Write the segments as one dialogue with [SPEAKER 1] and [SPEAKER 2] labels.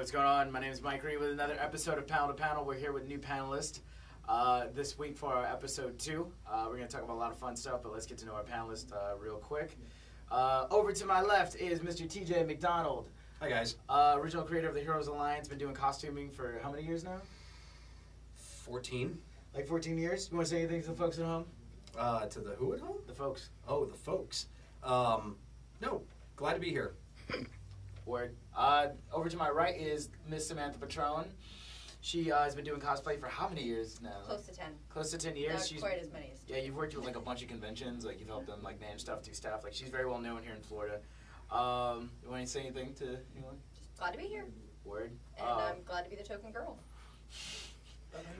[SPEAKER 1] what's going on? My name is Mike Reed with another episode of Panel to Panel. We're here with new panelists. This week for our episode 2, we're going to talk about a lot of fun stuff, but let's get to know our panelists real quick. Over to my left is Mr. TJ McDonnell.
[SPEAKER 2] Hi, guys.
[SPEAKER 1] Original creator of the Heroes Alliance, been doing costuming for how many years now?
[SPEAKER 2] 14.
[SPEAKER 1] Like 14 years? You want to say anything to the folks at home?
[SPEAKER 2] To the who at home?
[SPEAKER 1] The folks.
[SPEAKER 2] Oh, the folks. No, glad to be here.
[SPEAKER 1] Word. Over to my right is Miss Samantha Petrone. She has been doing cosplay for how many years now?
[SPEAKER 3] Close to 10.
[SPEAKER 1] Close to 10 years.
[SPEAKER 3] Not quite as many as
[SPEAKER 1] Yeah, you've worked with like a bunch of conventions. Like you've helped them like manage stuff, do stuff. Like she's very well known here in Florida. You want to say anything to anyone?
[SPEAKER 3] Just glad to be here.
[SPEAKER 1] Word.
[SPEAKER 3] And I'm glad to be the token girl.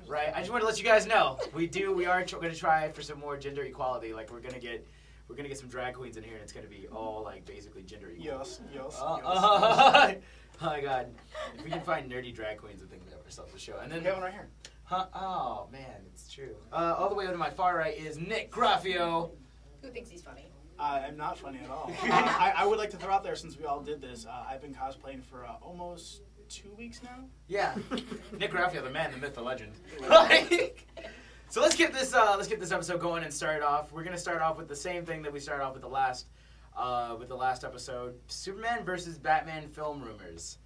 [SPEAKER 1] Right. I just want to let you guys know we are going to try for some more gender equality. Like we're gonna get some drag queens in here, and it's gonna be all like basically gender equal.
[SPEAKER 4] Yes.
[SPEAKER 1] Oh my god! If we can find nerdy drag queens, I think we have ourselves a show. And then
[SPEAKER 4] we have one right here.
[SPEAKER 1] Huh? Oh man, it's true. All the way over to my far right is Nick Graffeo.
[SPEAKER 3] Who thinks he's funny?
[SPEAKER 4] I'm not funny at all. I would like to throw out there, since we all did this, I've been cosplaying for almost 2 weeks now.
[SPEAKER 1] Yeah, Nick Graffeo, the man, the myth, the legend. So let's get this episode going and start it off. We're gonna start off with the same thing that we started off with the last episode: Superman versus Batman film rumors.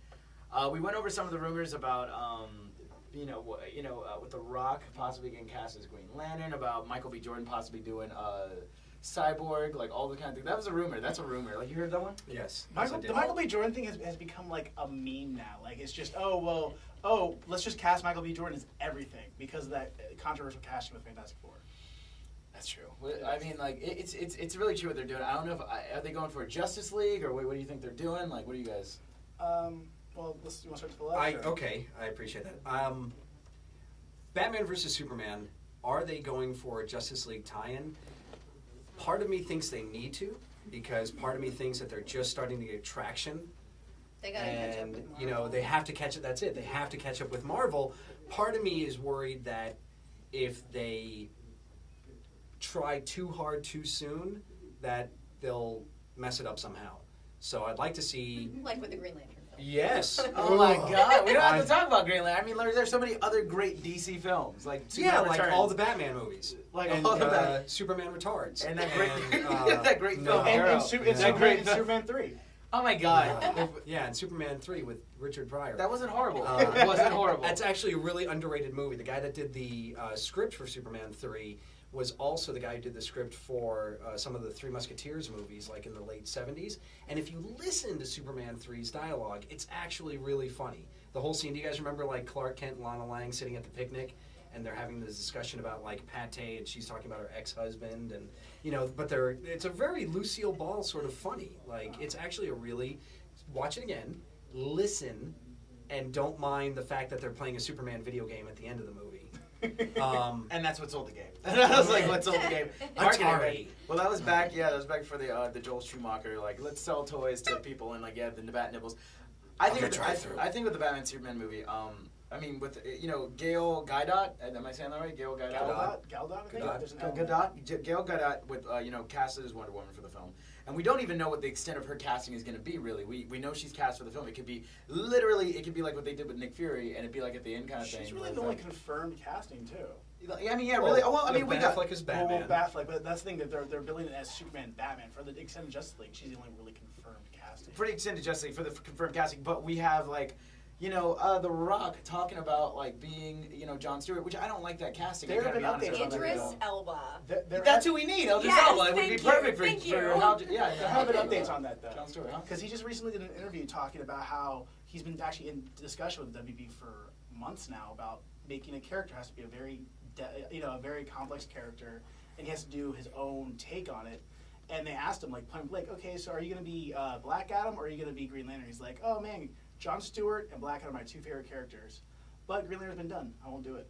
[SPEAKER 1] We went over some of the rumors about with The Rock possibly getting cast as Green Lantern, about Michael B. Jordan possibly doing Cyborg, like all the kind of things. That was a rumor. That's a rumor. Like you heard that one?
[SPEAKER 2] Yes.
[SPEAKER 4] The Michael B. Jordan thing has become like a meme now. Like it's just let's just cast Michael B. Jordan as everything because of that controversial casting with Fantastic Four.
[SPEAKER 1] That's true. I mean, like it's really true what they're doing. I don't know if are they going for a Justice League or what do you think they're doing? Like, what do you guys?
[SPEAKER 4] Well, you want to start to the left?
[SPEAKER 2] Okay, I appreciate that. Batman versus Superman. Are they going for a Justice League tie-in? Part of me thinks they need to, because part of me thinks that they're just starting to get traction.
[SPEAKER 3] They gotta catch up with Marvel.
[SPEAKER 2] They have to catch it. That's it. They have to catch up with Marvel. Part of me is worried that if they try too hard too soon, that they'll mess it up somehow. So I'd like to see...
[SPEAKER 3] Like with the Green Lantern film.
[SPEAKER 2] Yes.
[SPEAKER 1] Oh my God! We don't have to talk about Green Lantern. I mean, there's so many other great DC films, like Superman
[SPEAKER 2] like
[SPEAKER 1] Returns.
[SPEAKER 2] all the Batman movies,
[SPEAKER 1] like
[SPEAKER 2] and
[SPEAKER 1] all the Batman.
[SPEAKER 2] Superman Retards,
[SPEAKER 1] and that great, that great film,
[SPEAKER 4] and Superman 3.
[SPEAKER 1] Oh my God!
[SPEAKER 2] And Superman 3 with Richard Pryor.
[SPEAKER 1] That wasn't horrible. It wasn't horrible.
[SPEAKER 2] That's actually a really underrated movie. The guy that did the script for Superman 3 was also the guy who did the script for some of the Three Musketeers movies, like in the late 70s. And if you listen to Superman 3's dialogue, it's actually really funny. The whole scene, do you guys remember like Clark Kent and Lana Lang sitting at the picnic, and they're having this discussion about like pate, and she's talking about her ex-husband, and but it's a very Lucille Ball sort of funny. Like it's actually a really, watch it again, listen, and don't mind the fact that they're playing a Superman video game at the end of the movie.
[SPEAKER 1] And that's what sold the game. I was like, what sold the game?
[SPEAKER 2] Atari.
[SPEAKER 1] Well, that was back. Yeah, that was back for the Joel Schumacher. Like, let's sell toys to people and the bat nibbles. I think with the Batman Superman movie. I mean, with Gail Gadot. Am I saying that right? Gail Gadot. Gail Gadot with casted as Wonder Woman for the film. And we don't even know what the extent of her casting is going to be, really. We know she's cast for the film. It could be like what they did with Nick Fury, and it'd be like at the end kind of thing.
[SPEAKER 4] She's really the only confirmed casting, too.
[SPEAKER 1] I mean, yeah, really. Well, I mean, we got
[SPEAKER 2] Affleck as Batman.
[SPEAKER 4] Batfleck, but that's the thing, that they're billing it as Superman and Batman. For the extended Justice League, she's the only really confirmed casting.
[SPEAKER 1] For the extended Justice League, for the confirmed casting, but we have, like, The Rock talking about, like, being, Jon Stewart, which I don't like that casting.
[SPEAKER 4] There have been updates on
[SPEAKER 3] Idris Elba.
[SPEAKER 1] That's who we need, Idris Elba. It would be perfect for
[SPEAKER 4] there have been updates on that, though.
[SPEAKER 1] Jon Stewart, huh?
[SPEAKER 4] Because he just recently did an interview talking about how he's been actually in discussion with WB for months now about making a character has to be a very complex character, and he has to do his own take on it. And they asked him, like, point blank, okay, so are you going to be Black Adam or are you going to be Green Lantern? He's like, oh man, Jon Stewart and Black Adam are my 2 favorite characters, but Green Lantern's been done. I won't do it.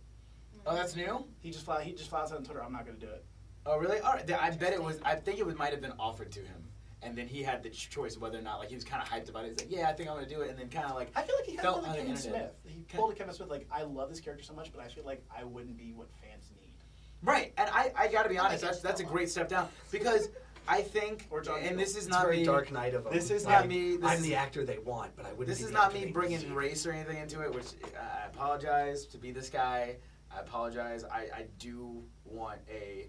[SPEAKER 1] Oh, that's new?
[SPEAKER 4] He just files on Twitter, I'm not going to do it.
[SPEAKER 1] Oh, really? All right. I bet it was. I think it might have been offered to him, and then he had the choice of whether or not. Like he was kind of hyped about it. He's like, "Yeah, I think I'm going to do it," and then kind of like.
[SPEAKER 4] I feel like he had
[SPEAKER 1] felt
[SPEAKER 4] like Kevin Smith. He pulled a Kevin Smith. Like, I love this character so much, but I feel like I wouldn't be what fans need.
[SPEAKER 1] Right, and I got to be honest. That's a great step down because I think,
[SPEAKER 4] Or John
[SPEAKER 1] and
[SPEAKER 4] Stewart.
[SPEAKER 1] this is
[SPEAKER 2] It's
[SPEAKER 1] not
[SPEAKER 2] very
[SPEAKER 1] me.
[SPEAKER 2] This Knight of him.
[SPEAKER 1] This is
[SPEAKER 2] Like,
[SPEAKER 1] not me.
[SPEAKER 2] I'm the actor they want, but I wouldn't.
[SPEAKER 1] This
[SPEAKER 2] be
[SPEAKER 1] is
[SPEAKER 2] the
[SPEAKER 1] not
[SPEAKER 2] actor
[SPEAKER 1] me
[SPEAKER 2] they
[SPEAKER 1] bringing
[SPEAKER 2] need.
[SPEAKER 1] race or anything into it, which I apologize to be this guy. I apologize. I do want a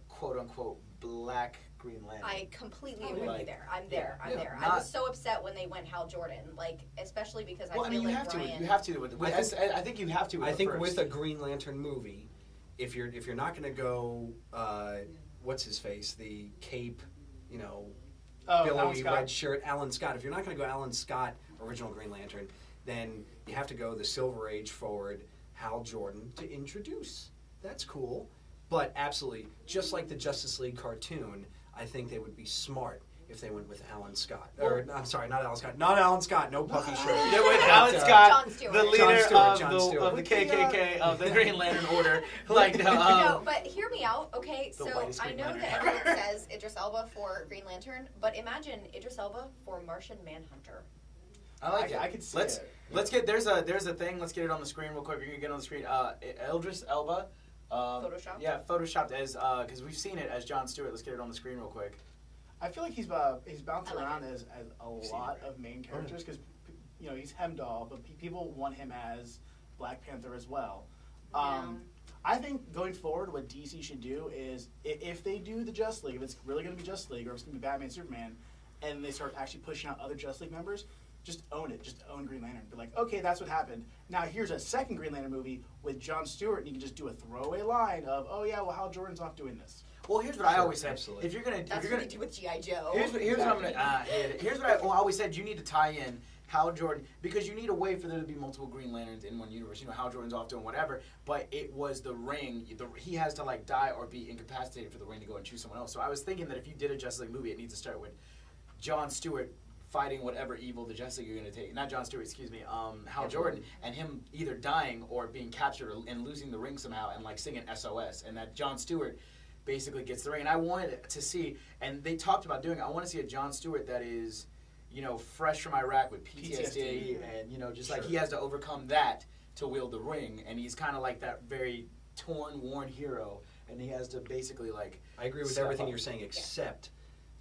[SPEAKER 1] quote unquote black Green Lantern.
[SPEAKER 3] I completely agree with
[SPEAKER 1] Like,
[SPEAKER 3] you there. I'm there. I'm
[SPEAKER 1] yeah,
[SPEAKER 3] there. I
[SPEAKER 1] not-
[SPEAKER 3] was so upset when they went Hal Jordan, like especially because
[SPEAKER 1] well,
[SPEAKER 3] I
[SPEAKER 1] I
[SPEAKER 3] feel
[SPEAKER 1] mean, you
[SPEAKER 3] like
[SPEAKER 1] have
[SPEAKER 3] Brian.
[SPEAKER 1] to. You have to. I think you have to.
[SPEAKER 2] I think
[SPEAKER 1] first.
[SPEAKER 2] with a Green Lantern movie, if you're not going to go, what's his face, the cape, you know,
[SPEAKER 4] Alan
[SPEAKER 2] billowy
[SPEAKER 4] Scott.
[SPEAKER 2] red shirt, Alan Scott. If you're not going to go Alan Scott, original Green Lantern, then you have to go the Silver Age forward, Hal Jordan to introduce. That's cool, but absolutely, just like the Justice League cartoon, I think they would be smart if they went with Alan Scott. Or I'm sorry, not Alan Scott. Not Alan Scott. No puffy shirt.
[SPEAKER 1] They went
[SPEAKER 2] But,
[SPEAKER 1] Alan Scott,
[SPEAKER 3] John Stewart.
[SPEAKER 1] the
[SPEAKER 3] John
[SPEAKER 1] leader
[SPEAKER 2] Stewart, John
[SPEAKER 1] of
[SPEAKER 2] Stewart.
[SPEAKER 1] the KKK of the Green Lantern Order. Like
[SPEAKER 3] No, but hear me out, okay?
[SPEAKER 1] The
[SPEAKER 3] So
[SPEAKER 1] whitest
[SPEAKER 3] I
[SPEAKER 1] Green
[SPEAKER 3] know
[SPEAKER 1] Lantern
[SPEAKER 3] that
[SPEAKER 1] ever.
[SPEAKER 3] everyone says Idris Elba for Green Lantern, but imagine Idris Elba for Martian Manhunter.
[SPEAKER 1] I like it.
[SPEAKER 4] I could see
[SPEAKER 1] let's
[SPEAKER 4] it.
[SPEAKER 1] let's get there's a thing. Let's get it on the screen real quick. We're gonna get it on the screen. Idris Elba.
[SPEAKER 3] Photoshopped?
[SPEAKER 1] Yeah, photoshopped as because we've seen it as John Stewart. Let's get it on the screen real quick.
[SPEAKER 4] I feel like he's bounced
[SPEAKER 3] I like
[SPEAKER 4] around
[SPEAKER 3] it.
[SPEAKER 4] as a
[SPEAKER 1] Seen
[SPEAKER 4] lot
[SPEAKER 1] it, right?
[SPEAKER 4] of main characters because he's Hemdall, but people want him as Black Panther as well. I think going forward, what DC should do is if they do the Justice League, if it's really going to be Justice League or if it's going to be Batman, Superman, and they start actually pushing out other Justice League members, just own it. Just own Green Lantern. Be like, okay, that's what happened. Now here's a second Green Lantern movie with John Stewart, and you can just do a throwaway line of, oh yeah, well Hal Jordan's off doing this.
[SPEAKER 1] Well, here's what I
[SPEAKER 2] Sure,
[SPEAKER 1] always said.
[SPEAKER 2] absolutely.
[SPEAKER 1] If you're gonna,
[SPEAKER 3] That's
[SPEAKER 1] if
[SPEAKER 3] what
[SPEAKER 1] you're
[SPEAKER 3] they
[SPEAKER 1] gonna,
[SPEAKER 3] do with G.I. Joe.
[SPEAKER 1] here's what I'm gonna. Here's what I always said. You need to tie in Hal Jordan because you need a way for there to be multiple Green Lanterns in one universe. Hal Jordan's off doing whatever, but it was the ring. He has to like die or be incapacitated for the ring to go and choose someone else. So I was thinking that if you did a Justice League movie, it needs to start with John Stewart fighting whatever evil the Justice League are going to take. Not John Stewart, excuse me. Hal Jordan and him either dying or being captured and losing the ring somehow and like singing SOS, and that John Stewart basically gets the ring. And I wanted to see, and they talked about doing it. I want to see a John Stewart that is, fresh from Iraq with PTSD and just like he has to overcome that to wield the ring, and he's kind of like that very torn, worn hero, and he has to basically like.
[SPEAKER 2] I agree with
[SPEAKER 1] step
[SPEAKER 2] everything
[SPEAKER 1] up.
[SPEAKER 2] you're saying, except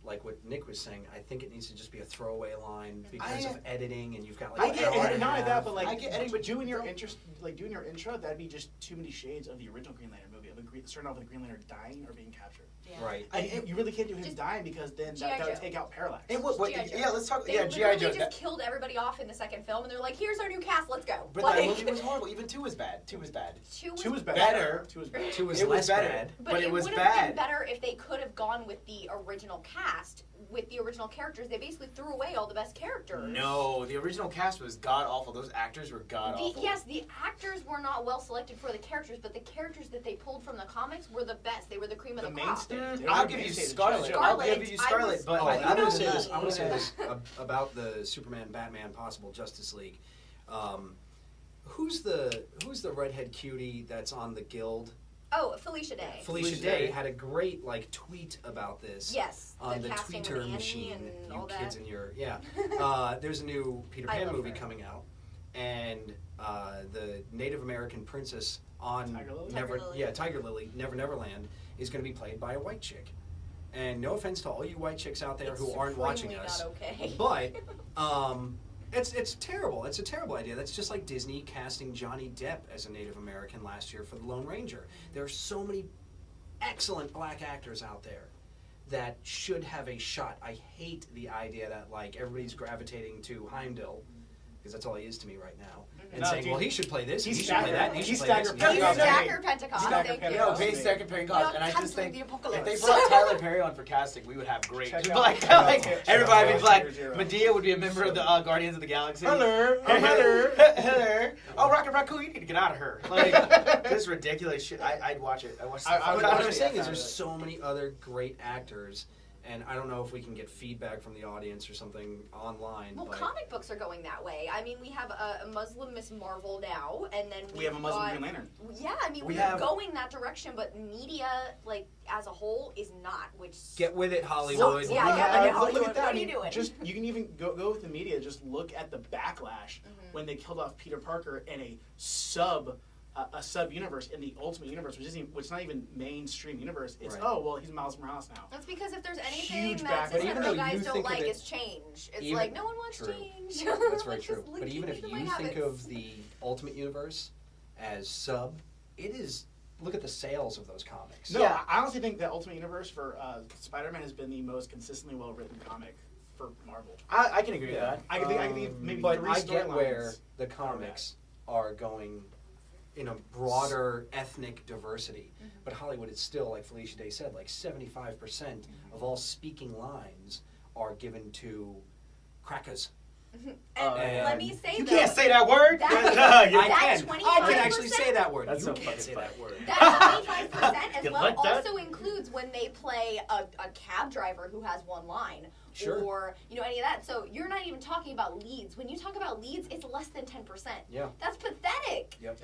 [SPEAKER 2] like what Nick was saying. I think it needs to just be a throwaway line because
[SPEAKER 1] I-
[SPEAKER 2] of editing, and you've got
[SPEAKER 1] I
[SPEAKER 2] like
[SPEAKER 1] get
[SPEAKER 2] an hour
[SPEAKER 1] it,
[SPEAKER 2] and a
[SPEAKER 4] Not only that,
[SPEAKER 2] half.
[SPEAKER 4] but like
[SPEAKER 1] I get editing,
[SPEAKER 4] but
[SPEAKER 1] but
[SPEAKER 4] doing your
[SPEAKER 1] don't-
[SPEAKER 4] interest, like doing your intro, that'd be just too many shades of the original Green Lantern movie of starting off with the Green Lantern dying or being captured.
[SPEAKER 3] Yeah.
[SPEAKER 2] Right.
[SPEAKER 4] And you really can't do him
[SPEAKER 3] Just
[SPEAKER 4] dying because then
[SPEAKER 3] G.I.
[SPEAKER 4] that would
[SPEAKER 3] Joe.
[SPEAKER 4] take out Parallax.
[SPEAKER 1] And what
[SPEAKER 3] G.I. Joe.
[SPEAKER 1] yeah, let's talk.
[SPEAKER 3] They
[SPEAKER 1] Yeah, G.I.
[SPEAKER 3] literally
[SPEAKER 1] Joe.
[SPEAKER 3] just killed everybody off in the second film, and they're like, "Here's our new cast. Let's go."
[SPEAKER 1] But
[SPEAKER 3] Like,
[SPEAKER 1] that movie was horrible. Even 2 was bad. 2 was bad.
[SPEAKER 4] Two was
[SPEAKER 1] better.
[SPEAKER 4] better. Two was better.
[SPEAKER 2] 2 was
[SPEAKER 1] It was
[SPEAKER 2] less
[SPEAKER 1] better.
[SPEAKER 2] bad.
[SPEAKER 1] But it was
[SPEAKER 3] would have
[SPEAKER 1] bad.
[SPEAKER 3] been better if they could have gone with the original cast, with the original characters. They basically threw away all the best characters.
[SPEAKER 1] No, the original cast was god awful. Those actors were god awful.
[SPEAKER 3] Yes, the actors were not well selected for the characters, but the characters that they pulled from the comics were the best. They were the cream of
[SPEAKER 4] The
[SPEAKER 3] the crop.
[SPEAKER 4] mainstay. They were
[SPEAKER 1] I'll
[SPEAKER 4] the
[SPEAKER 1] give you
[SPEAKER 4] mainstay of
[SPEAKER 1] Scarlet.
[SPEAKER 4] G.I. Joe.
[SPEAKER 1] I'll
[SPEAKER 3] Scarlet,
[SPEAKER 1] give you
[SPEAKER 3] I
[SPEAKER 1] Scarlet.
[SPEAKER 3] was-
[SPEAKER 1] But
[SPEAKER 2] Oh,
[SPEAKER 3] I
[SPEAKER 2] I'm going
[SPEAKER 3] know
[SPEAKER 2] to say this.
[SPEAKER 3] me.
[SPEAKER 2] I'm going to say this about the Superman, Batman, possible Justice League. Who's the redhead cutie that's on the Guild?
[SPEAKER 3] Oh, Felicia Day.
[SPEAKER 2] Felicia
[SPEAKER 1] Felicia
[SPEAKER 2] Day
[SPEAKER 1] Day.
[SPEAKER 2] had a great tweet about this.
[SPEAKER 3] Yes,
[SPEAKER 2] On the
[SPEAKER 3] casting with
[SPEAKER 2] tweeter
[SPEAKER 3] Annie
[SPEAKER 2] machine,
[SPEAKER 3] and
[SPEAKER 2] you
[SPEAKER 3] all
[SPEAKER 2] kids
[SPEAKER 3] that.
[SPEAKER 2] in your there's a new Peter
[SPEAKER 3] I
[SPEAKER 2] Pan
[SPEAKER 3] love
[SPEAKER 2] movie
[SPEAKER 3] her.
[SPEAKER 2] coming out, and the Native American princess on
[SPEAKER 4] Tiger Lily?
[SPEAKER 2] Tiger Lily, Never Neverland is going to be played by a white chick. And no offense to all you white chicks out there
[SPEAKER 3] It's
[SPEAKER 2] who aren't watching
[SPEAKER 3] supremely
[SPEAKER 2] us,
[SPEAKER 3] not okay.
[SPEAKER 2] but it's terrible. It's a terrible idea. That's just like Disney casting Johnny Depp as a Native American last year for The Lone Ranger. There are so many excellent black actors out there that should have a shot. I hate the idea that like everybody's gravitating to Heimdall, because that's all he is to me right now, and
[SPEAKER 4] No,
[SPEAKER 2] saying,
[SPEAKER 4] dude,
[SPEAKER 2] well, he should play this, and
[SPEAKER 4] he's
[SPEAKER 2] he should play that, and he
[SPEAKER 4] He's
[SPEAKER 2] should play this.
[SPEAKER 4] Stacker
[SPEAKER 2] and he
[SPEAKER 3] He's
[SPEAKER 2] should play that.
[SPEAKER 3] Stacker Pentecost.
[SPEAKER 4] Stacker
[SPEAKER 3] Thank
[SPEAKER 4] Pentecost.
[SPEAKER 3] you.
[SPEAKER 1] Base second pairing cost, and I just think
[SPEAKER 3] the
[SPEAKER 1] if
[SPEAKER 3] apocalypse.
[SPEAKER 1] they brought Tyler Perry on for casting, we would have great.
[SPEAKER 4] Check
[SPEAKER 1] Just
[SPEAKER 4] out-
[SPEAKER 1] like,
[SPEAKER 4] check out-
[SPEAKER 1] like
[SPEAKER 4] check
[SPEAKER 1] everybody
[SPEAKER 4] out
[SPEAKER 1] would be like,
[SPEAKER 4] 000.
[SPEAKER 1] Medea would be a member of the Guardians of the Galaxy.
[SPEAKER 4] Hello.
[SPEAKER 1] Hello. Hello. Oh, Rocket Raccoon, you need to get out of her. Like this ridiculous shit. I'd watch it. I watch.
[SPEAKER 4] I would
[SPEAKER 2] But what
[SPEAKER 4] watch
[SPEAKER 2] I'm
[SPEAKER 4] it,
[SPEAKER 2] saying
[SPEAKER 4] yeah,
[SPEAKER 2] is there's
[SPEAKER 4] I
[SPEAKER 2] so many other great actors, and I don't know if we can get feedback from the audience or something online.
[SPEAKER 3] Well,
[SPEAKER 2] but
[SPEAKER 3] comic books are going that way. I mean, we have a Muslim Miss Marvel now, and then
[SPEAKER 4] We have a Muslim
[SPEAKER 3] got-
[SPEAKER 4] Green Lantern.
[SPEAKER 3] Yeah, I mean,
[SPEAKER 1] We
[SPEAKER 3] we're
[SPEAKER 1] have-
[SPEAKER 3] going that direction, but media, like as a whole, is not. Which
[SPEAKER 2] get with it, Hollywood.
[SPEAKER 3] Yeah,
[SPEAKER 4] Look
[SPEAKER 3] yeah,
[SPEAKER 4] at-
[SPEAKER 3] I know.
[SPEAKER 4] look
[SPEAKER 3] Hollywood,
[SPEAKER 4] at that.
[SPEAKER 3] what
[SPEAKER 4] I
[SPEAKER 3] are you
[SPEAKER 4] mean,
[SPEAKER 3] doing?
[SPEAKER 4] Just you can even go with the media. Just look at the backlash when they killed off Peter Parker in a sub a sub universe in the Ultimate Universe, which is not even mainstream universe. It's he's Miles Morales now.
[SPEAKER 3] That's because if there's anything
[SPEAKER 4] Huge
[SPEAKER 3] that
[SPEAKER 4] backlash.
[SPEAKER 3] cis guys don't like, it's change. It's like no one wants change.
[SPEAKER 2] That's very true. But even if you think of the Ultimate Universe as sub, it is. Look at the sales of those comics.
[SPEAKER 4] No, I honestly think that Ultimate Universe for Spider-Man has been the most consistently well-written comic for Marvel.
[SPEAKER 1] I can agree with that.
[SPEAKER 4] I think maybe
[SPEAKER 2] but
[SPEAKER 4] three
[SPEAKER 2] I get
[SPEAKER 4] storylines
[SPEAKER 2] where the comics are going in a broader ethnic diversity. But Hollywood is still, like Felicia Day said, like 75% of all speaking lines are given to crackers.
[SPEAKER 3] And let me say,
[SPEAKER 1] you can't say that word.
[SPEAKER 2] I
[SPEAKER 3] that
[SPEAKER 2] can actually say that word.
[SPEAKER 1] That's
[SPEAKER 2] you
[SPEAKER 1] so
[SPEAKER 2] can't say
[SPEAKER 1] funny.
[SPEAKER 2] that word.
[SPEAKER 3] That 25% as
[SPEAKER 1] You
[SPEAKER 3] well
[SPEAKER 1] like that?
[SPEAKER 3] also includes when they play a cab driver who has one line.
[SPEAKER 2] Sure.
[SPEAKER 3] Or, any of that. So you're not even talking about leads. When you talk about leads, it's less than 10%.
[SPEAKER 2] Yeah.
[SPEAKER 3] That's pathetic.
[SPEAKER 2] Yep.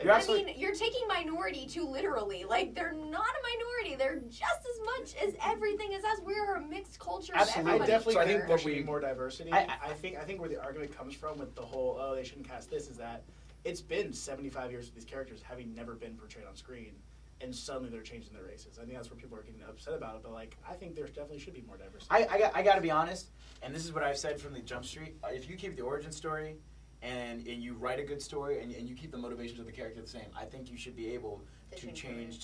[SPEAKER 3] You're taking minority too literally. Like, they're not a minority. They're just as much as everything as us. We're a mixed culture.
[SPEAKER 4] Absolutely. I definitely
[SPEAKER 2] So I
[SPEAKER 4] think
[SPEAKER 2] think
[SPEAKER 4] there
[SPEAKER 2] what
[SPEAKER 4] should be
[SPEAKER 2] we-
[SPEAKER 4] more diversity. I think where the argument comes from with the whole, they shouldn't cast this, is that it's been 75 years with these characters having never been portrayed on screen, and suddenly they're changing their races. I think that's where people are getting upset about it, but I think there definitely should be more diversity.
[SPEAKER 1] I got to be honest, and this is what I've said from the Jump Street. If you keep the origin story and you write a good story and you keep the motivations of the character the same, I think you should be able to change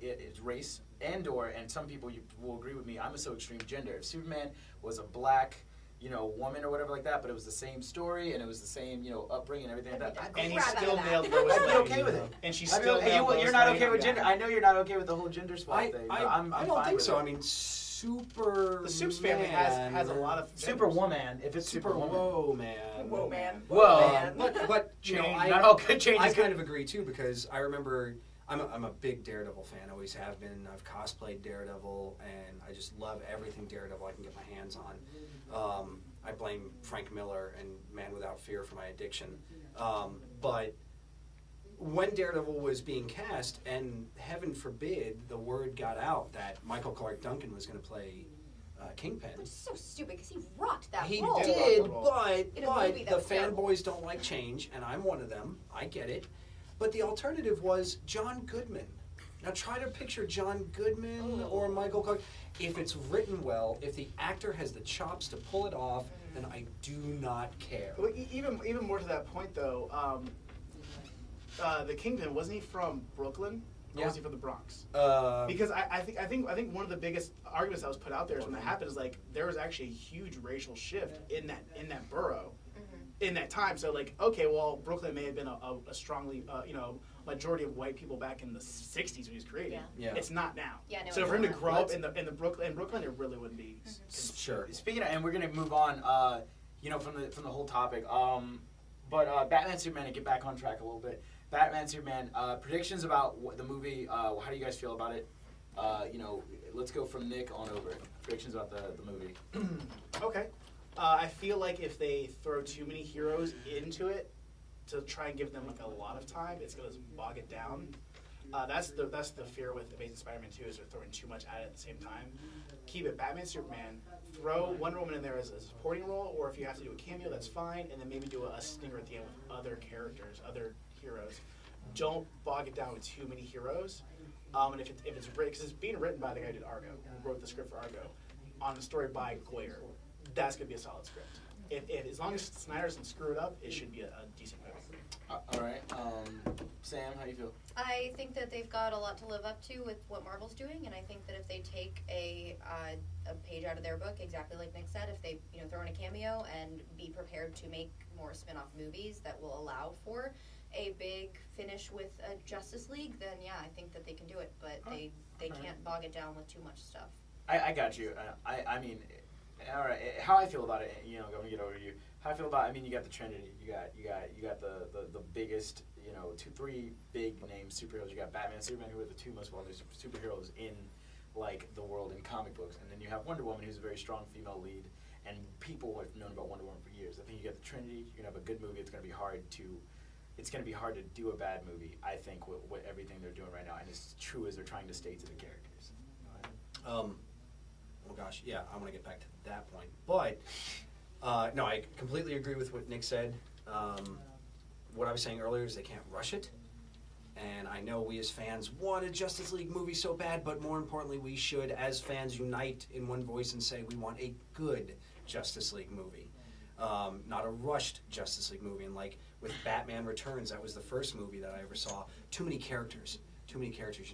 [SPEAKER 1] its race and some people will agree with me, I'm a so extreme gender. If Superman was a black woman or whatever like that, but it was the same story and it was the same, upbringing and everything like that.
[SPEAKER 4] And he still nailed
[SPEAKER 1] I'd
[SPEAKER 4] Lois
[SPEAKER 1] be
[SPEAKER 4] Lane.
[SPEAKER 1] okay with it.
[SPEAKER 4] And she's
[SPEAKER 1] I'd be
[SPEAKER 4] still
[SPEAKER 1] okay.
[SPEAKER 4] nailed Lois
[SPEAKER 1] You're not
[SPEAKER 4] Lane
[SPEAKER 1] okay
[SPEAKER 4] on
[SPEAKER 1] with
[SPEAKER 4] that.
[SPEAKER 1] gender. I know you're not okay with the whole gender swap thing.
[SPEAKER 2] I
[SPEAKER 1] I'm
[SPEAKER 2] don't
[SPEAKER 1] fine
[SPEAKER 2] think
[SPEAKER 1] with
[SPEAKER 2] so.
[SPEAKER 1] it.
[SPEAKER 2] I mean, Super.
[SPEAKER 4] The Supes family has a lot of genders.
[SPEAKER 1] Superwoman. If it's
[SPEAKER 2] Super
[SPEAKER 1] Superwoman.
[SPEAKER 2] whoa man.
[SPEAKER 3] Whoa, man.
[SPEAKER 1] Whoa.
[SPEAKER 2] But
[SPEAKER 1] Not all good change
[SPEAKER 2] I
[SPEAKER 1] is
[SPEAKER 2] kind
[SPEAKER 1] good.
[SPEAKER 2] of agree too, because I remember I'm a big Daredevil fan. Always have been. I've cosplayed Daredevil, and I just love everything Daredevil I can get my hands on. I blame Frank Miller and Man Without Fear for my addiction. But when Daredevil was being cast, and heaven forbid the word got out that Michael Clark Duncan was going to play Kingpin.
[SPEAKER 3] Which is so stupid because he rocked that
[SPEAKER 2] He
[SPEAKER 3] role.
[SPEAKER 2] did,
[SPEAKER 4] role.
[SPEAKER 2] but
[SPEAKER 3] In a movie that
[SPEAKER 2] the
[SPEAKER 3] was terrible.
[SPEAKER 2] fanboys don't like change, and I'm one of them. I get it. But the alternative was John Goodman. Now try to picture John Goodman or Michael Clark. If it's written well, if the actor has the chops to pull it off, then I do not care.
[SPEAKER 4] Well, even more to that point, though, the Kingpin, wasn't he from Brooklyn? Or was he from the Bronx? Because I think one of the biggest arguments that was put out there is when that happened is like there was actually a huge racial shift in that borough in that time. So like, okay, well, Brooklyn may have been a strongly majority of white people back in the 60s when he was created.
[SPEAKER 2] Yeah.
[SPEAKER 4] It's not now.
[SPEAKER 3] Yeah, no,
[SPEAKER 4] so
[SPEAKER 3] it's
[SPEAKER 4] for him to
[SPEAKER 3] not.
[SPEAKER 4] grow up in Brooklyn, it really wouldn't be.
[SPEAKER 2] Sure.
[SPEAKER 1] Speaking of, and we're gonna move on, from the whole topic. But Batman Superman, to get back on track a little bit. Batman Superman, predictions about the movie. How do you guys feel about it? Let's go from Nick on over. Predictions about the movie.
[SPEAKER 4] Okay. I feel like if they throw too many heroes into it to try and give them like a lot of time, it's going to bog it down. That's the fear with Amazing Spider-Man 2 is they're throwing too much at it at the same time. Keep it Batman, Superman. Throw Wonder Woman in there as a supporting role, or if you have to do a cameo, that's fine. And then maybe do a stinger at the end with other characters, other heroes. Don't bog it down with too many heroes. And if it's written, because it's being written by the guy who did Argo, who wrote the script for Argo, on the story by Goyer, that's going to be a solid script. As long as Snyder doesn't screw it up, it should be a decent movie.
[SPEAKER 1] All right, Sam, how do you feel?
[SPEAKER 3] I think that they've got a lot to live up to with what Marvel's doing, and I think that if they take a page out of their book, exactly like Nick said, if they throw in a cameo and be prepared to make more spin-off movies that will allow for a big finish with a Justice League, then yeah, I think that they can do it, but they can't bog it down with too much stuff.
[SPEAKER 1] I got you. I mean, all right. How I feel about it, I'm gonna get over to you. How I feel about, you got the Trinity. You got the biggest, three big name superheroes. You got Batman, Superman, who are the two most well-known superheroes in like the world in comic books, and then you have Wonder Woman, who's a very strong female lead, and people have known about Wonder Woman for years. I think you got the Trinity. You're gonna have a good movie. It's gonna be hard to do a bad movie. I think with everything they're doing right now, and as true as they're trying to stay to the characters.
[SPEAKER 2] Oh gosh, yeah, I want to get back to that point. But, no, I completely agree with what Nick said. What I was saying earlier is they can't rush it. And I know we as fans want a Justice League movie so bad, but more importantly, we should, as fans, unite in one voice and say we want a good Justice League movie. Not a rushed Justice League movie. And like with Batman Returns, that was the first movie that I ever saw. Too many characters. You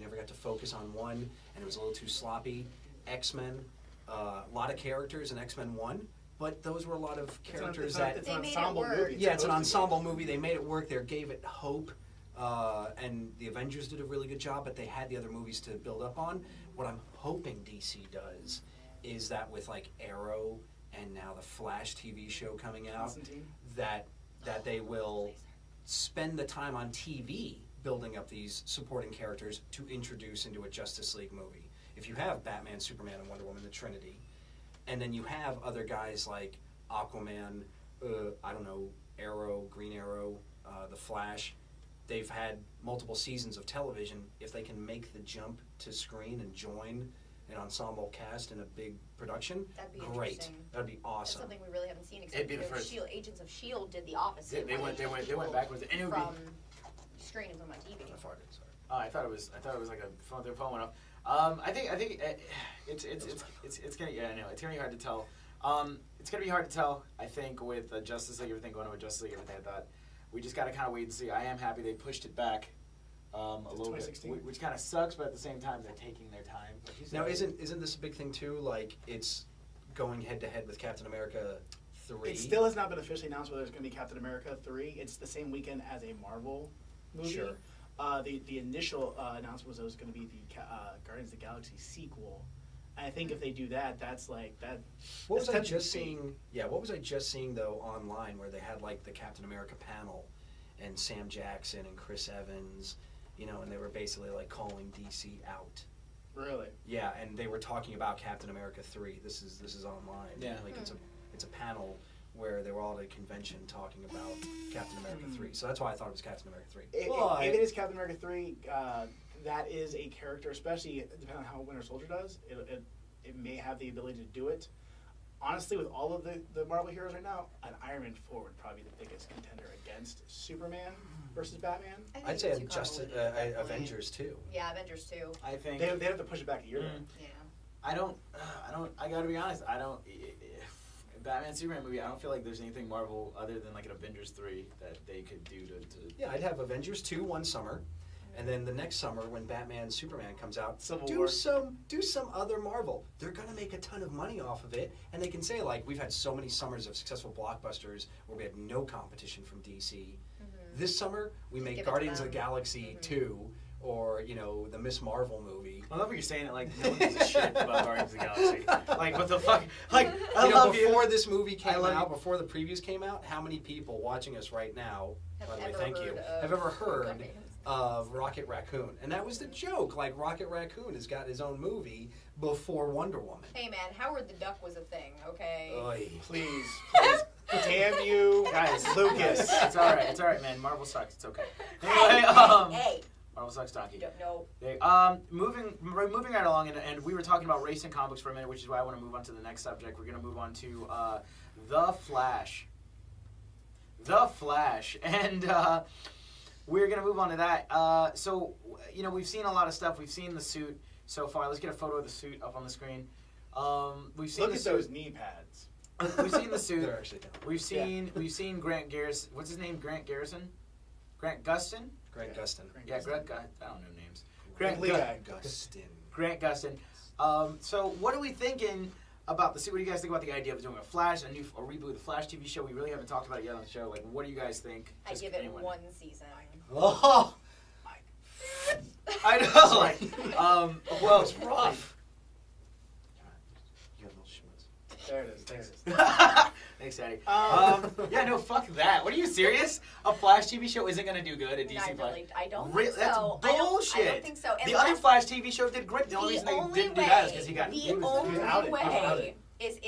[SPEAKER 2] never got to focus on one, and it was a little too sloppy. X-Men, a lot of characters in X-Men 1, but those were a lot of characters
[SPEAKER 4] it's an ensemble movie.
[SPEAKER 2] Yeah, it's an ensemble movie. They made it work. They gave it hope. And the Avengers did a really good job, but they had the other movies to build up on. What I'm hoping DC does is that with like Arrow and now the Flash TV show coming out, that they will spend the time on TV building up these supporting characters to introduce into a Justice League movie. If you have Batman, Superman, and Wonder Woman, the Trinity, and then you have other guys like Aquaman, Arrow, Green Arrow, the Flash. They've had multiple seasons of television. If they can make the jump to screen and join an ensemble cast in a big production,
[SPEAKER 3] that'd be
[SPEAKER 2] great.
[SPEAKER 3] interesting.
[SPEAKER 2] That'd be awesome.
[SPEAKER 3] That's something we really haven't seen.
[SPEAKER 1] It'd
[SPEAKER 3] Except
[SPEAKER 1] be the first.
[SPEAKER 3] Shield, Agents of Shield did the opposite.
[SPEAKER 1] They went backwards. And it would
[SPEAKER 3] from
[SPEAKER 1] be,
[SPEAKER 3] screening from on TV.
[SPEAKER 2] I farted, sorry.
[SPEAKER 1] I thought it was like their phone went off. I think it's gonna it's gonna be hard to tell. It's gonna be hard to tell. I think with Justice League, everything going on with Justice League, everything I thought. We just got to kind of wait and see. I am happy they pushed it back a little bit, which kind of sucks, but at the same time, they're taking their time.
[SPEAKER 2] Now, isn't this a big thing too? Like, it's going head to head with Captain America 3.
[SPEAKER 4] It still has not been officially announced whether it's going to be Captain America 3. It's the same weekend as a Marvel movie.
[SPEAKER 2] Sure.
[SPEAKER 4] The initial announcement was it was going to be the Guardians of the Galaxy sequel. And I think if they do that, that's like that.
[SPEAKER 2] What was I just seeing? Yeah, what was I just seeing though online where they had like the Captain America panel, and Sam Jackson and Chris Evans, and they were basically like calling DC out.
[SPEAKER 4] Really?
[SPEAKER 2] Yeah, and they were talking about Captain America 3. This is online.
[SPEAKER 1] Yeah.
[SPEAKER 2] Like it's a panel where they were all at a convention talking about Captain America 3. So that's why I thought it was Captain America 3.
[SPEAKER 4] If it is Captain America 3, that is a character, especially depending on how Winter Soldier does, it may have the ability to do it. Honestly, with all of the Marvel heroes right now, an Iron Man 4 would probably be the biggest contender against Superman versus Batman.
[SPEAKER 2] I'd say Avengers too.
[SPEAKER 3] Yeah, Avengers 2.
[SPEAKER 1] I think
[SPEAKER 4] they'd have to push it back a year.
[SPEAKER 3] Yeah.
[SPEAKER 1] I gotta be honest. Batman Superman movie. I don't feel like there's anything Marvel other than like an Avengers 3 that they could do to.
[SPEAKER 2] Yeah, I'd have Avengers 2 one summer. And then the next summer, when Batman Superman comes out, do
[SPEAKER 4] War.
[SPEAKER 2] some other Marvel. They're gonna make a ton of money off of it, and they can say like, we've had so many summers of successful blockbusters where we had no competition from DC. This summer we make Guardians of the Galaxy 2, or the Miss Marvel movie.
[SPEAKER 1] I love what you're saying. It like no one gives a shit about Guardians of the Galaxy. Like what the fuck? Like I love
[SPEAKER 2] before this movie came out, before the previews came out, how many people watching us right now? By the way, thank you. Have ever heard of Rocket Raccoon? And that was the joke. Like Rocket Raccoon has got his own movie before Wonder Woman.
[SPEAKER 3] Hey man, Howard the Duck was a thing, okay?
[SPEAKER 2] Oy.
[SPEAKER 4] Please. Damn you,
[SPEAKER 1] guys,
[SPEAKER 4] Lucas.
[SPEAKER 1] It's all right, man. Marvel sucks. It's okay.
[SPEAKER 3] Hey,
[SPEAKER 1] Anyway,
[SPEAKER 3] hey.
[SPEAKER 1] Marvel sucks, donkey.
[SPEAKER 3] No.
[SPEAKER 1] Moving right along, and we were talking about race and comics for a minute, which is why I want to move on to the next subject. We're going to move on to The Flash. The Flash, and we're going to move on to that. So, we've seen a lot of stuff. We've seen the suit so far. Let's get a photo of the suit up on the screen. We've seen
[SPEAKER 4] Look at those knee pads.
[SPEAKER 1] We've seen the suit.
[SPEAKER 2] They're actually down.
[SPEAKER 1] We've seen Grant Garrison. What's his name? Grant Garrison? Grant Gustin?
[SPEAKER 2] Grant Gustin.
[SPEAKER 1] Yeah, Grant Gustin. I don't know names.
[SPEAKER 2] Gustin.
[SPEAKER 1] Grant Gustin. So what are we thinking about the suit? What do you guys think about the idea of doing a Flash, a reboot of the Flash TV show? We really haven't talked about it yet on the show. Like, what do you guys think?
[SPEAKER 3] I give it one season.
[SPEAKER 2] Oh!
[SPEAKER 1] I know. Well,
[SPEAKER 2] it's rough.
[SPEAKER 4] There it is. Thanks.
[SPEAKER 1] Thanks, Daddy. Yeah, no, fuck that. What are you serious? A Flash TV show isn't gonna do good at DC Flash.
[SPEAKER 3] Really, I don't
[SPEAKER 1] think
[SPEAKER 3] so.
[SPEAKER 1] That's bullshit.
[SPEAKER 3] I don't think so.
[SPEAKER 1] And the other Flash TV show did great. The only reason they didn't do that is because he got
[SPEAKER 3] the only way is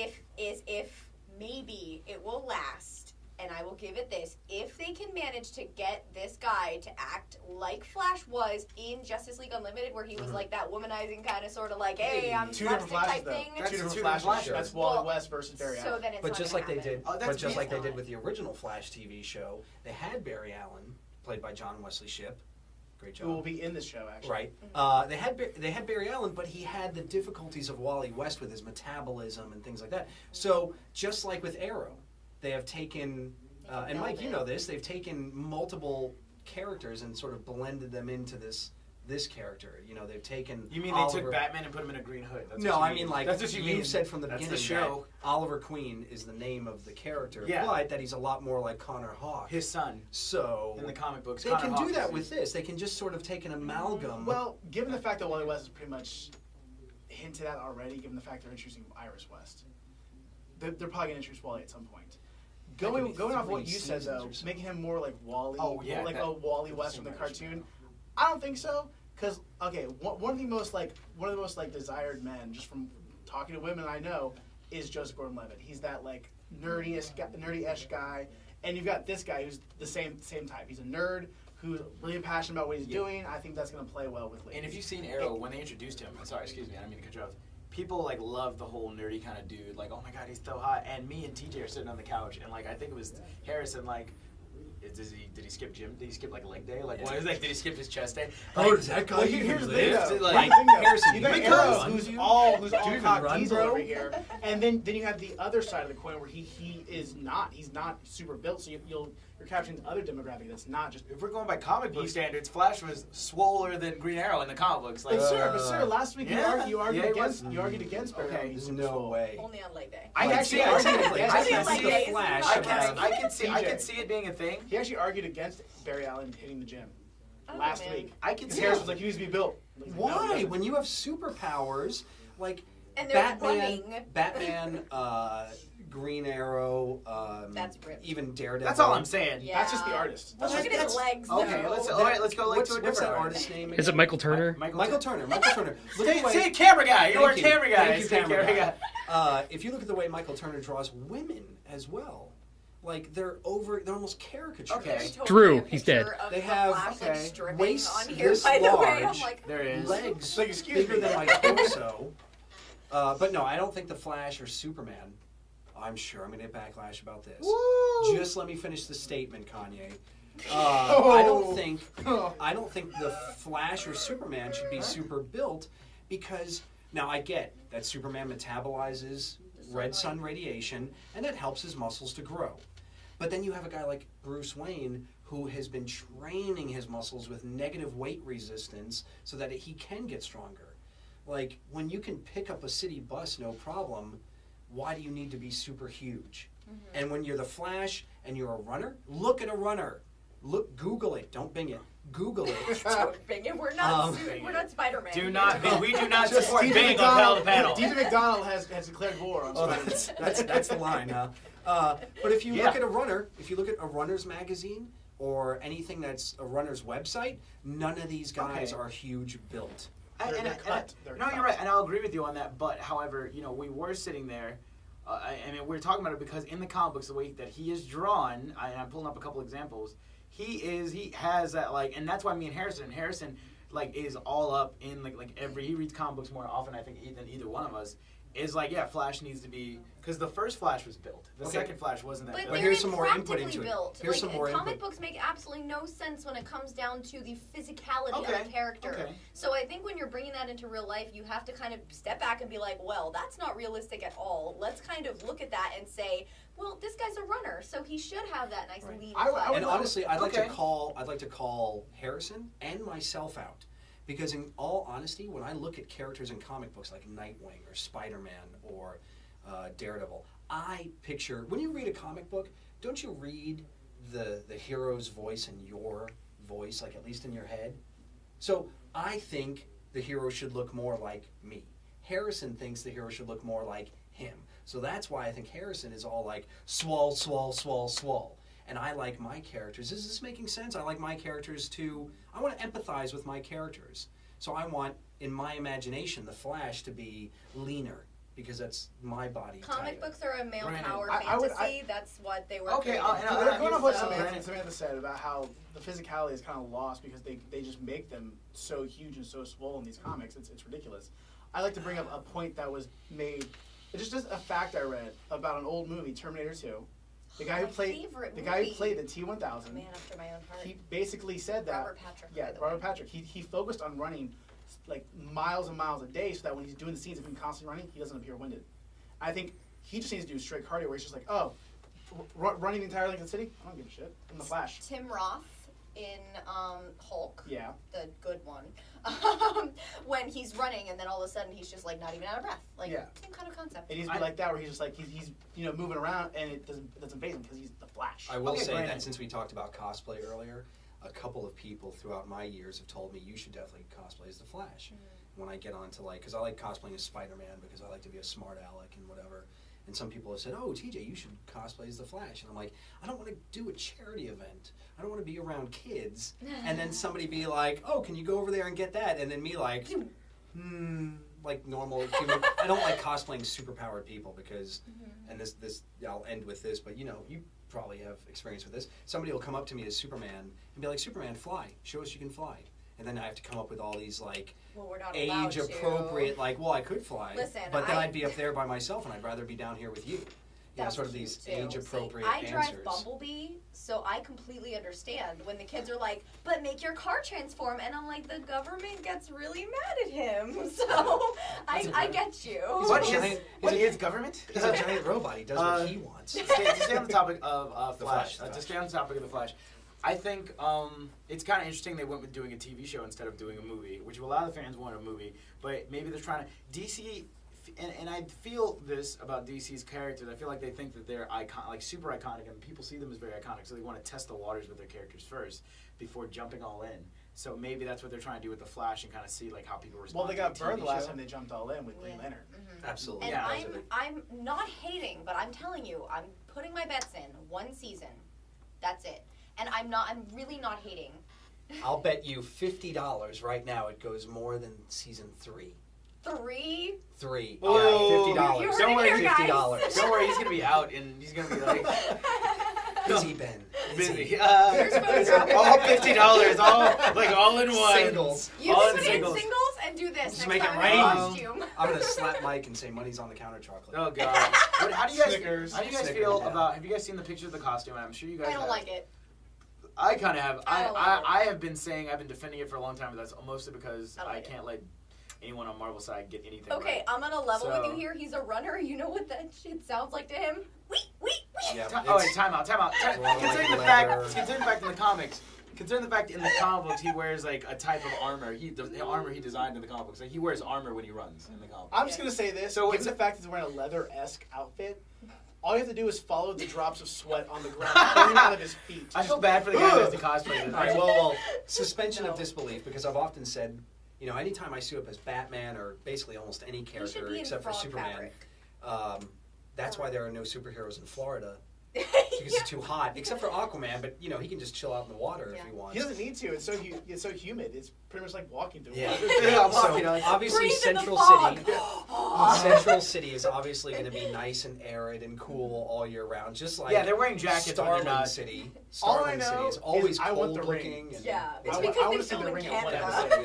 [SPEAKER 3] if maybe it will last. And I will give it this. If they can manage to get this guy to act like Flash was in Justice League Unlimited, where he was like that womanizing kind of sort of like, hey, I'm
[SPEAKER 4] two different
[SPEAKER 3] slapstick
[SPEAKER 4] Flashes,
[SPEAKER 3] type thing.
[SPEAKER 4] Two different Flashes. That's Wally West versus Barry Allen.
[SPEAKER 3] So then it's
[SPEAKER 2] but
[SPEAKER 3] not
[SPEAKER 2] just
[SPEAKER 3] gonna
[SPEAKER 2] like they
[SPEAKER 3] happen.
[SPEAKER 2] did, but just like they did with the original Flash TV show, they had Barry Allen, played by John Wesley Shipp, Great job.
[SPEAKER 4] who will be in this show actually.
[SPEAKER 2] Right. They had Barry Allen, but he had the difficulties of Wally West with his metabolism and things like that. So just like with Arrow, they have taken, and Mike, you know this, they've taken multiple characters and sort of blended them into this character. You know, they've taken.
[SPEAKER 1] You mean
[SPEAKER 2] Oliver,
[SPEAKER 1] they took Batman and put him in a green hood? That's
[SPEAKER 2] no,
[SPEAKER 1] what you
[SPEAKER 2] I mean like
[SPEAKER 1] that's what you
[SPEAKER 2] said from the
[SPEAKER 1] That's
[SPEAKER 2] beginning
[SPEAKER 1] the show.
[SPEAKER 2] that Oliver Queen is the name of the character,
[SPEAKER 1] Yeah.
[SPEAKER 2] but that he's a lot more like Connor Hawke.
[SPEAKER 1] His son.
[SPEAKER 2] So
[SPEAKER 1] In the comic books,
[SPEAKER 2] they
[SPEAKER 1] Connor
[SPEAKER 2] can
[SPEAKER 1] Hawke
[SPEAKER 2] do that
[SPEAKER 1] is-
[SPEAKER 2] with this. They can just sort of take an amalgam.
[SPEAKER 4] Well, given the fact that Wally West is pretty much hinted at already, given the fact they're introducing Iris West, they're probably going to introduce Wally at some point. Going off what you said though, making him more like Wally,
[SPEAKER 1] Oh, yeah,
[SPEAKER 4] like
[SPEAKER 1] that-
[SPEAKER 4] a Wally West from the cartoon, I don't think so. Because one of the most desired men, just from talking to women I know, is Joseph Gordon-Levitt. He's that like nerdy-ish guy, and you've got this guy who's the same type. He's a nerd who's really passionate about what he's doing. I think that's going to play well with ladies.
[SPEAKER 1] And if you've seen Arrow, when they introduced him, sorry, excuse me, I didn't mean to cut you off. People like love the whole nerdy kind of dude, like, oh my god, he's so hot. And me and TJ are sitting on the couch, and like I think it was Harrison, like, did he skip gym? Did he skip like leg day? Like, what is that? Did he skip his chest day?
[SPEAKER 2] Oh,
[SPEAKER 1] Like,
[SPEAKER 2] does that guy
[SPEAKER 4] Well,
[SPEAKER 2] even
[SPEAKER 4] here's the
[SPEAKER 2] live?
[SPEAKER 4] thing, though.
[SPEAKER 1] Like,
[SPEAKER 2] Harrison,
[SPEAKER 4] you got
[SPEAKER 2] you
[SPEAKER 4] Arrow,
[SPEAKER 2] run,
[SPEAKER 4] who's
[SPEAKER 2] do you?
[SPEAKER 4] all
[SPEAKER 2] Do you even
[SPEAKER 4] cock
[SPEAKER 2] run,
[SPEAKER 4] diesel
[SPEAKER 2] bro?
[SPEAKER 4] over here, and then you have the other side of the coin where he's not super built, so you're capturing the other demographic that's not just.
[SPEAKER 1] if we're going by comic book standards, Flash was swoller than Green Arrow in the comic books. Like,
[SPEAKER 4] But sir, last week
[SPEAKER 1] yeah.
[SPEAKER 4] you argued
[SPEAKER 1] Yeah, he
[SPEAKER 4] against
[SPEAKER 1] was-
[SPEAKER 4] you argued against Barry
[SPEAKER 1] Okay.
[SPEAKER 4] Allen being
[SPEAKER 2] There's
[SPEAKER 4] super
[SPEAKER 2] no
[SPEAKER 4] swole.
[SPEAKER 2] way.
[SPEAKER 3] Only on leg day.
[SPEAKER 4] I
[SPEAKER 1] Like,
[SPEAKER 4] actually
[SPEAKER 1] see, I
[SPEAKER 4] argued
[SPEAKER 1] see-
[SPEAKER 4] against
[SPEAKER 1] I
[SPEAKER 3] see
[SPEAKER 1] can
[SPEAKER 3] like
[SPEAKER 1] see
[SPEAKER 3] days
[SPEAKER 1] the
[SPEAKER 3] in
[SPEAKER 2] Flash.
[SPEAKER 3] my
[SPEAKER 1] I
[SPEAKER 3] life.
[SPEAKER 1] can see it being a thing.
[SPEAKER 4] He actually argued against Barry Allen hitting the gym
[SPEAKER 3] Oh,
[SPEAKER 4] last
[SPEAKER 3] man.
[SPEAKER 4] week.
[SPEAKER 1] I can
[SPEAKER 4] Because
[SPEAKER 1] see
[SPEAKER 4] Harris
[SPEAKER 1] it.
[SPEAKER 4] was like, he needs to be built. Like, no, he
[SPEAKER 2] Why?
[SPEAKER 4] doesn't.
[SPEAKER 2] When you have superpowers, like
[SPEAKER 3] And they're
[SPEAKER 2] Batman,
[SPEAKER 3] running.
[SPEAKER 2] Green Arrow,
[SPEAKER 3] That's ripped.
[SPEAKER 2] even Daredevil.
[SPEAKER 1] That's all I'm saying.
[SPEAKER 3] Yeah.
[SPEAKER 4] That's just the artist.
[SPEAKER 3] Well, look at his legs.
[SPEAKER 1] Okay,
[SPEAKER 3] though.
[SPEAKER 1] let's all right. Let's go like
[SPEAKER 2] What's
[SPEAKER 1] to a
[SPEAKER 2] that
[SPEAKER 1] different
[SPEAKER 2] artist's name?
[SPEAKER 5] Is it
[SPEAKER 2] again?
[SPEAKER 5] Michael Turner?
[SPEAKER 2] Michael Turner. Michael Turner. Look at the way-
[SPEAKER 1] Say camera guy. You are a
[SPEAKER 2] Thank you.
[SPEAKER 1] camera guy.
[SPEAKER 2] Thank you,
[SPEAKER 1] Say
[SPEAKER 2] camera guy. If you look at the way Michael Turner draws women as well, like they're almost caricatures.
[SPEAKER 1] Okay.
[SPEAKER 3] There's totally
[SPEAKER 5] Drew,
[SPEAKER 3] a
[SPEAKER 5] he's
[SPEAKER 3] picture
[SPEAKER 5] dead.
[SPEAKER 3] of
[SPEAKER 2] They
[SPEAKER 3] the
[SPEAKER 2] have,
[SPEAKER 3] Flash, like,
[SPEAKER 1] okay,
[SPEAKER 3] stripping
[SPEAKER 2] waists
[SPEAKER 3] on here,
[SPEAKER 2] this
[SPEAKER 3] by the way.
[SPEAKER 2] large.
[SPEAKER 3] I'm like,
[SPEAKER 1] There is.
[SPEAKER 2] Legs
[SPEAKER 4] Like, excuse
[SPEAKER 2] bigger
[SPEAKER 4] me.
[SPEAKER 2] than my torso. But no, I don't think the Flash or Superman. I'm sure I'm going to get backlash about this.
[SPEAKER 1] Woo!
[SPEAKER 2] Just let me finish the statement, Kanye.
[SPEAKER 4] Oh.
[SPEAKER 2] I don't think the Flash or Superman should be super built because now I get that Superman metabolizes red sun radiation and that helps his muscles to grow. But then you have a guy like Bruce Wayne who has been training his muscles with negative weight resistance so that he can get stronger. Like when you can pick up a city bus no problem, why do you need to be super huge? And when you're the Flash and you're a runner, look at a runner. Google it. Don't Bing it. Google it.
[SPEAKER 3] Bing it. We're not
[SPEAKER 2] Um,
[SPEAKER 3] we're not Spider-Man.
[SPEAKER 1] Do not. We do not
[SPEAKER 4] Just
[SPEAKER 1] support
[SPEAKER 4] DJ
[SPEAKER 1] Bing on panel to
[SPEAKER 4] McDonnell.
[SPEAKER 1] panel.
[SPEAKER 4] DJ McDonnell has declared war on
[SPEAKER 2] Oh,
[SPEAKER 4] Spider-Man.
[SPEAKER 2] that's the line, huh? But if you
[SPEAKER 1] Yeah.
[SPEAKER 2] look at a runner, if you look at a runner's magazine or anything that's a runner's website, none of these guys
[SPEAKER 1] Okay.
[SPEAKER 2] are huge built.
[SPEAKER 4] They're cut. They're
[SPEAKER 1] No,
[SPEAKER 4] cut.
[SPEAKER 1] you're right, and I'll agree with you on that. But however, we were sitting there. I mean, we're talking about it because in the comic books, the way that he is drawn, and I'm pulling up a couple examples. He has that and that's why me and Harrison is all up in he reads comic books more often I think than either one of us. Is Flash needs to be because the first Flash was built. The
[SPEAKER 2] Okay.
[SPEAKER 1] second Flash wasn't that
[SPEAKER 3] But
[SPEAKER 1] built.
[SPEAKER 2] But
[SPEAKER 3] they're
[SPEAKER 2] here's some more input
[SPEAKER 3] practically
[SPEAKER 2] into it.
[SPEAKER 3] built.
[SPEAKER 2] Here's some more
[SPEAKER 3] comic
[SPEAKER 2] input.
[SPEAKER 3] books make absolutely no sense when it comes down to the physicality of
[SPEAKER 1] Okay,
[SPEAKER 3] a character.
[SPEAKER 1] okay.
[SPEAKER 3] So I think when you're bringing that into real life, you have to kind of step back and be like, well, that's not realistic at all. Let's kind of look at that and say, well, this guy's a runner, so he should have that nice lean.
[SPEAKER 4] I would-
[SPEAKER 3] flat.
[SPEAKER 2] And honestly, I'd like
[SPEAKER 1] Okay.
[SPEAKER 2] to call Harrison and myself out. Because in all honesty, when I look at characters in comic books like Nightwing or Spider-Man or Daredevil, I picture, when you read a comic book, don't you read the hero's voice in your voice, like at least in your head? So I think the hero should look more like me. Harrison thinks the hero should look more like him. So that's why I think Harrison is all like swole, swole, swole, swole. And I like my characters. Is this making sense? I like my characters to, I want to empathize with my characters. So I want, in my imagination, the Flash to be leaner because that's my body
[SPEAKER 3] Comic
[SPEAKER 2] type.
[SPEAKER 3] books are a male
[SPEAKER 1] Brandon,
[SPEAKER 3] power
[SPEAKER 4] I would-
[SPEAKER 3] fantasy. That's what they were.
[SPEAKER 1] Okay,
[SPEAKER 3] created
[SPEAKER 1] and
[SPEAKER 3] for.
[SPEAKER 1] I'll
[SPEAKER 4] Going off what
[SPEAKER 1] Brandon.
[SPEAKER 4] Samantha said about how the physicality is kind of lost because they just make them so huge and so swole in these comics. It's ridiculous. I like to bring up a point that was made. It's just a fact I read about an old movie, Terminator 2. The guy who
[SPEAKER 3] My
[SPEAKER 4] played
[SPEAKER 3] favorite
[SPEAKER 4] the guy who
[SPEAKER 3] movie.
[SPEAKER 4] played the T-1000.
[SPEAKER 3] A man after my own heart.
[SPEAKER 4] He basically said that.
[SPEAKER 3] Robert Patrick.
[SPEAKER 4] Yeah,
[SPEAKER 3] by the
[SPEAKER 4] Robert
[SPEAKER 3] way.
[SPEAKER 4] Patrick. He focused on running like miles and miles a day, so that when he's doing the scenes of him constantly running, he doesn't appear winded. I think he just needs to do straight cardio, where he's just like, oh, running the entire length of the city. I don't give a shit. I'm the Flash.
[SPEAKER 3] Tim Roth in Hulk.
[SPEAKER 4] Yeah.
[SPEAKER 3] The good one. When he's running and then all of a sudden he's just like not even out of breath. Like
[SPEAKER 4] Yeah.
[SPEAKER 3] same kind of concept.
[SPEAKER 4] It needs to be like that, where he's just like he's moving around and it doesn't faze him because he's the Flash.
[SPEAKER 2] I will
[SPEAKER 1] Okay,
[SPEAKER 2] say
[SPEAKER 1] Brandon.
[SPEAKER 2] that since we talked about cosplay earlier, a couple of people throughout my years have told me you should definitely cosplay as the Flash. When I get on to because I like cosplaying as Spider-Man because I like to be a smart aleck and whatever. And some people have said, oh, TJ, you should cosplay as the Flash. And I'm like, I don't want to do a charity event. I don't want to be around kids. And then somebody be like, oh, can you go over there and get that? And then me like, like normal human. I don't like cosplaying superpowered people because, and this I'll end with this, but you probably have experience with this. Somebody will come up to me as Superman and be like, Superman, fly. Show us you can fly. And then I have to come up with all these like
[SPEAKER 3] Well, we're not allowed to.
[SPEAKER 2] age-appropriate, like, well, I could fly,
[SPEAKER 3] Listen,
[SPEAKER 2] but then I'd be up there by myself, and I'd rather be down here with you. You know,
[SPEAKER 3] That's
[SPEAKER 2] sort of
[SPEAKER 3] cute,
[SPEAKER 2] these
[SPEAKER 3] too.
[SPEAKER 2] age-appropriate
[SPEAKER 3] See, I drive
[SPEAKER 2] answers.
[SPEAKER 3] Bumblebee, so I completely understand when the kids are like, but make your car transform, and I'm like, the government gets really mad at him, so I get you.
[SPEAKER 1] What is government?
[SPEAKER 2] He's a giant robot. He does what he wants.
[SPEAKER 1] To stay on the topic of
[SPEAKER 2] The
[SPEAKER 1] Flash,
[SPEAKER 2] Flash.
[SPEAKER 1] to stay on the topic of the Flash, I think it's kind of interesting they went with doing a TV show instead of doing a movie, which a lot of the fans want a movie, but maybe they're trying to DC. And I feel this about DC's characters. I feel like they think that they're super iconic, and people see them as very iconic. So they want to test the waters with their characters first before jumping all in. So maybe that's what they're trying to do with the Flash and kind of see like how people respond.
[SPEAKER 4] Well, they got
[SPEAKER 1] to the
[SPEAKER 4] burned the
[SPEAKER 1] TV
[SPEAKER 4] last
[SPEAKER 1] show.
[SPEAKER 4] time they jumped all in with Green Lantern.
[SPEAKER 2] Absolutely.
[SPEAKER 3] And
[SPEAKER 2] Yeah.
[SPEAKER 3] I'm not hating, but I'm telling you, I'm putting my bets in one season. That's it. And I'm really not hating.
[SPEAKER 2] I'll bet you $50 right now it goes more than season 3.
[SPEAKER 3] 3?
[SPEAKER 2] 3.
[SPEAKER 1] Oh,
[SPEAKER 2] yeah, $50.
[SPEAKER 3] you heard
[SPEAKER 1] Don't
[SPEAKER 3] it
[SPEAKER 1] worry,
[SPEAKER 3] here, guys.
[SPEAKER 2] $50.
[SPEAKER 1] Don't worry, he's gonna be out and he's gonna be like
[SPEAKER 2] Busy Ben.
[SPEAKER 1] busy.
[SPEAKER 3] Here's photos.
[SPEAKER 1] All $50, all in one.
[SPEAKER 2] Singles.
[SPEAKER 3] You
[SPEAKER 1] All
[SPEAKER 3] can
[SPEAKER 1] in
[SPEAKER 3] put in
[SPEAKER 1] singles.
[SPEAKER 3] singles and do this
[SPEAKER 2] Just
[SPEAKER 3] next
[SPEAKER 2] make it
[SPEAKER 3] time in
[SPEAKER 2] rain.
[SPEAKER 3] costume.
[SPEAKER 2] I'm gonna slap Mike and say money's on the counter, chocolate.
[SPEAKER 1] Oh god. How do you guys?
[SPEAKER 4] Snickers.
[SPEAKER 1] How do you guys
[SPEAKER 2] Snickers,
[SPEAKER 1] feel
[SPEAKER 2] yeah.
[SPEAKER 1] about? Have you guys seen the picture of the costume? I'm sure you guys.
[SPEAKER 3] I don't
[SPEAKER 1] have.
[SPEAKER 3] like it.
[SPEAKER 1] I kind of have.
[SPEAKER 3] I don't like it.
[SPEAKER 1] I have been saying I've been defending it for a long time, but that's mostly because
[SPEAKER 3] I don't
[SPEAKER 1] I
[SPEAKER 3] like it.
[SPEAKER 1] can't let anyone on Marvel's side get anything.
[SPEAKER 3] Okay,
[SPEAKER 1] right.
[SPEAKER 3] I'm gonna level with
[SPEAKER 1] So-
[SPEAKER 3] you here. He's a runner. You know what that shit sounds like to him? Wee, wee, wee.
[SPEAKER 2] Yeah,
[SPEAKER 1] Oh wait, time out.
[SPEAKER 2] Long
[SPEAKER 1] Considering the
[SPEAKER 2] leather.
[SPEAKER 1] fact in the comics. Considering the fact in the comic books he wears like a type of armor, the armor he designed in the comic books, like he wears armor when he runs in the comic.
[SPEAKER 4] I'm just gonna say this.
[SPEAKER 1] So
[SPEAKER 4] Given
[SPEAKER 1] it's-
[SPEAKER 4] the fact that he's wearing a leather-esque outfit, all you have to do is follow the drops of sweat on the ground pouring out of his feet.
[SPEAKER 1] I feel bad for the guy who has to cosplay this.
[SPEAKER 2] All right, well, suspension
[SPEAKER 3] No.
[SPEAKER 2] of disbelief, because I've often said, anytime I suit up as Batman or basically almost any
[SPEAKER 3] He should
[SPEAKER 2] character
[SPEAKER 3] be in
[SPEAKER 2] except for
[SPEAKER 3] frog
[SPEAKER 2] Superman,
[SPEAKER 3] fabric.
[SPEAKER 2] that's why there are no superheroes in Florida, because it's too hot, except for Aquaman, but, he can just chill out in the water if
[SPEAKER 3] Yeah.
[SPEAKER 2] he wants.
[SPEAKER 4] He doesn't need to. It's so humid. It's pretty much like walking through
[SPEAKER 2] Yeah.
[SPEAKER 4] water.
[SPEAKER 1] Yeah,
[SPEAKER 2] So, obviously,
[SPEAKER 3] Breathe in the
[SPEAKER 2] Central
[SPEAKER 3] fog.
[SPEAKER 2] City... Central City is obviously going to be nice and arid and cool all year round, just like
[SPEAKER 1] Yeah, they're wearing jackets when they're
[SPEAKER 2] Starling
[SPEAKER 1] not.
[SPEAKER 2] City.
[SPEAKER 4] All I
[SPEAKER 2] Starling City
[SPEAKER 4] know
[SPEAKER 2] is always
[SPEAKER 4] is I want the
[SPEAKER 2] cold
[SPEAKER 4] ring.
[SPEAKER 2] looking. And
[SPEAKER 3] Yeah, it's
[SPEAKER 4] I
[SPEAKER 3] because
[SPEAKER 4] wanna
[SPEAKER 3] they
[SPEAKER 4] see the
[SPEAKER 3] film in
[SPEAKER 4] ring at one
[SPEAKER 3] Canada.
[SPEAKER 4] episode.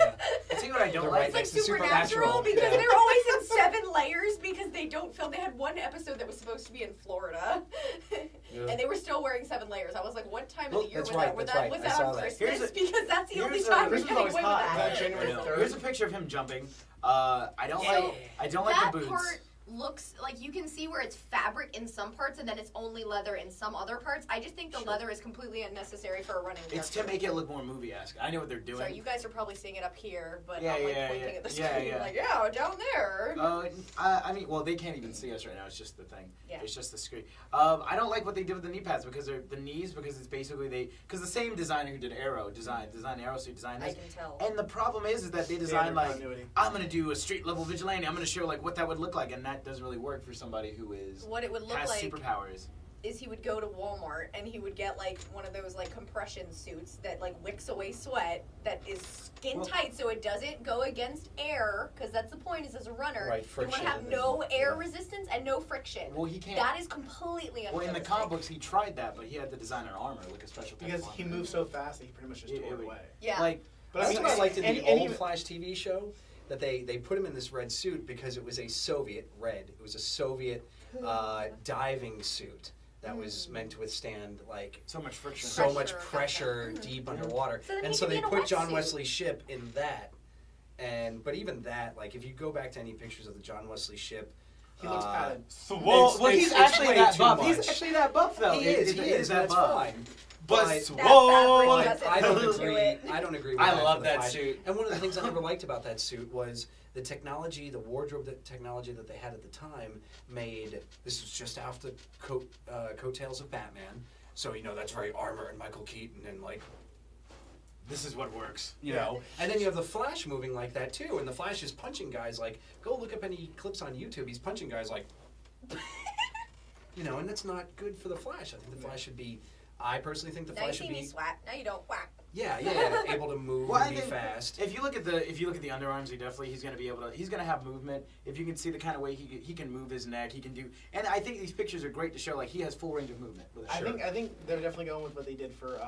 [SPEAKER 2] Yeah.
[SPEAKER 1] See what I don't
[SPEAKER 2] They're
[SPEAKER 1] like?
[SPEAKER 2] right
[SPEAKER 3] It's like
[SPEAKER 2] next to
[SPEAKER 3] Supernatural because
[SPEAKER 2] Yeah.
[SPEAKER 3] they're always in 7 layers because they don't film. They had one episode that was supposed to be in Florida,
[SPEAKER 2] Yeah.
[SPEAKER 3] and they were still wearing 7 layers. I was like, what time
[SPEAKER 2] Well,
[SPEAKER 3] of the year
[SPEAKER 2] that's
[SPEAKER 3] was
[SPEAKER 2] right,
[SPEAKER 3] that? Was
[SPEAKER 2] that's
[SPEAKER 3] that,
[SPEAKER 2] right.
[SPEAKER 3] was
[SPEAKER 2] I
[SPEAKER 3] that
[SPEAKER 2] saw
[SPEAKER 3] on
[SPEAKER 2] that.
[SPEAKER 3] Christmas?
[SPEAKER 1] Here's a-
[SPEAKER 3] Because that's the only
[SPEAKER 1] here's a-
[SPEAKER 3] time we're
[SPEAKER 4] Christmas
[SPEAKER 3] getting
[SPEAKER 4] always
[SPEAKER 3] away with
[SPEAKER 4] hot.
[SPEAKER 3] that.
[SPEAKER 4] January
[SPEAKER 1] I know.
[SPEAKER 4] 3rd.
[SPEAKER 1] Here's a picture of him jumping. I don't like
[SPEAKER 3] that
[SPEAKER 1] the boots.
[SPEAKER 3] part looks like you can see where it's fabric in some parts and then it's only leather in some other parts. I just think the leather is completely unnecessary for a running
[SPEAKER 1] It's to
[SPEAKER 3] character.
[SPEAKER 1] make it look more movie-esque. I know what they're doing.
[SPEAKER 3] Sorry, you guys are probably seeing it up here, but
[SPEAKER 1] Yeah,
[SPEAKER 3] I'm like
[SPEAKER 1] yeah,
[SPEAKER 3] pointing
[SPEAKER 1] yeah.
[SPEAKER 3] at the
[SPEAKER 1] Yeah,
[SPEAKER 3] screen
[SPEAKER 1] yeah.
[SPEAKER 3] like, yeah, down there.
[SPEAKER 1] I mean, well, they can't even see us right now. It's just the thing.
[SPEAKER 3] Yeah.
[SPEAKER 1] It's just the screen. I don't like what they did with the knee pads because they're the knees because it's basically because the same designer who did Arrow designed Arrow, so he designed
[SPEAKER 3] I
[SPEAKER 1] this.
[SPEAKER 3] can tell.
[SPEAKER 1] And the problem is that they designed
[SPEAKER 4] Standard
[SPEAKER 1] like
[SPEAKER 4] continuity.
[SPEAKER 1] I'm gonna do a street level vigilante. I'm gonna show like what that would look like, and that doesn't really work for somebody who is
[SPEAKER 3] What it would look
[SPEAKER 1] has
[SPEAKER 3] like
[SPEAKER 1] superpowers.
[SPEAKER 3] is he would go to Walmart and he would get like one of those like compression suits that like wicks away sweat that is skin tight so it doesn't go against air because that's the point is as a runner
[SPEAKER 2] Right,
[SPEAKER 3] you want to
[SPEAKER 2] friction
[SPEAKER 3] have
[SPEAKER 2] and-
[SPEAKER 3] no air
[SPEAKER 2] yeah.
[SPEAKER 3] resistance and no friction.
[SPEAKER 1] Well, he can't.
[SPEAKER 3] That is completely
[SPEAKER 1] Well, in the
[SPEAKER 3] unrealistic.
[SPEAKER 1] comic books, he tried that, but he had to design an armor, like a special type
[SPEAKER 4] Because
[SPEAKER 1] of
[SPEAKER 4] he
[SPEAKER 1] armor.
[SPEAKER 4] moves so fast that he pretty much just
[SPEAKER 1] It
[SPEAKER 4] tore it
[SPEAKER 1] would-
[SPEAKER 4] away.
[SPEAKER 3] Yeah.
[SPEAKER 1] Like,
[SPEAKER 4] But
[SPEAKER 2] That's what I liked in the
[SPEAKER 4] and
[SPEAKER 2] old
[SPEAKER 4] even-
[SPEAKER 2] Flash TV show, that they put him in this red suit because it was a Soviet red. It was a Soviet diving suit that was meant to withstand like
[SPEAKER 1] so much friction,
[SPEAKER 2] so much pressure deep underwater. And so they put John Wesley's ship in that. But even that, like if you go back to any pictures of the John Wesley ship,
[SPEAKER 4] he looks padded.
[SPEAKER 1] Well, he's actually that buff.
[SPEAKER 2] Much.
[SPEAKER 1] He's actually that buff, though.
[SPEAKER 2] He is. That's fine.
[SPEAKER 1] But
[SPEAKER 2] I don't agree. I don't agree with that.
[SPEAKER 1] I love that suit.
[SPEAKER 2] And one of the things I never liked about that suit was the technology, the wardrobe technology that they had at the time made. This was just after coattails of Batman, so that's very Armor and Michael Keaton and like.
[SPEAKER 1] This is what works,
[SPEAKER 2] you know. And then you have the Flash moving like that too, and the Flash is punching guys like. Go look up any clips on YouTube. He's punching guys like. And that's not good for the Flash. I think the Flash should be. I personally think the Flash should be.
[SPEAKER 3] Now you see me swat. Now you don't whack.
[SPEAKER 2] Yeah, able to move and be fast.
[SPEAKER 1] If you look at the underarms, he's going to be able to. He's going to have movement. If you can see the kind of way he can move his neck, he can do. And I think these pictures are great to show like he has full range of movement. With a shirt.
[SPEAKER 4] I think they're definitely going with what they did for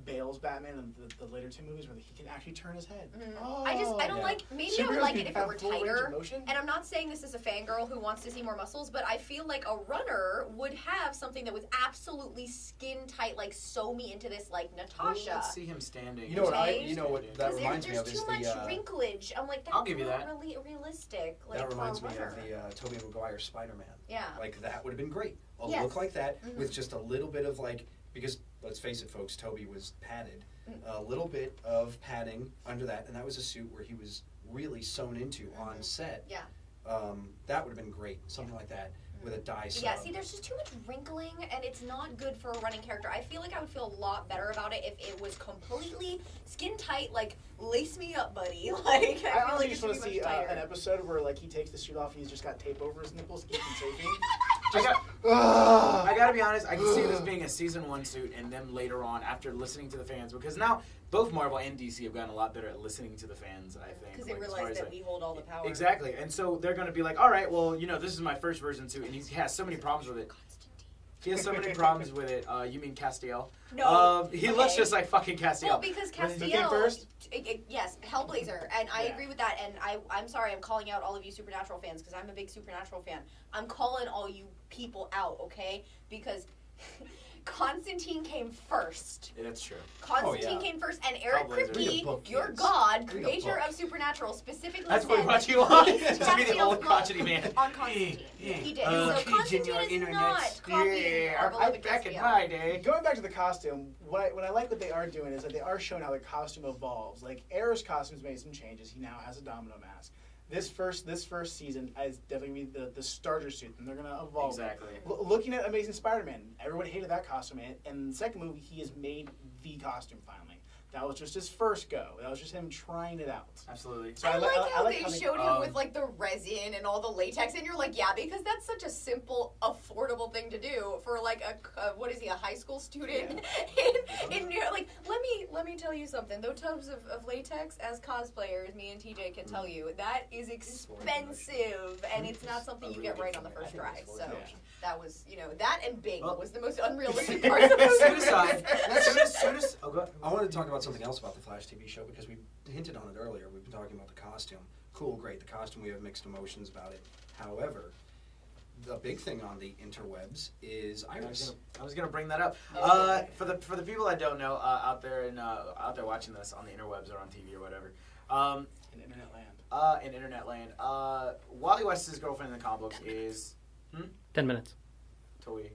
[SPEAKER 4] Bale's Batman and the later two movies where he can actually turn his head.
[SPEAKER 3] Oh, I don't like. Maybe I would like it if it were tighter. And I'm not saying this is a fangirl who wants to see more muscles, but I feel like a runner would have something that was absolutely skin tight, like sew me into this, like Natasha.
[SPEAKER 1] Let's see him standing.
[SPEAKER 2] You know what that reminds me of is
[SPEAKER 3] the. There's too much wrinklage. I'm like, that's
[SPEAKER 1] I'll give you that.
[SPEAKER 3] Not really realistic. Like,
[SPEAKER 2] that reminds me of the Tobey Maguire Spider-Man.
[SPEAKER 3] Yeah.
[SPEAKER 2] Like that would have been great. A look like that with just a little bit of like. Because let's face it, folks, Toby was padded. A little bit of padding under that, and that was a suit where he was really sewn into on set.
[SPEAKER 3] Yeah.
[SPEAKER 2] That would have been great, something like that, with a dye sub.
[SPEAKER 3] Yeah, see, there's just too much wrinkling, and it's not good for a running character. I feel like I would feel a lot better about it if it was completely skin tight, like, lace me up, buddy. Like, I
[SPEAKER 4] honestly just want to see an episode where, like, he takes the suit off and he's just got tape over his nipples, keep him chafing.
[SPEAKER 1] I gotta be honest, I can see this being a season 1 suit and then later on after listening to the fans, because now both Marvel and DC have gotten a lot better at listening to the fans, I think.
[SPEAKER 3] Because they realize that we hold all the power.
[SPEAKER 1] Exactly, and so they're gonna be like, alright, well, this is my first version suit, and he has so many problems with it. He has so many problems with it. You mean Castiel?
[SPEAKER 3] No.
[SPEAKER 1] He looks just like fucking Castiel.
[SPEAKER 3] Well, because Castiel...
[SPEAKER 4] first?
[SPEAKER 3] Yes, Hellblazer, and I agree with that, and I'm sorry, I'm calling out all of you Supernatural fans, because I'm a big Supernatural fan. I'm calling all you people out, okay? Because... Constantine came first.
[SPEAKER 1] Yeah, that's true.
[SPEAKER 3] Constantine came first, and Eric Kripke, your god, creator of Supernatural, specifically
[SPEAKER 1] that's
[SPEAKER 3] said...
[SPEAKER 1] what brought you on. Just be the old crotchety man.
[SPEAKER 3] On Constantine. He did. So Constantine is not copying our beloved
[SPEAKER 1] back in my day.
[SPEAKER 4] Going back to the costume, what I like what they are doing is that they are showing how the costume evolves. Like, Arrow's costume's made some changes. He now has a domino mask. This first season is definitely the starter suit, and they're going to evolve.
[SPEAKER 1] Exactly.
[SPEAKER 4] Looking at Amazing Spider-Man, everyone hated that costume, and in the second movie, he has made the costume finally. That was just his first go. That was just him trying it out.
[SPEAKER 1] Absolutely.
[SPEAKER 3] So I like how they showed him with like the resin and all the latex, and you're like, yeah, because that's such a simple, affordable thing to do for like a high school student. Yeah. in like, let me tell you something. Those tubs of latex, as cosplayers, me and TJ can tell you, that is expensive, and it's not something you get right on the first try. So that was, that and Bing was the most unrealistic part of the movie.
[SPEAKER 2] I wanted to talk about something else about the Flash TV show because we hinted on it earlier. We've been talking about the costume. Cool, great. The costume, we have mixed emotions about it. However, the big thing on the interwebs is Iris.
[SPEAKER 1] I was gonna bring that up. For the people that don't know out there watching this on the interwebs or on TV or whatever.
[SPEAKER 4] In internet land.
[SPEAKER 1] Wally West's girlfriend in the comic books is
[SPEAKER 5] 10 minutes.
[SPEAKER 1] Totally.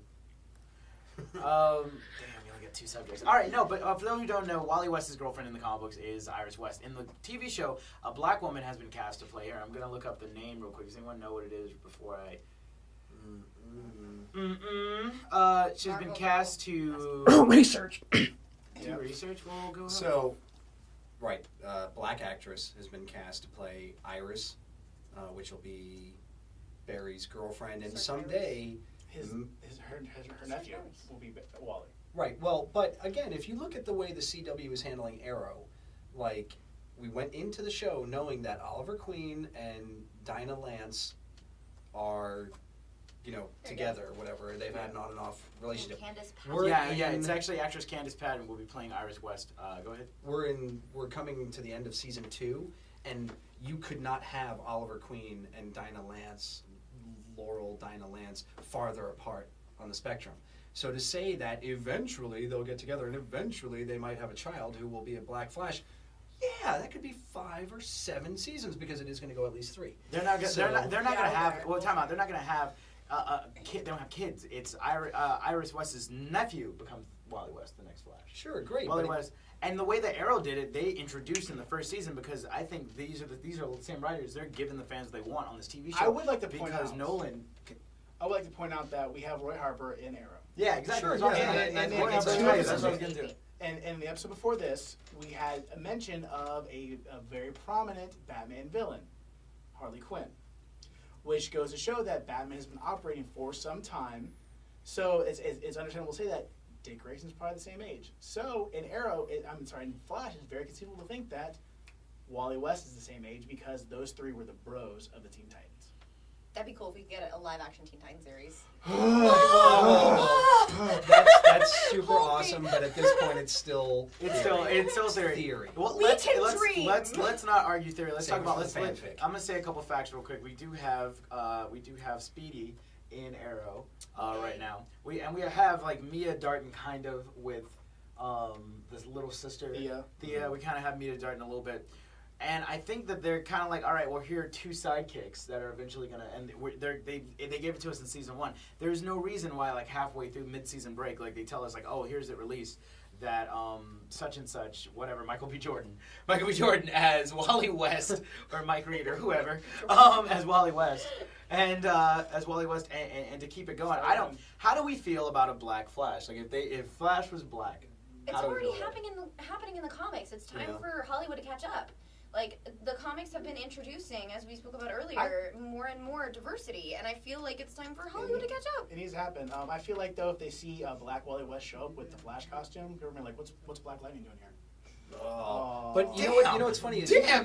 [SPEAKER 1] Damn, you only get 2 subjects. All right, no, but for those who don't know, Wally West's girlfriend in the comic books is Iris West. In the TV show, a black woman has been cast to play her. I'm gonna look up the name real quick. Does anyone know what it is before I? She's been cast to
[SPEAKER 5] research.
[SPEAKER 1] To research. Well, go ahead.
[SPEAKER 2] So, right, black actress has been cast to play Iris, which will be Barry's girlfriend, and someday
[SPEAKER 4] her nephew will be Wally.
[SPEAKER 2] Right. Well, but again, if you look at the way the CW is handling Arrow, like we went into the show knowing that Oliver Queen and Dinah Lance are, together or whatever. They've had an on and off relationship.
[SPEAKER 1] It's actually actress Candice Patton will be playing Iris West. Go ahead.
[SPEAKER 2] We're coming to the end of season 2, and you could not have Oliver Queen and Dinah Lance, Dinah Lance, farther apart on the spectrum. So to say that eventually they'll get together and eventually they might have a child who will be a Black Flash, yeah, that could be 5 or 7 seasons because it is going to go at least 3.
[SPEAKER 1] They're not going to have. Well, time out. They're not going to have kid. They don't have kids. It's Iris West's nephew becomes Wally West, the next Flash.
[SPEAKER 2] Sure, great.
[SPEAKER 1] Wally West. And the way that Arrow did it, they introduced in the first season because I think these are the same writers. They're giving the fans what they want on this TV show.
[SPEAKER 4] I would like to point out
[SPEAKER 1] because Nolan.
[SPEAKER 4] I would like to point out that we have Roy Harper in Arrow.
[SPEAKER 1] Yeah, exactly.
[SPEAKER 2] Sure,
[SPEAKER 4] And
[SPEAKER 1] That's what I was going to do.
[SPEAKER 4] And in the episode before this, we had a mention of a very prominent Batman villain, Harley Quinn, which goes to show that Batman has been operating for some time. So it's understandable to say that Dick Grayson's probably the same age. So in in Flash, it's very conceivable to think that Wally West is the same age because those 3 were the bros of the Teen Titans.
[SPEAKER 3] That'd be cool if we could get a live-action Teen Titans series.
[SPEAKER 2] That's super awesome, but at this point, it's still theory.
[SPEAKER 1] Well,
[SPEAKER 3] We can dream.
[SPEAKER 1] Let's not argue theory. Let's
[SPEAKER 2] Save
[SPEAKER 1] talk
[SPEAKER 2] it
[SPEAKER 1] about.
[SPEAKER 2] for the fanfic.
[SPEAKER 1] I'm gonna say a couple facts real quick. We do have Speedy in Arrow right now. We have like Mia Darton kind of with this little sister Thea. We kind of have Mia Darton a little bit. And I think that they're kind of like, all right, well, here are 2 sidekicks that are eventually going to, and they gave it to us in season 1. There's no reason why, like, halfway through mid-season break, like, they tell us, like, oh, here's it released, that such and such, whatever, Michael B. Jordan as Wally West, or Mike Reed, or whoever, as Wally West. And and to keep it going, how do we feel about a Black Flash? Like, if Flash was black,
[SPEAKER 3] It's
[SPEAKER 1] how do we
[SPEAKER 3] already
[SPEAKER 1] feel about it?
[SPEAKER 3] happening in the comics. It's time
[SPEAKER 1] Yeah.
[SPEAKER 3] for Hollywood to catch up. Like, the comics have been introducing, as we spoke about earlier, more and more diversity, and I feel like it's time for Hollywood to catch up.
[SPEAKER 4] It needs to happen. I feel like, though, if they see Black Wally West show up with the Flash costume, people are gonna be like, what's Black Lightning doing here? Oh.
[SPEAKER 2] But you know what's funny is you can
[SPEAKER 4] I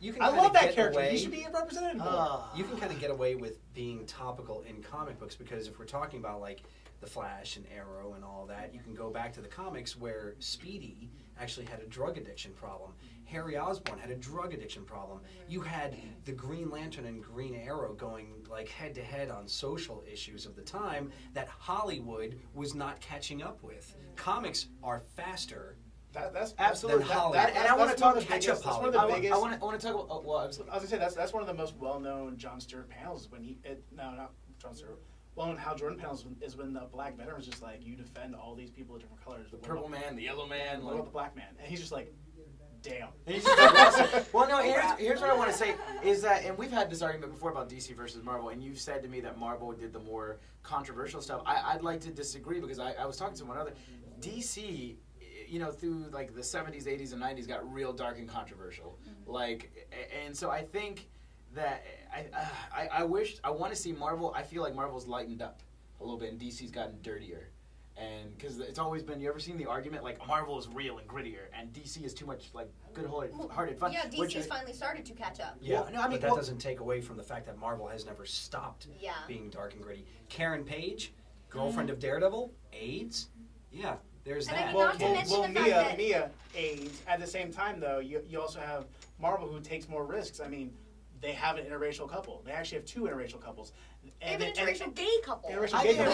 [SPEAKER 2] kinda
[SPEAKER 4] love that
[SPEAKER 2] get
[SPEAKER 4] character.
[SPEAKER 2] away-
[SPEAKER 4] He should be represented more.
[SPEAKER 2] You can kind of get away with being topical in comic books because if we're talking about like the Flash and Arrow and all that, you can go back to the comics where Speedy actually had a drug addiction problem. Harry Osborn had a drug addiction problem. You had the Green Lantern and Green Arrow going like head to head on social issues of the time that Hollywood was not catching up with. Comics are faster.
[SPEAKER 4] That's
[SPEAKER 1] Absolutely.
[SPEAKER 2] Than Hollywood.
[SPEAKER 1] And I want to talk
[SPEAKER 2] catch up
[SPEAKER 4] That's one of
[SPEAKER 2] Hollywood.
[SPEAKER 4] the biggest.
[SPEAKER 1] I want to talk about. Well,
[SPEAKER 4] I was gonna say that's one of the most well-known Jon Stewart panels. Is when not Jon Stewart. Well-known Hal Jordan panels is when the black veteran is just like, you defend all these people of different colors.
[SPEAKER 1] the purple man, the yellow man.
[SPEAKER 4] What about the black man? And he's just like, damn.
[SPEAKER 1] And he's just awesome. Well, no. Here's what I want to say is that, and we've had this argument before about DC versus Marvel, and you've said to me that Marvel did the more controversial stuff. I'd like to disagree because I was talking to one other. DC, through like the 70s, 80s, and 90s got real dark and controversial. And so I think that I want to see Marvel. I feel like Marvel's lightened up a little bit and DC's gotten dirtier. And because it's always been, you ever seen the argument like Marvel is real and grittier and DC is too much like good-hearted fun?
[SPEAKER 3] Yeah, DC's finally started to catch up.
[SPEAKER 2] Yeah,
[SPEAKER 1] well, no, I mean,
[SPEAKER 2] but that doesn't take away from the fact that Marvel has never stopped being dark and gritty. Karen Page, girlfriend of Daredevil, AIDS. Yeah, there's
[SPEAKER 3] And
[SPEAKER 2] that.
[SPEAKER 3] I mean, not to mention the fact that
[SPEAKER 4] Mia AIDS. At the same time, though, you also have Marvel who takes more risks. I mean, they have an interracial couple. They actually have 2 interracial couples.
[SPEAKER 3] they have an interracial gay couple.
[SPEAKER 4] Interracial gay couple.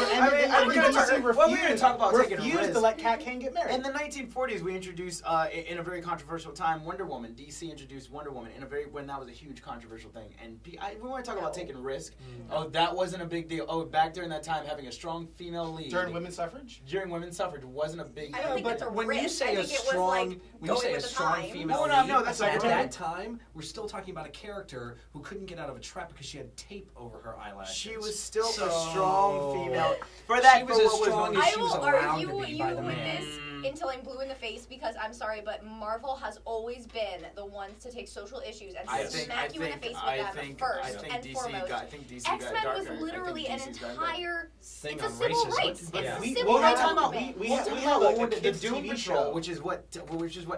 [SPEAKER 1] We're going to talk about taking a
[SPEAKER 4] refused
[SPEAKER 1] risk.
[SPEAKER 4] to let Cat Kane get married.
[SPEAKER 1] In the 1940s, we introduced, in a very controversial time, Wonder Woman. DC introduced Wonder Woman when that was a huge controversial thing. And we want to talk about taking risk. Oh, that wasn't a big deal. Oh, back during that time, having a strong female lead.
[SPEAKER 4] During women's suffrage?
[SPEAKER 1] During women's suffrage wasn't a big deal.
[SPEAKER 3] I don't think
[SPEAKER 2] but
[SPEAKER 3] that's a
[SPEAKER 2] when
[SPEAKER 3] risk.
[SPEAKER 2] you say
[SPEAKER 3] I
[SPEAKER 2] a
[SPEAKER 3] think it was like
[SPEAKER 2] when you say
[SPEAKER 3] going
[SPEAKER 2] a
[SPEAKER 3] with the
[SPEAKER 2] strong
[SPEAKER 3] time.
[SPEAKER 2] female
[SPEAKER 1] No,
[SPEAKER 2] lead,
[SPEAKER 1] that's
[SPEAKER 2] at
[SPEAKER 1] like
[SPEAKER 2] that time, we're still talking about a character who couldn't get out of a trap because she had tape over her eyelashes.
[SPEAKER 1] She was still
[SPEAKER 2] So-
[SPEAKER 1] a strong female. For that,
[SPEAKER 2] She was
[SPEAKER 1] for
[SPEAKER 2] as
[SPEAKER 1] what was
[SPEAKER 2] strong
[SPEAKER 1] known-
[SPEAKER 2] as
[SPEAKER 3] I
[SPEAKER 2] she was
[SPEAKER 3] will
[SPEAKER 2] allowed
[SPEAKER 3] argue
[SPEAKER 2] to be
[SPEAKER 3] you
[SPEAKER 2] by the
[SPEAKER 3] with
[SPEAKER 2] man.
[SPEAKER 3] this until I'm blue in the face because I'm sorry, but Marvel has always been the ones to take social issues and smack you in the face with them first and foremost.
[SPEAKER 1] I think DC got
[SPEAKER 3] X-Men
[SPEAKER 1] darker.
[SPEAKER 3] was
[SPEAKER 1] I think
[SPEAKER 3] literally an
[SPEAKER 1] DC's got
[SPEAKER 3] entire.
[SPEAKER 2] Thing
[SPEAKER 3] It's a
[SPEAKER 2] on
[SPEAKER 3] civil
[SPEAKER 2] racism.
[SPEAKER 3] rights. It's
[SPEAKER 2] Yeah.
[SPEAKER 3] a civil rights movement.
[SPEAKER 4] We
[SPEAKER 1] Well,
[SPEAKER 4] have
[SPEAKER 1] talk
[SPEAKER 4] like
[SPEAKER 1] about
[SPEAKER 4] a
[SPEAKER 1] the
[SPEAKER 4] kids'
[SPEAKER 1] Doom
[SPEAKER 4] TV
[SPEAKER 1] Patrol,
[SPEAKER 4] show.
[SPEAKER 1] which is what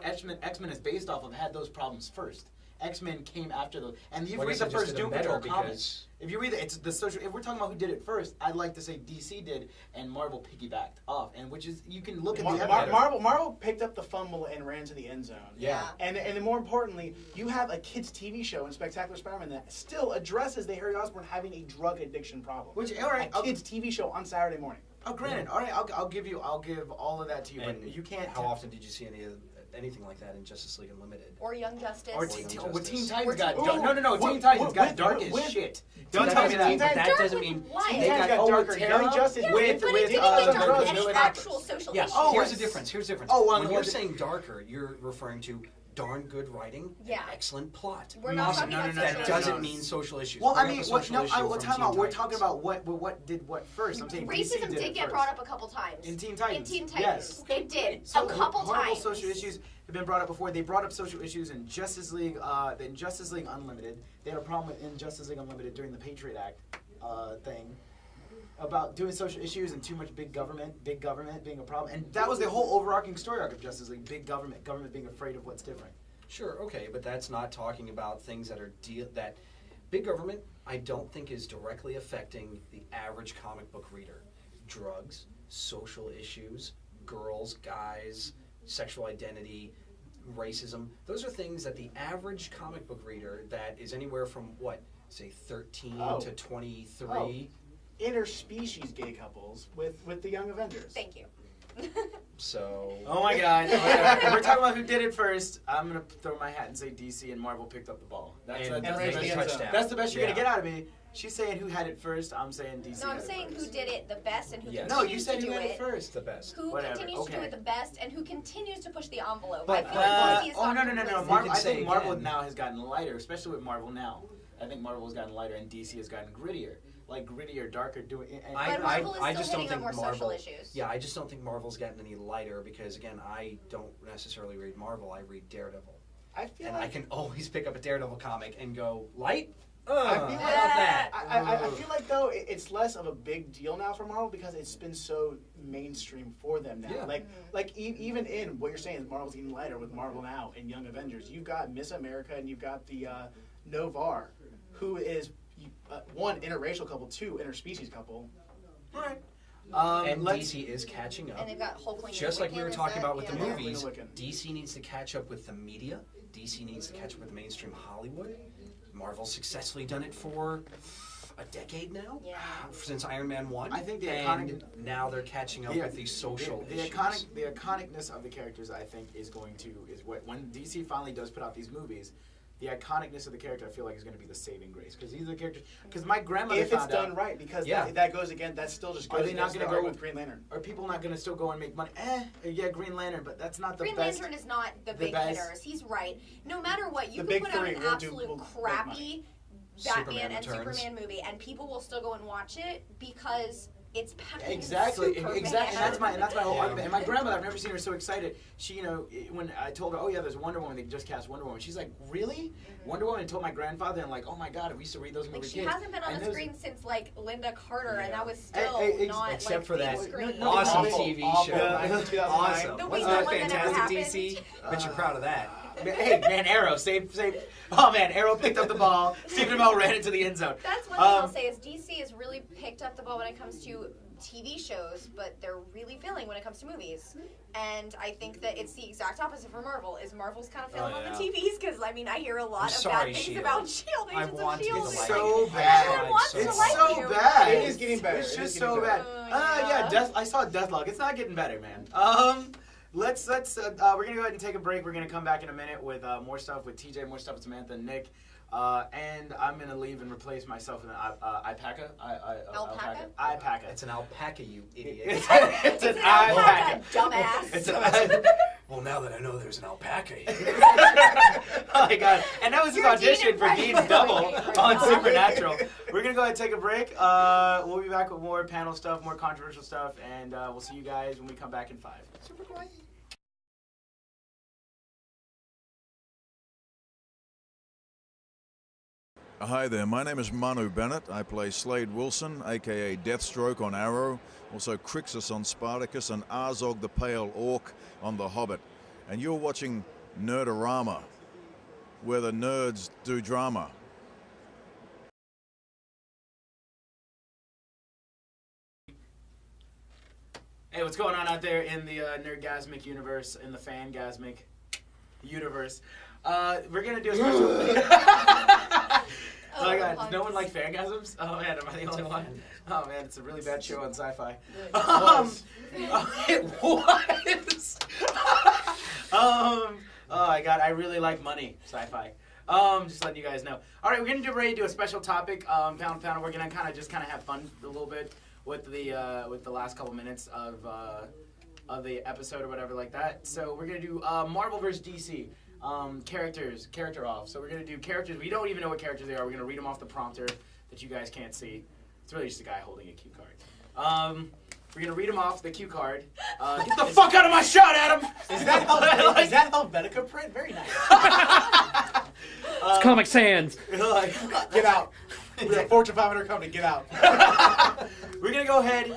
[SPEAKER 1] X-Men is based off of, had those problems first. X-Men came after those. And if you
[SPEAKER 2] Well, I
[SPEAKER 1] read
[SPEAKER 2] guess
[SPEAKER 1] the
[SPEAKER 2] they just
[SPEAKER 1] first
[SPEAKER 2] did them
[SPEAKER 1] Doom Patrol
[SPEAKER 2] better
[SPEAKER 1] comic,
[SPEAKER 2] because-
[SPEAKER 1] if you read it's the social. If we're talking about who did it first, I'd like to say DC did and Marvel piggybacked off, and which is you can look at the evidence.
[SPEAKER 4] Marvel picked up the fumble and ran to the end zone.
[SPEAKER 2] Yeah.
[SPEAKER 4] And then more importantly, you have a kids TV show in Spectacular Spider-Man that still addresses the Harry Osborn having a drug addiction problem.
[SPEAKER 1] Which all right,
[SPEAKER 4] a kids TV show on Saturday morning.
[SPEAKER 1] Oh, granted, all right, I'll give all of that to you,
[SPEAKER 2] And
[SPEAKER 1] but you can't.
[SPEAKER 2] How often did you see anything like that in Justice League Unlimited?
[SPEAKER 3] Or Young Justice.
[SPEAKER 1] Or
[SPEAKER 2] Teen
[SPEAKER 1] Teen
[SPEAKER 2] Justice.
[SPEAKER 1] Titans got
[SPEAKER 4] Ooh,
[SPEAKER 1] no. Teen
[SPEAKER 4] with-
[SPEAKER 1] Titans got
[SPEAKER 4] with-
[SPEAKER 1] dark
[SPEAKER 4] with-
[SPEAKER 1] as shit.
[SPEAKER 2] Teen
[SPEAKER 1] Don't tell me
[SPEAKER 2] Titans,
[SPEAKER 1] that.
[SPEAKER 2] but that
[SPEAKER 3] Dark
[SPEAKER 2] doesn't
[SPEAKER 3] with
[SPEAKER 2] mean
[SPEAKER 3] what?
[SPEAKER 4] Teen
[SPEAKER 1] They
[SPEAKER 4] Titans
[SPEAKER 1] got
[SPEAKER 4] got darker.
[SPEAKER 1] Terra
[SPEAKER 4] Young Justice
[SPEAKER 3] Yeah,
[SPEAKER 1] with
[SPEAKER 3] but
[SPEAKER 1] with
[SPEAKER 3] it didn't get dark
[SPEAKER 4] drugs,
[SPEAKER 3] with any
[SPEAKER 4] really
[SPEAKER 3] actual social
[SPEAKER 2] Yeah,
[SPEAKER 3] issues.
[SPEAKER 1] Oh,
[SPEAKER 2] here's the
[SPEAKER 1] it's-
[SPEAKER 2] difference. Here's the difference.
[SPEAKER 1] Oh, well,
[SPEAKER 2] when
[SPEAKER 1] no,
[SPEAKER 2] you're
[SPEAKER 1] the-
[SPEAKER 2] saying darker, you're referring to darn good writing,
[SPEAKER 3] Yeah.
[SPEAKER 2] and excellent plot.
[SPEAKER 3] We're not
[SPEAKER 2] Awesome.
[SPEAKER 3] talking about
[SPEAKER 2] that
[SPEAKER 3] social
[SPEAKER 2] doesn't
[SPEAKER 3] issues.
[SPEAKER 2] mean social issues.
[SPEAKER 1] Well, I
[SPEAKER 2] Bring
[SPEAKER 1] mean,
[SPEAKER 2] up a
[SPEAKER 1] what,
[SPEAKER 2] social
[SPEAKER 1] no,
[SPEAKER 2] issue
[SPEAKER 1] we're
[SPEAKER 2] from
[SPEAKER 1] talking about.
[SPEAKER 2] Teen
[SPEAKER 1] We're talking
[SPEAKER 2] Titans.
[SPEAKER 1] about what did what first. I'm saying DC
[SPEAKER 3] Racism
[SPEAKER 1] did
[SPEAKER 3] did
[SPEAKER 1] it
[SPEAKER 3] get
[SPEAKER 1] first.
[SPEAKER 3] brought up a couple times.
[SPEAKER 1] In Teen Titans.
[SPEAKER 3] In Teen
[SPEAKER 1] Yes.
[SPEAKER 3] Titans. It did.
[SPEAKER 1] So
[SPEAKER 3] a couple
[SPEAKER 1] horrible
[SPEAKER 3] times.
[SPEAKER 1] social issues have been brought up before. They brought up social issues in Justice League. In Justice League Unlimited, they had a problem with in Justice League Unlimited during the Patriot Act thing about doing social issues and too much big government being a problem. And that was the whole overarching story arc of Justice League: big government being afraid of what's different.
[SPEAKER 2] Sure, okay, but that's not talking about things that are that big government. I don't think is directly affecting the average comic book reader. Drugs, social issues, girls, guys, sexual identity, racism. Those are things that the average comic book reader that is anywhere from what, say, 13 to 23.
[SPEAKER 4] Interspecies gay couples with the Young Avengers.
[SPEAKER 3] Thank you.
[SPEAKER 2] So.
[SPEAKER 1] Oh my God! If we're talking about who did it first, I'm gonna throw my hat and say DC and Marvel picked up the ball. That's
[SPEAKER 2] And
[SPEAKER 1] the
[SPEAKER 4] raised
[SPEAKER 1] best-
[SPEAKER 4] the end zone.
[SPEAKER 1] That's the best you're gonna
[SPEAKER 2] Yeah.
[SPEAKER 1] get out of me. She's saying who had it first. I'm saying DC.
[SPEAKER 3] No, I'm
[SPEAKER 1] had it
[SPEAKER 3] saying
[SPEAKER 1] first.
[SPEAKER 3] who did it the best and who
[SPEAKER 2] Yes.
[SPEAKER 3] continues
[SPEAKER 1] No, you said
[SPEAKER 3] to
[SPEAKER 1] who
[SPEAKER 3] do
[SPEAKER 1] had it
[SPEAKER 3] it.
[SPEAKER 1] first.
[SPEAKER 2] The best.
[SPEAKER 3] Who
[SPEAKER 1] Whatever,
[SPEAKER 3] continues to do
[SPEAKER 1] okay.
[SPEAKER 3] it the best and who continues to push the envelope.
[SPEAKER 2] But-
[SPEAKER 3] I feel like DC has
[SPEAKER 1] Oh no
[SPEAKER 3] gotten
[SPEAKER 1] no no no!
[SPEAKER 3] complacent.
[SPEAKER 1] Marvel,
[SPEAKER 2] can
[SPEAKER 1] I
[SPEAKER 2] say
[SPEAKER 1] think Marvel
[SPEAKER 2] again.
[SPEAKER 1] now has gotten lighter, especially with Marvel now. I think Marvel has gotten lighter and DC has gotten grittier, like grittier, darker. Doing. And
[SPEAKER 3] But Marvel is still
[SPEAKER 2] just don't
[SPEAKER 3] hitting on
[SPEAKER 2] think
[SPEAKER 3] more
[SPEAKER 2] Marvel.
[SPEAKER 3] social issues.
[SPEAKER 2] Yeah, I just don't think Marvel's gotten any lighter because again, I don't necessarily read Marvel. I read Daredevil,
[SPEAKER 4] I feel
[SPEAKER 2] and
[SPEAKER 4] like
[SPEAKER 2] I can always pick up a Daredevil comic and go light.
[SPEAKER 4] I feel
[SPEAKER 2] How
[SPEAKER 4] like-
[SPEAKER 2] about that?
[SPEAKER 4] I feel like though it's less of a big deal now for Marvel because it's been so mainstream for them now.
[SPEAKER 2] Yeah.
[SPEAKER 4] Like even in what you're saying is Marvel's getting lighter with Marvel now and Young Avengers. You've got Miss America and you've got the Novar, who is one interracial couple, two interspecies couple.
[SPEAKER 1] Right.
[SPEAKER 2] And
[SPEAKER 1] let's-
[SPEAKER 2] DC is catching up.
[SPEAKER 3] And they've got Hulkling.
[SPEAKER 2] Just like we were talking about with the
[SPEAKER 3] yeah.
[SPEAKER 2] movies,
[SPEAKER 4] Wiccan.
[SPEAKER 2] DC needs to catch up with the media. DC needs to catch up with mainstream Hollywood. Marvel's successfully done it for a decade now,
[SPEAKER 3] Yeah.
[SPEAKER 2] since Iron Man 1.
[SPEAKER 1] I think the
[SPEAKER 2] and now they're catching up
[SPEAKER 1] Yeah,
[SPEAKER 2] with these social
[SPEAKER 1] the
[SPEAKER 2] issues.
[SPEAKER 1] iconicness of the characters, I think, is what when DC finally does put out these movies, the iconicness of the character I feel like is going to be the saving grace because these are the characters. Because my grandmother
[SPEAKER 4] If it's
[SPEAKER 1] found
[SPEAKER 4] done
[SPEAKER 1] out,
[SPEAKER 4] right, because
[SPEAKER 2] Yeah.
[SPEAKER 4] that goes again. That still just
[SPEAKER 1] Are
[SPEAKER 4] goes
[SPEAKER 1] they not
[SPEAKER 4] against
[SPEAKER 1] gonna
[SPEAKER 4] the
[SPEAKER 1] go
[SPEAKER 4] art with Green Lantern.
[SPEAKER 1] are people not going to still go and make money? Yeah, Green Lantern, but that's not the
[SPEAKER 3] Green
[SPEAKER 1] best.
[SPEAKER 3] Lantern is not the big
[SPEAKER 1] best-
[SPEAKER 3] hitters. He's right. No matter what, you
[SPEAKER 4] The
[SPEAKER 3] can
[SPEAKER 4] big
[SPEAKER 3] put out
[SPEAKER 4] three
[SPEAKER 3] an
[SPEAKER 4] will
[SPEAKER 3] absolute
[SPEAKER 4] make
[SPEAKER 3] crappy
[SPEAKER 4] money.
[SPEAKER 3] Batman
[SPEAKER 2] Superman
[SPEAKER 3] and
[SPEAKER 2] Returns.
[SPEAKER 3] Superman movie, and people will still go and watch it because it's Batman.
[SPEAKER 1] Exactly,
[SPEAKER 3] Superman.
[SPEAKER 1] exactly. And that's my whole
[SPEAKER 2] Yeah.
[SPEAKER 1] argument. And my grandmother, I've never seen her so excited. She, when I told her, oh yeah, there's Wonder Woman, they just cast Wonder Woman. She's like, really? Wonder Woman? And told my grandfather, and like, oh my God, we used to read those when
[SPEAKER 3] Like
[SPEAKER 1] we were
[SPEAKER 3] she
[SPEAKER 1] kids.
[SPEAKER 3] hasn't been on
[SPEAKER 1] And
[SPEAKER 3] the
[SPEAKER 1] those-
[SPEAKER 3] screen since like Linda Carter, and
[SPEAKER 1] Yeah.
[SPEAKER 3] that was still not
[SPEAKER 2] except
[SPEAKER 3] like
[SPEAKER 2] for that
[SPEAKER 3] big screen.
[SPEAKER 1] No,
[SPEAKER 2] awesome
[SPEAKER 1] awful,
[SPEAKER 2] TV
[SPEAKER 1] awful.
[SPEAKER 2] show.
[SPEAKER 4] Yeah, 2009.
[SPEAKER 2] Awesome.
[SPEAKER 3] The
[SPEAKER 2] Wasn't
[SPEAKER 3] week
[SPEAKER 2] that
[SPEAKER 3] one that never
[SPEAKER 2] fantastic,
[SPEAKER 3] happened.
[SPEAKER 2] DC? Bet you're proud of that.
[SPEAKER 1] Hey, man, Arrow, save. Oh man, Arrow picked up the ball. Stephen Amell ran into the end zone.
[SPEAKER 3] That's one thing I'll say is DC has really picked up the ball when it comes to TV shows, but they're really failing when it comes to movies. And I think that it's the exact opposite for Marvel. Is Marvel's kind of failing on the TVs because I mean I hear a lot of
[SPEAKER 2] sorry,
[SPEAKER 3] bad things
[SPEAKER 2] Shield.
[SPEAKER 3] about Shield.
[SPEAKER 2] I
[SPEAKER 3] Agents
[SPEAKER 2] want
[SPEAKER 3] of
[SPEAKER 2] to
[SPEAKER 3] Shield.
[SPEAKER 2] be
[SPEAKER 1] It's
[SPEAKER 2] the
[SPEAKER 1] so
[SPEAKER 2] light.
[SPEAKER 1] bad.
[SPEAKER 3] Everyone wants to
[SPEAKER 1] It's
[SPEAKER 3] like
[SPEAKER 1] so
[SPEAKER 3] you.
[SPEAKER 1] bad.
[SPEAKER 4] It is getting better.
[SPEAKER 1] It's
[SPEAKER 4] It is
[SPEAKER 1] just
[SPEAKER 4] getting
[SPEAKER 1] so bad.
[SPEAKER 4] better.
[SPEAKER 1] Yeah, I saw Deathlock. It's not getting better, man. Let's we're gonna go ahead and take a break. We're gonna come back in a minute with more stuff with TJ, more stuff with Samantha and Nick, and I'm gonna leave and replace myself with an alpaca.
[SPEAKER 3] Alpaca?
[SPEAKER 1] Alpaca.
[SPEAKER 2] It's an alpaca, you idiot.
[SPEAKER 1] It's an alpaca.
[SPEAKER 3] Dumbass.
[SPEAKER 1] It's an
[SPEAKER 2] Well, now that I know there's an alpaca here.
[SPEAKER 1] Oh my God! And that was his
[SPEAKER 3] Your
[SPEAKER 1] audition
[SPEAKER 3] Dean
[SPEAKER 1] for
[SPEAKER 3] impression
[SPEAKER 1] Dean's
[SPEAKER 3] is
[SPEAKER 1] double
[SPEAKER 3] my favorite.
[SPEAKER 1] on Supernatural. We're gonna go ahead and take a break. We'll be back with more panel stuff, more controversial stuff, and we'll see you guys when we come back in 5. Super quiet.
[SPEAKER 6] Hi there, my name is Manu Bennett. I play Slade Wilson, aka Deathstroke on Arrow, also Crixus on Spartacus, and Azog the Pale Orc on The Hobbit. And you're watching Nerd-O-Rama. where the nerds do drama.
[SPEAKER 1] Hey, what's going on out there in the Nerdgasmic universe, in the Fangasmic universe? We're gonna do a special. Oh my god, does no one like Fangasms? Oh man, am I the only one? Oh man, it's a really bad show on sci-fi. It was. Oh my god, I really like money, sci-fi. Just letting you guys know. All right, we're gonna ready to do a special topic. Pound. We're gonna kind of have fun a little bit with the last couple minutes of the episode or whatever like that. So we're gonna do Marvel vs. DC. Character off. So we're going to do characters. We don't even know what characters they are. We're going to read them off the prompter that you guys can't see. It's really just a guy holding a cue card. We're going to read them off the cue card. Get the fuck out of my shot, Adam!
[SPEAKER 4] Is that Helvetica print? Very nice.
[SPEAKER 5] It's Comic Sans.
[SPEAKER 4] Get out. We're a Fortune 500 company. Get out.
[SPEAKER 1] We're going to go ahead.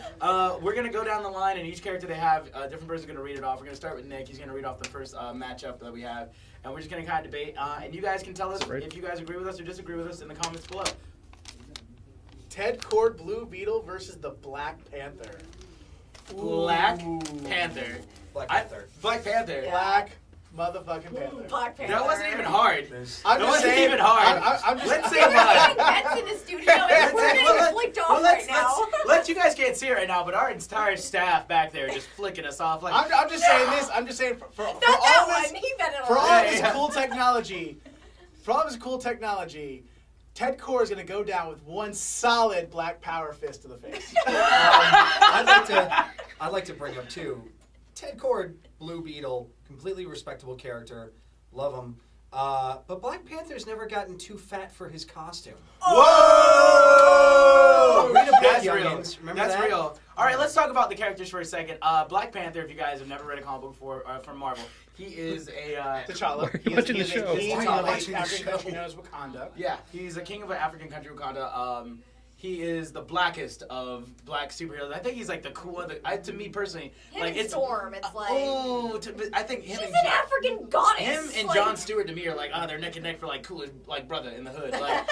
[SPEAKER 1] We're going to go down the line, and each character they have, a different person's going to read it off. We're going to start with Nick. He's going to read off the first matchup that we have. And we're just going to kind of debate. And you guys can tell us if you guys agree with us or disagree with us in the comments below.
[SPEAKER 4] Ted Kord Blue Beetle versus the Black Panther.
[SPEAKER 1] Black Panther.
[SPEAKER 2] Black Panther.
[SPEAKER 1] Black Panther.
[SPEAKER 3] Yeah.
[SPEAKER 4] Black motherfucking Panther.
[SPEAKER 3] Black Panther.
[SPEAKER 1] That wasn't even hard.
[SPEAKER 4] I'm just saying.
[SPEAKER 1] Let's say
[SPEAKER 3] We're
[SPEAKER 1] black.
[SPEAKER 3] getting Mets in the studio and we're getting flicked off right now.
[SPEAKER 1] Let's you guys can't see it right now, but our entire staff back there just flicking us off. Like
[SPEAKER 4] I'm just saying this. I'm just saying for
[SPEAKER 3] Not
[SPEAKER 4] all
[SPEAKER 3] that
[SPEAKER 4] of
[SPEAKER 3] one.
[SPEAKER 4] this,
[SPEAKER 3] He bet it
[SPEAKER 4] for
[SPEAKER 3] on
[SPEAKER 4] all
[SPEAKER 3] that.
[SPEAKER 4] of this cool technology, Ted Kord is going to go down with one solid black power fist to the face.
[SPEAKER 2] I'd like to bring up too, Ted Kord, Blue Beetle, completely respectable character, love him. But Black Panther's never gotten too fat for his costume.
[SPEAKER 1] Whoa!
[SPEAKER 2] Read a book,
[SPEAKER 1] That's real.
[SPEAKER 2] youngins. Remember
[SPEAKER 1] That's
[SPEAKER 2] that?
[SPEAKER 1] real. All right, let's talk about the characters for a second. Black Panther, if you guys have never read a comic book before from Marvel, he is a
[SPEAKER 4] T'Challa.
[SPEAKER 5] Why are you watching the show?
[SPEAKER 4] He's
[SPEAKER 2] Why
[SPEAKER 4] a
[SPEAKER 2] are you
[SPEAKER 4] king of
[SPEAKER 2] watching the
[SPEAKER 4] African
[SPEAKER 2] show?
[SPEAKER 4] country known as Wakanda.
[SPEAKER 1] yeah, he's a king of an African country, Wakanda. He is the blackest of black superheroes. I think he's like the cool one. To me personally,
[SPEAKER 3] Him
[SPEAKER 1] like
[SPEAKER 3] and Storm, it's like
[SPEAKER 1] I think him
[SPEAKER 3] she's
[SPEAKER 1] and
[SPEAKER 3] an African goddess.
[SPEAKER 1] him and
[SPEAKER 3] like,
[SPEAKER 1] Jon Stewart to me are like, they're neck and neck for like coolest like brother in the hood. Like,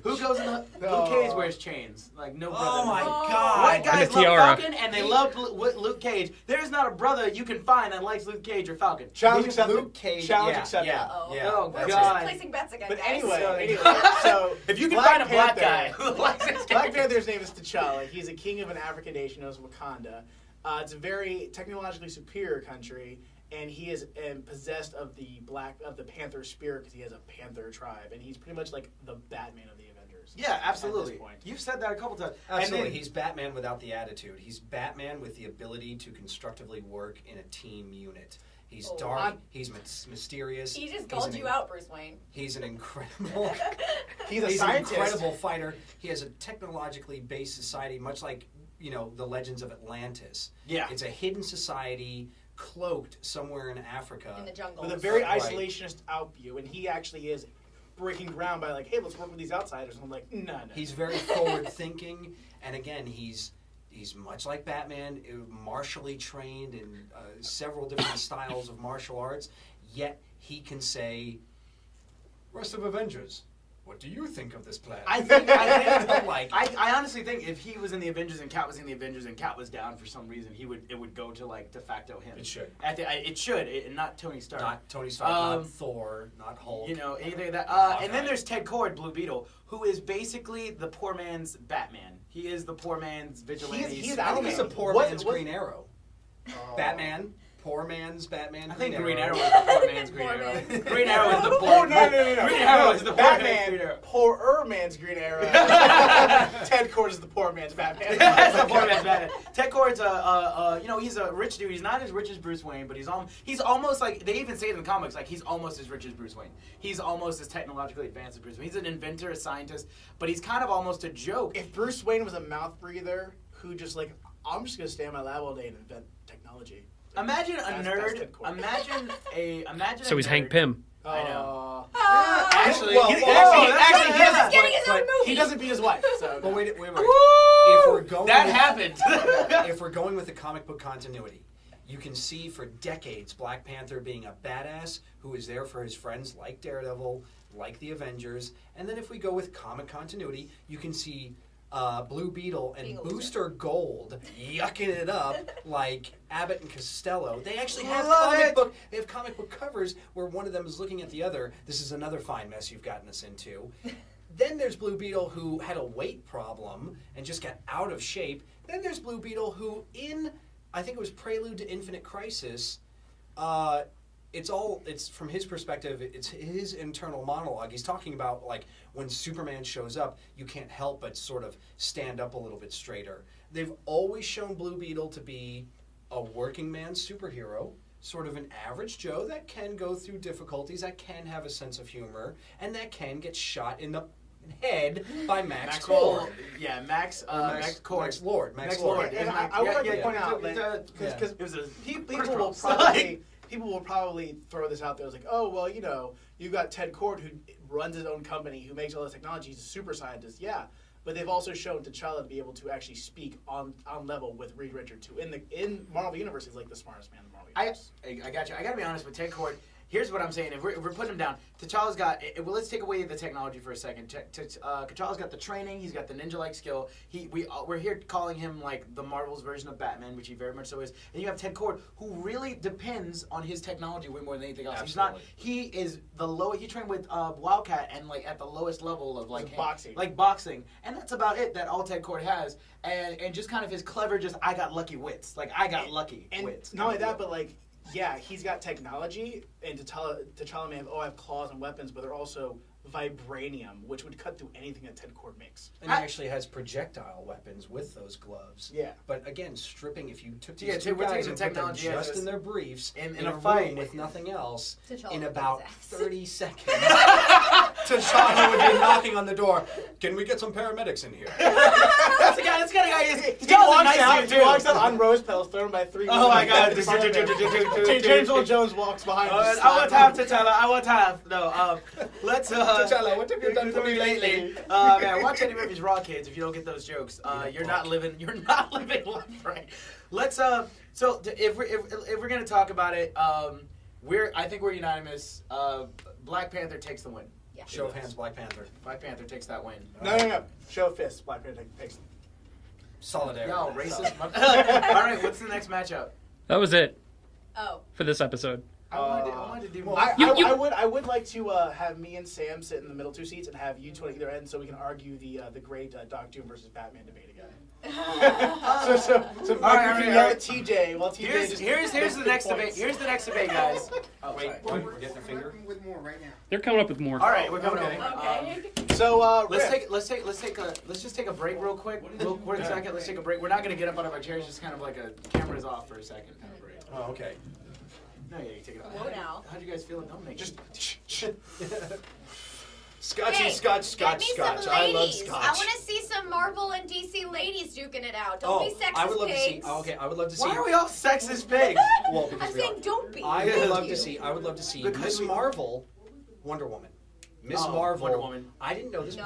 [SPEAKER 1] who goes in the Luke Cage wears chains. Like no brother.
[SPEAKER 2] Oh my
[SPEAKER 1] in the hood.
[SPEAKER 2] God!
[SPEAKER 1] White guys
[SPEAKER 5] And a
[SPEAKER 1] love
[SPEAKER 5] tiara.
[SPEAKER 1] Falcon and they love Luke Cage. There's not a brother you can find that likes Luke Cage or Falcon.
[SPEAKER 4] Challenge accepted.
[SPEAKER 2] Luke Cage,
[SPEAKER 4] Challenge
[SPEAKER 2] yeah,
[SPEAKER 4] accepted.
[SPEAKER 2] yeah.
[SPEAKER 3] Uh-oh.
[SPEAKER 2] Yeah.
[SPEAKER 1] Oh,
[SPEAKER 3] We're
[SPEAKER 1] God.
[SPEAKER 3] just placing bets again,
[SPEAKER 4] But
[SPEAKER 3] guys.
[SPEAKER 4] anyway, so
[SPEAKER 1] If you can
[SPEAKER 4] Black
[SPEAKER 1] find a black
[SPEAKER 4] Panther-
[SPEAKER 1] guy who likes this
[SPEAKER 4] Black
[SPEAKER 1] character.
[SPEAKER 4] Panther's name is T'Challa. He's a king of an African nation known as Wakanda. It's a very technologically superior country, and he is possessed of the panther spirit because he has a panther tribe, and he's pretty much like the Batman of the Avengers.
[SPEAKER 1] Yeah, absolutely.
[SPEAKER 4] At this point.
[SPEAKER 1] You've said that a couple times.
[SPEAKER 2] Absolutely.
[SPEAKER 1] And then,
[SPEAKER 2] He's Batman without the attitude. He's Batman with the ability to constructively work in a team unit. He's
[SPEAKER 3] Oh,
[SPEAKER 2] dark. He's mysterious.
[SPEAKER 3] He just
[SPEAKER 2] he's
[SPEAKER 3] called
[SPEAKER 2] an
[SPEAKER 3] you out, Bruce Wayne.
[SPEAKER 2] He's an incredible.
[SPEAKER 4] He's a
[SPEAKER 2] He's an
[SPEAKER 4] scientist.
[SPEAKER 2] incredible fighter. He has a technologically based society, much like the legends of Atlantis.
[SPEAKER 1] Yeah.
[SPEAKER 2] It's a hidden society cloaked somewhere in Africa.
[SPEAKER 3] In the jungle.
[SPEAKER 4] with a very
[SPEAKER 2] Right.
[SPEAKER 4] isolationist outview, and he actually is breaking ground by like, hey, let's work with these outsiders. And I'm like, no.
[SPEAKER 2] He's very forward thinking, and again, he's much like Batman, martially trained in several different styles of martial arts. Yet he can say, "Rest of Avengers, what do you think of this plan?"
[SPEAKER 1] I honestly think if he was in the Avengers and Cat was in the Avengers and Cat was down for some reason, it would go to like de facto him.
[SPEAKER 2] It should.
[SPEAKER 1] It should, and not Tony Stark.
[SPEAKER 2] Not Tony Stark, not Thor, not Hulk.
[SPEAKER 1] Anything that.
[SPEAKER 2] Hawkeye.
[SPEAKER 1] And then there's Ted Kord, Blue Beetle, who is basically the poor man's Batman. He is the poor man's vigilante.
[SPEAKER 4] He's
[SPEAKER 2] I think he's a poor
[SPEAKER 4] What-
[SPEAKER 2] man's
[SPEAKER 4] what-
[SPEAKER 2] Green Arrow. Batman, poor man's Batman.
[SPEAKER 1] I think
[SPEAKER 2] Green
[SPEAKER 1] Green Arrow
[SPEAKER 2] Arrow.
[SPEAKER 1] is the poor man's Green
[SPEAKER 3] Poor
[SPEAKER 1] Arrow.
[SPEAKER 3] man's
[SPEAKER 1] Green Arrow is the
[SPEAKER 4] Oh,
[SPEAKER 1] poor.
[SPEAKER 4] no.
[SPEAKER 1] Green Arrow is the poor man's
[SPEAKER 4] Batman,
[SPEAKER 1] Green Arrow.
[SPEAKER 4] poorer man's Green Arrow. Ted Kord is the poor man's Batman.
[SPEAKER 1] That's the poor man's Batman. Ted Kord's he's a rich dude. He's not as rich as Bruce Wayne, but he's almost like, they even say it in the comics, like he's almost as rich as Bruce Wayne. He's almost as technologically advanced as Bruce Wayne. He's an inventor, a scientist, but he's kind of almost a joke.
[SPEAKER 4] If Bruce Wayne was a mouth breather who just like, I'm just gonna stay in my lab all day and invent technology.
[SPEAKER 1] Imagine a
[SPEAKER 4] That's
[SPEAKER 1] nerd.
[SPEAKER 4] Ted Kord.
[SPEAKER 1] Imagine.
[SPEAKER 5] So
[SPEAKER 1] a
[SPEAKER 5] he's
[SPEAKER 1] nerd.
[SPEAKER 5] Hank Pym.
[SPEAKER 1] I know.
[SPEAKER 3] Actually,
[SPEAKER 4] Well, actually,
[SPEAKER 3] he's getting his own movie.
[SPEAKER 4] he doesn't beat his wife. So
[SPEAKER 2] But wait.
[SPEAKER 1] Woo!
[SPEAKER 2] If we're going
[SPEAKER 1] That
[SPEAKER 2] with-
[SPEAKER 1] happened.
[SPEAKER 2] If we're going with the comic book continuity, You can see for decades Black Panther being a badass who is there for his friends like Daredevil, like the Avengers. And then if we go with comic continuity, you can see Blue Beetle and Booster Gold yucking it up like Abbott and Costello. They actually have comic book covers where one of them is looking at the other. This is another fine mess you've gotten us into. Then there's Blue Beetle, who had a weight problem and just got out of shape. Then there's Blue Beetle, who I think it was Prelude to Infinite Crisis, it's from his perspective, it's his internal monologue. He's talking about, like, when Superman shows up, you can't help but sort of stand up a little bit straighter. They've always shown Blue Beetle to be a working man superhero, sort of an average Joe that can go through difficulties, that can have a sense of humor, and that can get shot in the head by Max Lord.
[SPEAKER 1] Yeah, Max Lord.
[SPEAKER 2] Max Lord.
[SPEAKER 4] And I would like to point out that because people will probably throw this out there as like, oh, well, you know, you've got Ted Kord who runs his own company, who makes all this technology. He's a super scientist. Yeah. But they've also shown T'Challa to be able to actually speak on level with Reed Richards, who in Marvel Universe is like the smartest man in the Marvel Universe.
[SPEAKER 1] I got you. I got to be honest with Ted Kord. Here's what I'm saying. If we're putting him down, T'Challa's got... Well, let's take away the technology for a second. T'Challa's got the training. He's got the ninja-like skill. We're here calling him, like, the Marvel's version of Batman, which he very much so is. And you have Ted Kord, who really depends on his technology way more than anything else.
[SPEAKER 2] Absolutely.
[SPEAKER 1] He is the low... He trained with Wildcat and, like, at the lowest level of, like...
[SPEAKER 4] boxing.
[SPEAKER 1] Like, boxing. And that's about it that all Ted Kord has. And just kind of his clever, I got lucky wits. Like, I got lucky wits.
[SPEAKER 4] And not only that, but, like... Yeah, he's got technology, and T'Challa may have, I have claws and weapons, but they're also vibranium, which would cut through anything that Ted Kord makes.
[SPEAKER 2] And he actually has projectile weapons with those gloves.
[SPEAKER 4] Yeah.
[SPEAKER 2] But again, stripping, if you took
[SPEAKER 1] these
[SPEAKER 2] two guys
[SPEAKER 1] and
[SPEAKER 2] put them just in their briefs,
[SPEAKER 1] in
[SPEAKER 2] a
[SPEAKER 1] fight
[SPEAKER 2] room with nothing else,
[SPEAKER 3] T'Challa
[SPEAKER 2] in about
[SPEAKER 3] his ass.
[SPEAKER 2] 30 seconds, T'Challa would be knocking on the door. Can we get some paramedics in here?
[SPEAKER 1] That's the kind of guy
[SPEAKER 4] He walks out on rose petals thrown by three.
[SPEAKER 1] Oh my God!
[SPEAKER 4] James Earl Jones walks behind.
[SPEAKER 1] I want to have T'Challa. I want to have no. Let's.
[SPEAKER 2] T'Challa, what have you done for me lately?
[SPEAKER 1] Man, watch Eddie Murphy's Raw, kids. If you don't get those jokes, you're not living life right. Let's. So if we're gonna talk about it, I think we're unanimous. Black Panther takes the win.
[SPEAKER 3] Yeah.
[SPEAKER 2] Show of hands, Black Panther.
[SPEAKER 1] Black Panther takes that win.
[SPEAKER 4] No. Show of fists. Black Panther takes.
[SPEAKER 2] Solidarity.
[SPEAKER 1] No, racist. All right, what's the next matchup?
[SPEAKER 5] That was it
[SPEAKER 3] Oh.
[SPEAKER 5] for this episode.
[SPEAKER 1] I wanted to do more.
[SPEAKER 4] I would like to have me and Sam sit in the middle two seats and have you two on either end so we can argue the great Doc Doom versus Batman debate again. so
[SPEAKER 1] all right.
[SPEAKER 4] yell at TJ while TJ
[SPEAKER 1] Here's the next debate. Here's the next debate, guys.
[SPEAKER 2] Oh, wait, we're getting a finger.
[SPEAKER 7] With more right now.
[SPEAKER 5] They're coming up with more.
[SPEAKER 1] All right, we're coming
[SPEAKER 3] Okay.
[SPEAKER 1] over.
[SPEAKER 4] So
[SPEAKER 1] Let's just take a break real quick. We're a second. Let's take a break. We're not gonna get up out of our chairs. Just kind of like a camera's off for a second. Kind of break.
[SPEAKER 2] Oh, okay.
[SPEAKER 1] No, yeah, you take it off.
[SPEAKER 3] Whoa, now.
[SPEAKER 1] How'd you guys feel? Don't make
[SPEAKER 4] just
[SPEAKER 2] Scotchy,
[SPEAKER 3] Hey,
[SPEAKER 2] scotch.
[SPEAKER 3] Get me some ladies.
[SPEAKER 2] I love scotch.
[SPEAKER 3] I want to see some Marvel and DC ladies duking it out. Don't be sexist
[SPEAKER 2] I would love
[SPEAKER 3] pigs.
[SPEAKER 2] to see. Okay, I would love to see.
[SPEAKER 1] Why are we all sexist pigs?
[SPEAKER 2] Well, because
[SPEAKER 3] I'm
[SPEAKER 2] we are.
[SPEAKER 3] saying don't be.
[SPEAKER 2] I
[SPEAKER 3] Thank
[SPEAKER 2] would love
[SPEAKER 3] you.
[SPEAKER 2] to see. I would love to see
[SPEAKER 1] Because
[SPEAKER 2] Miss Marvel, Wonder Woman. Miss Marvel.
[SPEAKER 1] Wonder Woman.
[SPEAKER 2] I didn't know this
[SPEAKER 3] No,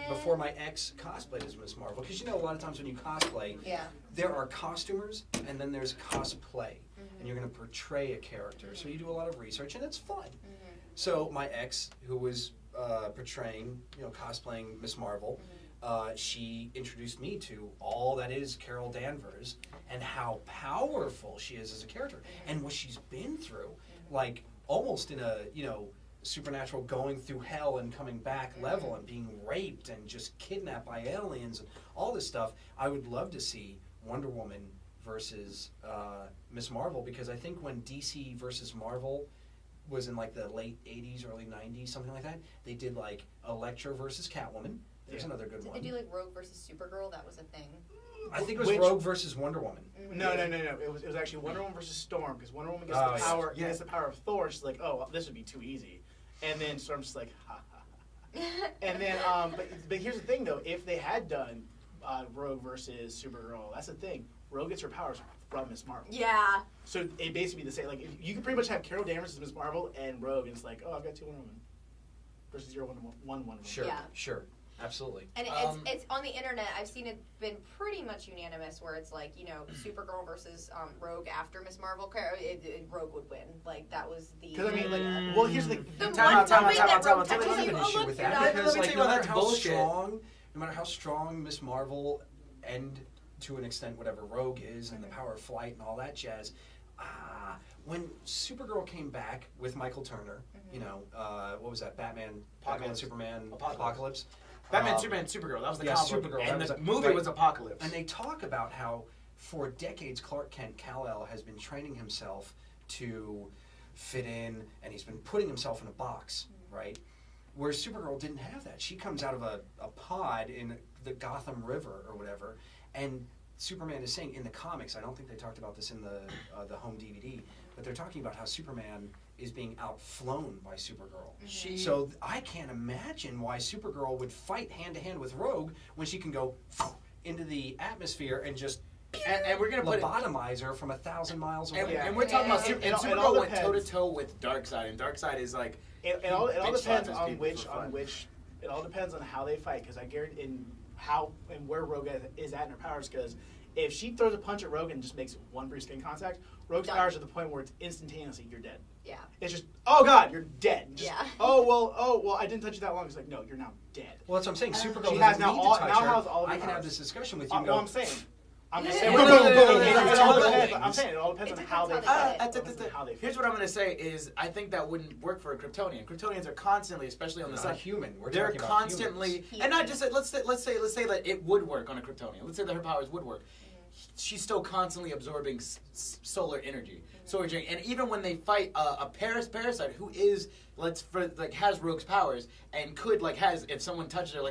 [SPEAKER 2] before my ex cosplayed as Miss Marvel, because you know a lot of times when you cosplay,
[SPEAKER 3] Yeah.
[SPEAKER 2] there are costumers and then there's cosplay, and you're going to portray a character. So you do a lot of research, and it's fun. So my ex, who was portraying, cosplaying Miss Marvel, she introduced me to all that is Carol Danvers and how powerful she is as a character and what she's been through, like almost in a supernatural going through hell and coming back level and being raped and just kidnapped by aliens and all this stuff. I would love to see Wonder Woman versus Miss Marvel, because I think when DC versus Marvel was in like the late 80s, early 90s, something like that, they did like Elektra versus Catwoman. There's another good one.
[SPEAKER 3] Did they do like Rogue versus Supergirl? That was a thing.
[SPEAKER 2] I think it was Rogue versus Wonder Woman.
[SPEAKER 4] No. It was actually Wonder Woman versus Storm, because Wonder Woman gets the power.
[SPEAKER 1] Yes.
[SPEAKER 4] Gets the power of Thor. She's like, oh, this would be too easy, and then Storm's just like, ha ha ha. And then, but here's the thing though: if they had done Rogue versus Supergirl, that's the thing. Rogue gets her powers from Miss Marvel.
[SPEAKER 3] Yeah.
[SPEAKER 4] So it basically be the same. Like you could pretty much have Carol Danvers as Miss Marvel and Rogue, and it's like, oh, I've got two Wonder Women versus your one Wonder Woman.
[SPEAKER 2] Sure,
[SPEAKER 3] Yeah.
[SPEAKER 2] sure. Absolutely.
[SPEAKER 3] And it's on the internet. I've seen it been pretty much unanimous, where it's like, Supergirl versus Rogue after Miss Marvel. Rogue would win. Like that was the.
[SPEAKER 4] Because I mean, like, well, here's the thing.
[SPEAKER 3] The
[SPEAKER 1] Time out.
[SPEAKER 2] I don't
[SPEAKER 3] Rogue
[SPEAKER 2] have
[SPEAKER 3] touches you.
[SPEAKER 2] an
[SPEAKER 3] Oh,
[SPEAKER 2] issue
[SPEAKER 3] look,
[SPEAKER 2] with
[SPEAKER 3] you're
[SPEAKER 2] that
[SPEAKER 3] not-
[SPEAKER 2] because,
[SPEAKER 1] Let me
[SPEAKER 2] like,
[SPEAKER 1] tell you
[SPEAKER 2] no
[SPEAKER 1] why
[SPEAKER 2] matter
[SPEAKER 1] that's
[SPEAKER 2] how
[SPEAKER 1] bullshit.
[SPEAKER 2] strong Miss Marvel and to an extent whatever Rogue is and the power of flight and all that jazz. When Supergirl came back with Michael Turner, what was that? Batman, Superman, Apocalypse.
[SPEAKER 1] Batman, Superman, Supergirl. That was the comic book.
[SPEAKER 2] Supergirl.
[SPEAKER 1] And
[SPEAKER 2] That
[SPEAKER 1] the
[SPEAKER 2] was
[SPEAKER 1] movie
[SPEAKER 2] right.
[SPEAKER 1] was Apocalypse.
[SPEAKER 2] And they talk about how for decades Clark Kent Kal-El has been training himself to fit in, and he's been putting himself in a box, right? Whereas Supergirl didn't have that. She comes out of a pod in the Gotham River or whatever, and Superman is saying in the comics, I don't think they talked about this in the home DVD, but they're talking about how Superman is being outflown by Supergirl. So I can't imagine why Supergirl would fight hand-to-hand with Rogue when she can go into the atmosphere and just
[SPEAKER 1] and we're gonna put
[SPEAKER 2] lobotomize her from 1,000 miles away.
[SPEAKER 1] and we're talking about
[SPEAKER 4] It all
[SPEAKER 1] Supergirl went
[SPEAKER 4] depends.
[SPEAKER 1] toe to toe with Darkseid, and Darkseid is like
[SPEAKER 4] It all
[SPEAKER 1] bitch
[SPEAKER 4] depends
[SPEAKER 1] slaps
[SPEAKER 4] on
[SPEAKER 1] people
[SPEAKER 4] which
[SPEAKER 1] for fun.
[SPEAKER 4] it all depends on how they fight, because I guarantee in how and where Rogue is at in her powers, because if she throws a punch at Rogue and just makes one brief skin contact, Rogue's
[SPEAKER 3] Done.
[SPEAKER 4] powers are the point where it's instantaneously you're dead.
[SPEAKER 3] Yeah.
[SPEAKER 4] It's just, oh god, you're dead. Just,
[SPEAKER 3] Yeah.
[SPEAKER 4] oh well, I didn't touch you that long. It's like, no, you're now dead.
[SPEAKER 2] Well, that's what I'm saying. Supergirl
[SPEAKER 4] She
[SPEAKER 2] doesn't
[SPEAKER 4] has
[SPEAKER 2] need
[SPEAKER 4] now
[SPEAKER 2] to
[SPEAKER 4] all-
[SPEAKER 2] touch
[SPEAKER 4] now
[SPEAKER 2] her.
[SPEAKER 4] has all of
[SPEAKER 2] I
[SPEAKER 4] her
[SPEAKER 2] can have
[SPEAKER 4] powers.
[SPEAKER 2] this discussion with you and go,
[SPEAKER 4] Well, I'm saying. I'm just
[SPEAKER 3] Yeah.
[SPEAKER 4] saying.
[SPEAKER 3] No,
[SPEAKER 1] no, no, no,
[SPEAKER 4] It
[SPEAKER 1] no,
[SPEAKER 4] all
[SPEAKER 1] no,
[SPEAKER 4] depends.
[SPEAKER 1] no.
[SPEAKER 4] I'm saying it all depends
[SPEAKER 3] It
[SPEAKER 4] on how they
[SPEAKER 3] depends how
[SPEAKER 4] fight.
[SPEAKER 3] they
[SPEAKER 4] It depends on how they
[SPEAKER 1] Here's
[SPEAKER 4] fight.
[SPEAKER 1] what I'm gonna say is I think that wouldn't work for a Kryptonian. Kryptonians are constantly, especially on the
[SPEAKER 2] not
[SPEAKER 1] sun,
[SPEAKER 2] human. We're
[SPEAKER 1] they're
[SPEAKER 2] talking about
[SPEAKER 1] constantly,
[SPEAKER 2] humans.
[SPEAKER 1] and not just let's say that it would work on a Kryptonian. Let's say that her powers would work. She's still constantly absorbing solar energy, and even when they fight a parasite who is has Rogue's powers and could has if someone touches her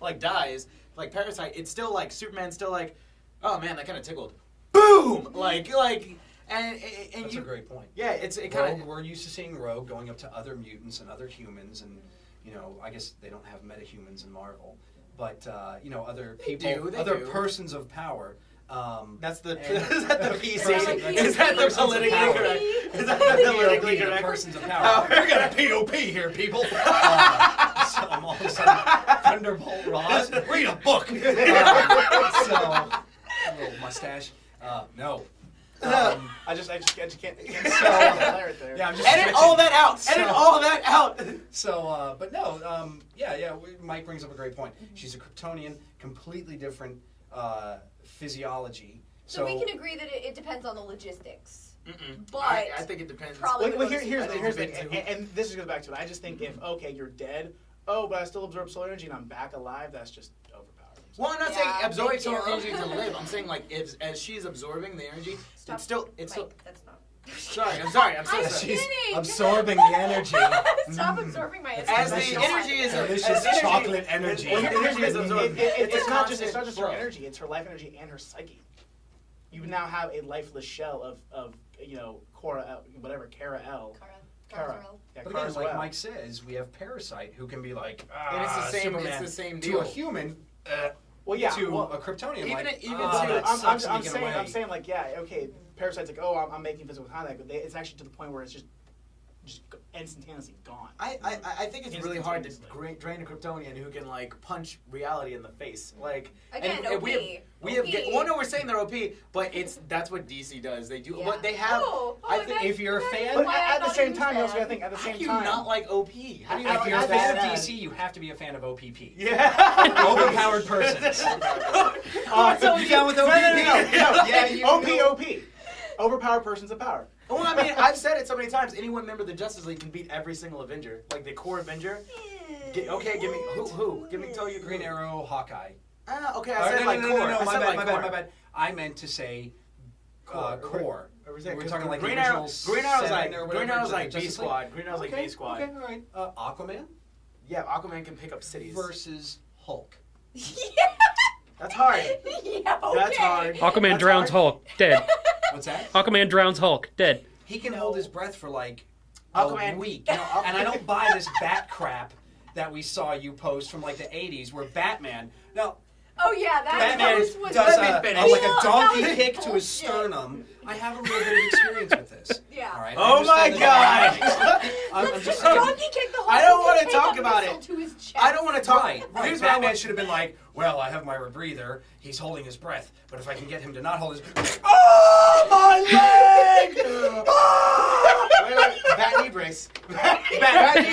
[SPEAKER 1] like dies like Parasite, it's still like Superman's still like, oh man, that kind of tickled, boom, and
[SPEAKER 2] That's
[SPEAKER 1] you,
[SPEAKER 2] a great point.
[SPEAKER 1] yeah, it kind
[SPEAKER 2] Rogue,
[SPEAKER 1] of.
[SPEAKER 2] we're used to seeing Rogue going up to other mutants and other humans, and I guess they don't have metahumans in Marvel, but other people,
[SPEAKER 1] they
[SPEAKER 2] other
[SPEAKER 1] do.
[SPEAKER 2] persons of power.
[SPEAKER 1] That's the
[SPEAKER 2] And-
[SPEAKER 1] is that the PC?
[SPEAKER 3] Like
[SPEAKER 1] Is that the
[SPEAKER 2] persons of
[SPEAKER 1] politically
[SPEAKER 2] power.
[SPEAKER 1] correct? Is that the politically
[SPEAKER 2] Yeah,
[SPEAKER 1] correct?
[SPEAKER 2] persons of power. We got a POP here, people. So I'm all of a sudden Thunderbolt Ross. Read a book. So a little mustache. No.
[SPEAKER 4] I just can't.
[SPEAKER 2] So,
[SPEAKER 4] Right there.
[SPEAKER 2] yeah, I'm just
[SPEAKER 1] Edit
[SPEAKER 2] stretching.
[SPEAKER 1] all that out.
[SPEAKER 2] So-
[SPEAKER 1] Edit all that out.
[SPEAKER 2] So, but no, Mike brings up a great point. She's a Kryptonian, completely different physiology.
[SPEAKER 3] So we can agree that it depends on the logistics. But
[SPEAKER 1] I think it depends.
[SPEAKER 3] probably
[SPEAKER 4] Well,
[SPEAKER 3] would go to
[SPEAKER 4] here's the
[SPEAKER 3] Superman.
[SPEAKER 4] thing, and this just goes back to it. I just think if you're dead, but I still absorb solar energy and I'm back alive, that's just overpowered.
[SPEAKER 1] Well, I'm not
[SPEAKER 3] Yeah,
[SPEAKER 1] saying absorbing
[SPEAKER 3] thank
[SPEAKER 1] solar
[SPEAKER 3] you.
[SPEAKER 1] energy to live. I'm saying as she's absorbing the energy,
[SPEAKER 3] Stop.
[SPEAKER 1] it's still.
[SPEAKER 3] Mike, that's not.
[SPEAKER 1] Sorry, I'm sorry. I'm so
[SPEAKER 3] I'm
[SPEAKER 1] sorry.
[SPEAKER 2] She's
[SPEAKER 3] kidding.
[SPEAKER 2] absorbing the energy.
[SPEAKER 3] Stop absorbing my energy.
[SPEAKER 1] As the
[SPEAKER 2] Delicious.
[SPEAKER 1] energy is
[SPEAKER 2] Delicious
[SPEAKER 1] as energy-
[SPEAKER 2] chocolate energy.
[SPEAKER 1] Well, energy is absorbed.
[SPEAKER 4] It's
[SPEAKER 1] a
[SPEAKER 4] not just
[SPEAKER 1] constant
[SPEAKER 4] her
[SPEAKER 1] flow.
[SPEAKER 4] energy; it's her life energy and her psyche. You now have a lifeless shell of Kara L.
[SPEAKER 3] Kara.
[SPEAKER 4] Yeah,
[SPEAKER 2] But
[SPEAKER 4] Kara
[SPEAKER 2] again,
[SPEAKER 4] as
[SPEAKER 2] like
[SPEAKER 4] well.
[SPEAKER 2] Mike says, we have Parasite who can be like,
[SPEAKER 1] And it's the same.
[SPEAKER 2] Superman.
[SPEAKER 1] It's the same
[SPEAKER 2] To
[SPEAKER 1] deal.
[SPEAKER 2] a human,
[SPEAKER 4] Well, yeah.
[SPEAKER 2] to
[SPEAKER 4] well,
[SPEAKER 2] a Kryptonian,
[SPEAKER 1] even
[SPEAKER 2] like,
[SPEAKER 1] even
[SPEAKER 2] "Ah,
[SPEAKER 1] to-
[SPEAKER 2] that
[SPEAKER 4] I'm
[SPEAKER 2] sucks sneaking away."
[SPEAKER 4] saying like, yeah, okay. Parasite's like, oh, I'm making physical contact, but it's actually to the point where it's just instantaneously gone.
[SPEAKER 1] I think it's really hard to
[SPEAKER 4] Instantaneously.
[SPEAKER 1] drain a Kryptonian who can punch reality in the face.
[SPEAKER 3] Again,
[SPEAKER 1] and
[SPEAKER 3] OP.
[SPEAKER 1] we have
[SPEAKER 3] OP.
[SPEAKER 1] well, no, we're saying they're OP, but that's what DC does. They do,
[SPEAKER 3] Yeah.
[SPEAKER 1] but they have. I think
[SPEAKER 3] that's-
[SPEAKER 2] if you're a
[SPEAKER 3] that's
[SPEAKER 2] fan-
[SPEAKER 4] But
[SPEAKER 3] why
[SPEAKER 4] at
[SPEAKER 3] I'm
[SPEAKER 4] the
[SPEAKER 3] not
[SPEAKER 4] same
[SPEAKER 3] a
[SPEAKER 4] time, you also
[SPEAKER 3] fan.
[SPEAKER 4] got to think at the
[SPEAKER 1] How
[SPEAKER 4] same
[SPEAKER 1] do you
[SPEAKER 4] time.
[SPEAKER 1] not like OP? How do you
[SPEAKER 2] If
[SPEAKER 1] not
[SPEAKER 2] you're a
[SPEAKER 1] like
[SPEAKER 2] fan of
[SPEAKER 1] that?
[SPEAKER 2] DC, you have to be a fan of OPP.
[SPEAKER 1] Yeah.
[SPEAKER 2] Overpowered persons.
[SPEAKER 3] So
[SPEAKER 2] You down with
[SPEAKER 4] No,
[SPEAKER 2] OPP?
[SPEAKER 4] no.
[SPEAKER 2] Yeah, you
[SPEAKER 4] OP. Overpowered persons of power.
[SPEAKER 1] Well, I mean, I've said it so many times. Any one member of the Justice League can beat every single Avenger, like the core Avenger. Okay, give me who? Give me tell you
[SPEAKER 2] Green Arrow, Hawkeye.
[SPEAKER 1] Okay, I said
[SPEAKER 2] no,
[SPEAKER 1] like
[SPEAKER 2] no,
[SPEAKER 1] core.
[SPEAKER 2] no, no,
[SPEAKER 1] I
[SPEAKER 2] my
[SPEAKER 1] said
[SPEAKER 2] bad,
[SPEAKER 1] like
[SPEAKER 2] my
[SPEAKER 1] core.
[SPEAKER 2] bad, my bad. I meant to say core.
[SPEAKER 1] Or was that-
[SPEAKER 2] We're talking like
[SPEAKER 1] Green
[SPEAKER 2] the
[SPEAKER 1] Arrow.
[SPEAKER 2] original
[SPEAKER 1] Green Arrow's
[SPEAKER 2] 7
[SPEAKER 1] like
[SPEAKER 2] or whatever,
[SPEAKER 1] Green Arrow's like
[SPEAKER 2] Justice
[SPEAKER 1] B
[SPEAKER 2] League.
[SPEAKER 1] Squad. Green Arrow's like B Squad.
[SPEAKER 2] Okay, all right. Aquaman
[SPEAKER 1] Yeah, Aquaman can pick up cities.
[SPEAKER 2] versus Hulk.
[SPEAKER 1] That's hard.
[SPEAKER 3] Yeah, okay.
[SPEAKER 1] That's hard.
[SPEAKER 5] Aquaman
[SPEAKER 1] That's
[SPEAKER 5] drowns
[SPEAKER 1] hard.
[SPEAKER 5] Hulk. Dead.
[SPEAKER 2] What's that?
[SPEAKER 5] Aquaman drowns Hulk. Dead.
[SPEAKER 2] He can hold his breath for like
[SPEAKER 1] Aquaman-
[SPEAKER 2] a week.
[SPEAKER 1] No, Aquaman-
[SPEAKER 2] And I don't buy this bat crap that we saw you post from like the 80s where Batman. Now,
[SPEAKER 7] Oh yeah, that
[SPEAKER 2] Batman
[SPEAKER 7] was
[SPEAKER 2] does
[SPEAKER 1] Let me finish.
[SPEAKER 2] like a donkey
[SPEAKER 7] That was
[SPEAKER 2] kick to his
[SPEAKER 7] bullshit.
[SPEAKER 2] sternum. I have a little bit of experience with this.
[SPEAKER 7] Yeah.
[SPEAKER 2] All right.
[SPEAKER 1] Oh my God!
[SPEAKER 2] I'm just
[SPEAKER 7] Donkey kicked the whole
[SPEAKER 1] I don't
[SPEAKER 7] thing,
[SPEAKER 1] wanna
[SPEAKER 7] take
[SPEAKER 1] talk
[SPEAKER 7] a
[SPEAKER 1] about
[SPEAKER 7] missile
[SPEAKER 1] it.
[SPEAKER 7] To his chest.
[SPEAKER 1] I don't want to talk.
[SPEAKER 2] Right.
[SPEAKER 1] Here's what I
[SPEAKER 2] Batman
[SPEAKER 1] want-
[SPEAKER 2] should have been like, well, I have my rebreather. He's holding his breath, but if I can get him to not hold his, oh my leg!
[SPEAKER 1] Wait, bat knee brace.
[SPEAKER 4] Bad knee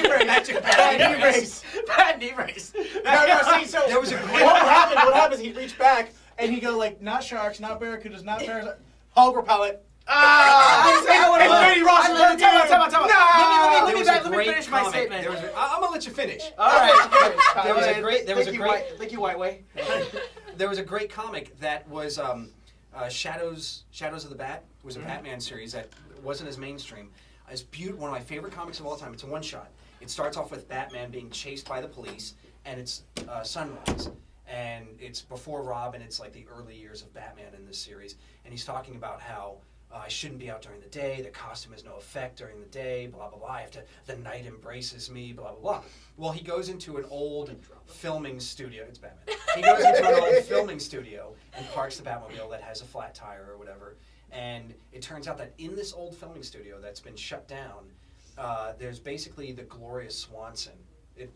[SPEAKER 4] brace.
[SPEAKER 1] Bad knee brace. Bad knee brace.
[SPEAKER 4] No, see, so
[SPEAKER 2] There was a great-
[SPEAKER 4] what happened? What happens? He reached back and he go like, not sharks, not barracudas, not bears, Hulk repellent.
[SPEAKER 1] Randy Ross. Time out. Let
[SPEAKER 2] There
[SPEAKER 1] me
[SPEAKER 2] was a
[SPEAKER 1] let me
[SPEAKER 2] great
[SPEAKER 1] finish my
[SPEAKER 2] comic.
[SPEAKER 1] statement.
[SPEAKER 2] I'm gonna let you finish.
[SPEAKER 1] All right.
[SPEAKER 2] There was a great.
[SPEAKER 1] Thank you, White Way.
[SPEAKER 2] There was a great comic that was Shadows of the Bat. It was a Batman series that wasn't as mainstream. It's one of my favorite comics of all time. It's a one-shot. It starts off with Batman being chased by the police, and it's sunrise. And it's before Robin. It's like the early years of Batman in this series. And he's talking about how I shouldn't be out during the day. The costume has no effect during the day. Blah blah blah. I have to. The night embraces me. Blah blah blah. Well, he goes into an old filming studio. It's Batman. He goes into an old filming studio and parks the Batmobile that has a flat tire or whatever. And it turns out that in this old filming studio that's been shut down, there's basically the Gloria Swanson.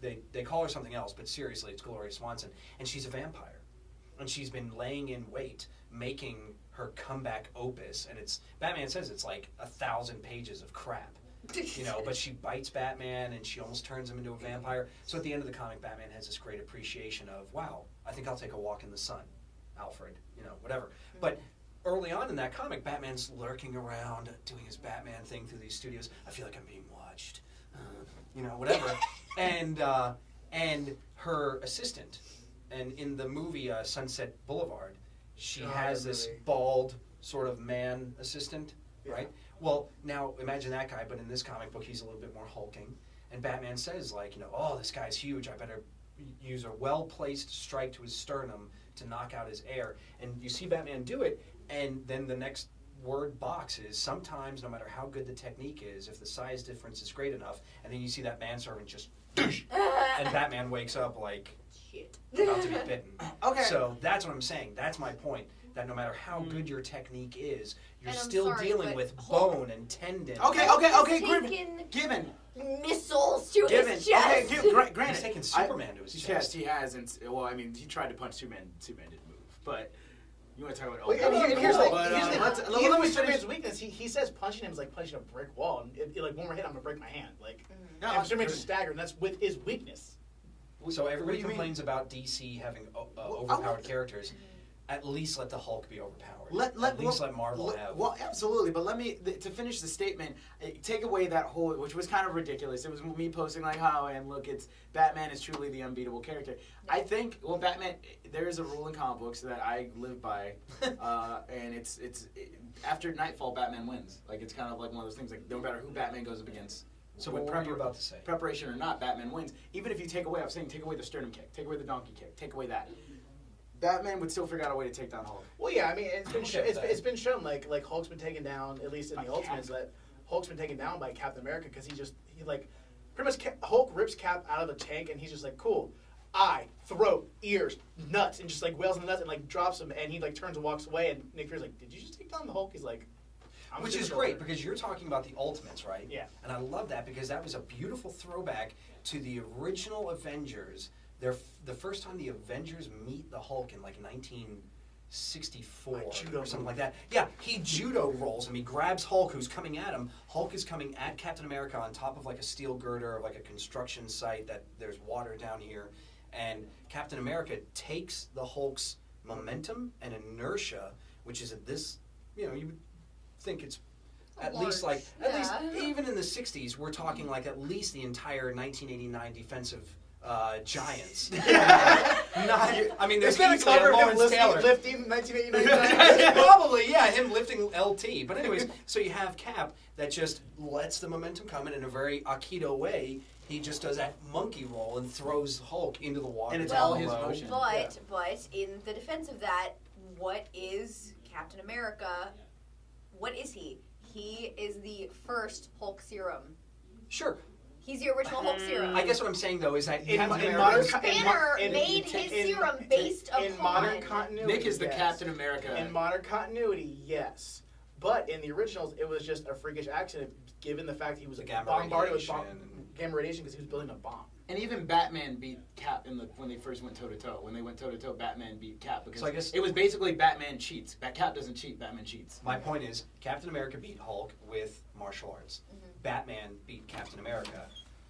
[SPEAKER 2] They call her something else, but seriously, it's Gloria Swanson, and she's a vampire, and she's been laying in wait, making her comeback opus, and Batman says it's like 1,000 pages of crap, but she bites Batman, and she almost turns him into a vampire. So at the end of the comic, Batman has this great appreciation of, wow, I think I'll take a walk in the sun, Alfred, whatever. But early on in that comic, Batman's lurking around, doing his Batman thing through these studios. I feel like I'm being watched, whatever. And her assistant, and in the movie Sunset Boulevard, she has this bald sort of man assistant, right? Well, now imagine that guy, but in this comic book, he's a little bit more hulking. And Batman says, like, oh, this guy's huge. I better use a well-placed strike to his sternum to knock out his air. And you see Batman do it, and then the next word box is sometimes, no matter how good the technique is, if the size difference is great enough, and then you see that manservant just, and Batman wakes up like,
[SPEAKER 7] Shit.
[SPEAKER 2] about to be bitten.
[SPEAKER 1] Okay.
[SPEAKER 2] So that's what I'm saying. That's my point. That no matter how good your technique is, you're
[SPEAKER 3] And I'm
[SPEAKER 2] still
[SPEAKER 3] sorry,
[SPEAKER 2] dealing
[SPEAKER 3] but
[SPEAKER 2] with
[SPEAKER 3] Hulk-
[SPEAKER 2] bone and tendon.
[SPEAKER 1] Okay.
[SPEAKER 7] Taken
[SPEAKER 1] Given.
[SPEAKER 7] missiles to
[SPEAKER 1] Given.
[SPEAKER 7] his chest.
[SPEAKER 1] Okay. Granted.
[SPEAKER 2] He's taken Superman to his chest.
[SPEAKER 1] Yes, he has. And well, I mean, he tried to punch Superman. Superman didn't move. But you want to talk about?
[SPEAKER 4] Well, and here's the
[SPEAKER 1] But,
[SPEAKER 4] here's the
[SPEAKER 1] let
[SPEAKER 4] even
[SPEAKER 1] me
[SPEAKER 4] with
[SPEAKER 1] finish.
[SPEAKER 4] Superman's weakness. He says punching him is like punching a brick wall, and like one more hit, I'm gonna break my hand. Like,
[SPEAKER 1] No,
[SPEAKER 4] and Superman just staggered, and that's with his weakness.
[SPEAKER 2] So everybody
[SPEAKER 1] What do you mean?
[SPEAKER 2] complains about DC having overpowered characters. At least let the Hulk be overpowered. Let Marvel have.
[SPEAKER 1] Well, absolutely. But to finish the statement, take away that whole, which was kind of ridiculous. It was me posting like, "Oh, and look, Batman is truly the unbeatable character." I think, Batman. There is a rule in comic books that I live by, and it's after nightfall, Batman wins. Like it's kind of like one of those things. Like no matter who Batman goes up against.
[SPEAKER 2] So what were you about to say?
[SPEAKER 1] Preparation or not, Batman wins. Even if you take away, take away the sternum kick, take away the donkey kick, take away that. Batman would still figure out a way to take down Hulk.
[SPEAKER 4] Well, yeah, I mean, it's been shown like Hulk's been taken down, at least in the Ultimates, that Hulk's been taken down by Captain America because he like pretty much Hulk rips Cap out of the tank and he's just like, cool, eye, throat, ears, nuts, and just like wails on the nuts and like drops him, and he like turns and walks away, and Nick Fury's like, did you just take down the Hulk? He's like,
[SPEAKER 2] which is great because you're talking about the Ultimates, right?
[SPEAKER 4] Yeah.
[SPEAKER 2] And I love that because that was a beautiful throwback to the original Avengers. The first time the Avengers meet the Hulk in like 1964 or something like that. Yeah, he judo rolls him. He grabs Hulk, who's coming at him. Hulk is coming at Captain America on top of like a steel girder of like a construction site that there's water down here. And Captain America takes the Hulk's momentum and inertia, which is at this, you would think it's at least even in the 60s, we're talking like at least the entire 1989 defensive Giants. There's
[SPEAKER 4] been a
[SPEAKER 2] easily
[SPEAKER 4] cover of him
[SPEAKER 2] Lawrence Taylor.
[SPEAKER 4] lifting 1989
[SPEAKER 2] Probably, yeah, him lifting LT. But anyways, so you have Cap that just lets the momentum come in a very Aikido way. He just does that monkey roll and throws Hulk into the water.
[SPEAKER 1] And it's
[SPEAKER 3] Well,
[SPEAKER 1] all his motion.
[SPEAKER 3] But in the defense of that, what is Captain America? What is he? He is the first Hulk serum.
[SPEAKER 2] Sure.
[SPEAKER 3] He's the original Hulk serum.
[SPEAKER 2] I guess what I'm saying though is that Captain
[SPEAKER 4] in
[SPEAKER 2] America
[SPEAKER 4] modern
[SPEAKER 2] is-
[SPEAKER 3] Banner made his serum based
[SPEAKER 4] in
[SPEAKER 3] upon.
[SPEAKER 4] modern continuity.
[SPEAKER 1] Nick is the
[SPEAKER 4] yes.
[SPEAKER 1] Captain America.
[SPEAKER 4] In modern continuity, yes. But in the originals, it was just a freakish accident, given the fact he was
[SPEAKER 2] The gamma
[SPEAKER 4] bombarded with
[SPEAKER 2] radiation.
[SPEAKER 4] gamma radiation because he was building a bomb.
[SPEAKER 1] And even Batman beat Cap when they first went toe to toe. When they went toe to toe, Batman beat Cap because
[SPEAKER 2] So I guess-
[SPEAKER 1] it was basically Batman cheats. Cap doesn't cheat. Batman cheats.
[SPEAKER 2] My point is, Captain America beat Hulk with martial arts. Batman beat Captain America,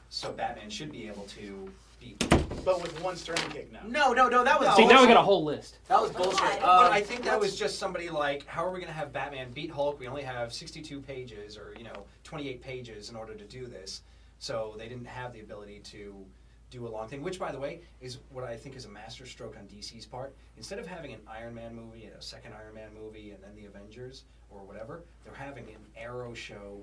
[SPEAKER 2] so Batman should be able to beat.
[SPEAKER 4] But with one stern kick now.
[SPEAKER 1] No, that was
[SPEAKER 5] See, now we
[SPEAKER 1] bullshit.
[SPEAKER 5] got a whole list.
[SPEAKER 1] That was bullshit.
[SPEAKER 2] But I think that was just somebody like, how are we going to have Batman beat Hulk? We only have 62 pages or 28 pages in order to do this, so they didn't have the ability to do a long thing. Which, by the way, is what I think is a masterstroke on DC's part. Instead of having an Iron Man movie, a second Iron Man movie, and then the Avengers or whatever, they're having an Arrow show,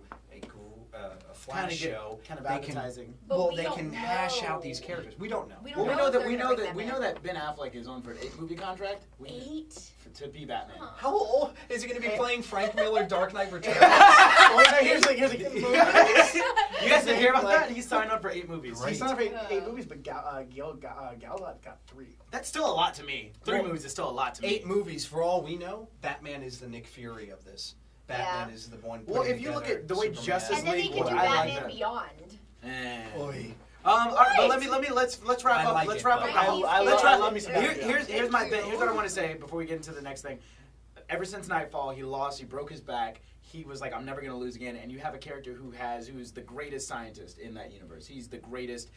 [SPEAKER 2] a Flash show.
[SPEAKER 1] kind of
[SPEAKER 2] They can-
[SPEAKER 1] advertising.
[SPEAKER 3] But
[SPEAKER 2] Well,
[SPEAKER 3] we
[SPEAKER 2] they
[SPEAKER 3] don't
[SPEAKER 2] can hash out
[SPEAKER 3] know.
[SPEAKER 2] these characters. We don't know.
[SPEAKER 3] We don't
[SPEAKER 1] Well,
[SPEAKER 3] know if they're
[SPEAKER 1] we
[SPEAKER 3] gonna
[SPEAKER 1] know
[SPEAKER 3] bring
[SPEAKER 1] that we
[SPEAKER 3] them
[SPEAKER 1] know
[SPEAKER 3] in.
[SPEAKER 1] that Ben Affleck is on for an 8-movie contract.
[SPEAKER 3] 8?
[SPEAKER 1] To be Batman.
[SPEAKER 3] Huh.
[SPEAKER 2] How old is he going to be playing Frank Miller, Dark Knight Returns?
[SPEAKER 4] Well, here's the
[SPEAKER 1] You guys didn't hear about that? He signed up for 8 movies.
[SPEAKER 4] He's not for 8 movies, but Gal Gadot got 3.
[SPEAKER 1] That's still a lot to me. 3 movies is still a lot to me.
[SPEAKER 2] 8 movies, for all we know, Batman is the Nick Fury of this. Batman is the one.
[SPEAKER 1] Well,
[SPEAKER 2] putting
[SPEAKER 1] if you look
[SPEAKER 2] together
[SPEAKER 1] at the way
[SPEAKER 2] Superman.
[SPEAKER 1] Justice
[SPEAKER 3] And then he
[SPEAKER 1] League
[SPEAKER 3] could do
[SPEAKER 1] I like
[SPEAKER 3] Batman
[SPEAKER 1] that.
[SPEAKER 3] Beyond.
[SPEAKER 2] Oy.
[SPEAKER 1] All right, but let's wrap
[SPEAKER 2] I
[SPEAKER 1] up.
[SPEAKER 2] like
[SPEAKER 1] let's
[SPEAKER 2] it,
[SPEAKER 1] wrap
[SPEAKER 2] but-
[SPEAKER 1] up.
[SPEAKER 3] I
[SPEAKER 1] Let's
[SPEAKER 3] love
[SPEAKER 1] wrap.
[SPEAKER 4] me some
[SPEAKER 3] Batman.
[SPEAKER 1] Here's my
[SPEAKER 3] Thank
[SPEAKER 1] thing.
[SPEAKER 3] you.
[SPEAKER 1] Here's what I want to say before we get into the next thing. Ever since Nightfall, he lost. He broke his back. He was like, I'm never going to lose again. And you have a character who's the greatest scientist in that universe. He's the greatest,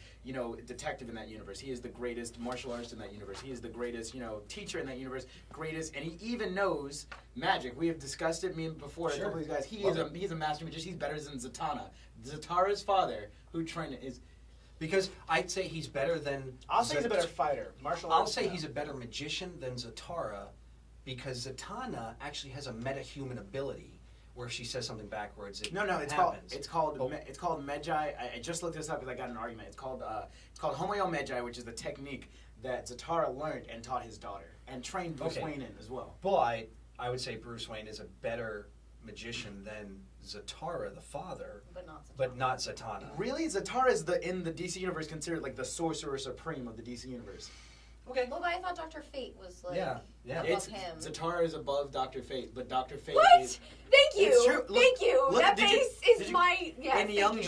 [SPEAKER 1] detective in that universe. He is the greatest martial artist in that universe. He is the greatest, teacher in that universe. Greatest, and he even knows magic. We have discussed it before.
[SPEAKER 2] Sure.
[SPEAKER 1] A couple of these guys. He's a master magician. He's better than Zatanna. Zatara's father, who trained is.
[SPEAKER 2] Because I'd say he's better than.
[SPEAKER 4] I'll say he's a better fighter. Martial
[SPEAKER 2] I'll
[SPEAKER 4] arts.
[SPEAKER 2] say he's a better magician than Zatara, because Zatanna actually has a metahuman ability where if she says something backwards, it
[SPEAKER 1] No, it's
[SPEAKER 2] happens.
[SPEAKER 1] called
[SPEAKER 2] Oh.
[SPEAKER 1] it's called Magi. I just looked this up because I got an argument. It's called Homeo Magi, which is the technique that Zatara learned and taught his daughter and trained Bruce
[SPEAKER 2] Okay.
[SPEAKER 1] Wayne in as well.
[SPEAKER 2] But I would say Bruce Wayne is a better magician than Zatara, the father,
[SPEAKER 3] But not Zatanna.
[SPEAKER 2] but not Zatanna.
[SPEAKER 1] Really, Zatara is in the DC universe considered like the sorcerer supreme of the DC universe.
[SPEAKER 2] Okay.
[SPEAKER 3] Well, but I thought Dr. Fate was like
[SPEAKER 2] Yeah.
[SPEAKER 3] above him.
[SPEAKER 1] Zatara is above Dr. Fate, but Dr. Fate
[SPEAKER 7] What?
[SPEAKER 1] is
[SPEAKER 7] Thank you.
[SPEAKER 1] It's true. Look-
[SPEAKER 7] Thank you.
[SPEAKER 1] look,
[SPEAKER 7] That
[SPEAKER 1] did you-
[SPEAKER 7] face
[SPEAKER 1] did
[SPEAKER 7] is
[SPEAKER 1] you-
[SPEAKER 7] my yes.
[SPEAKER 1] in
[SPEAKER 7] thank
[SPEAKER 1] Young
[SPEAKER 7] you.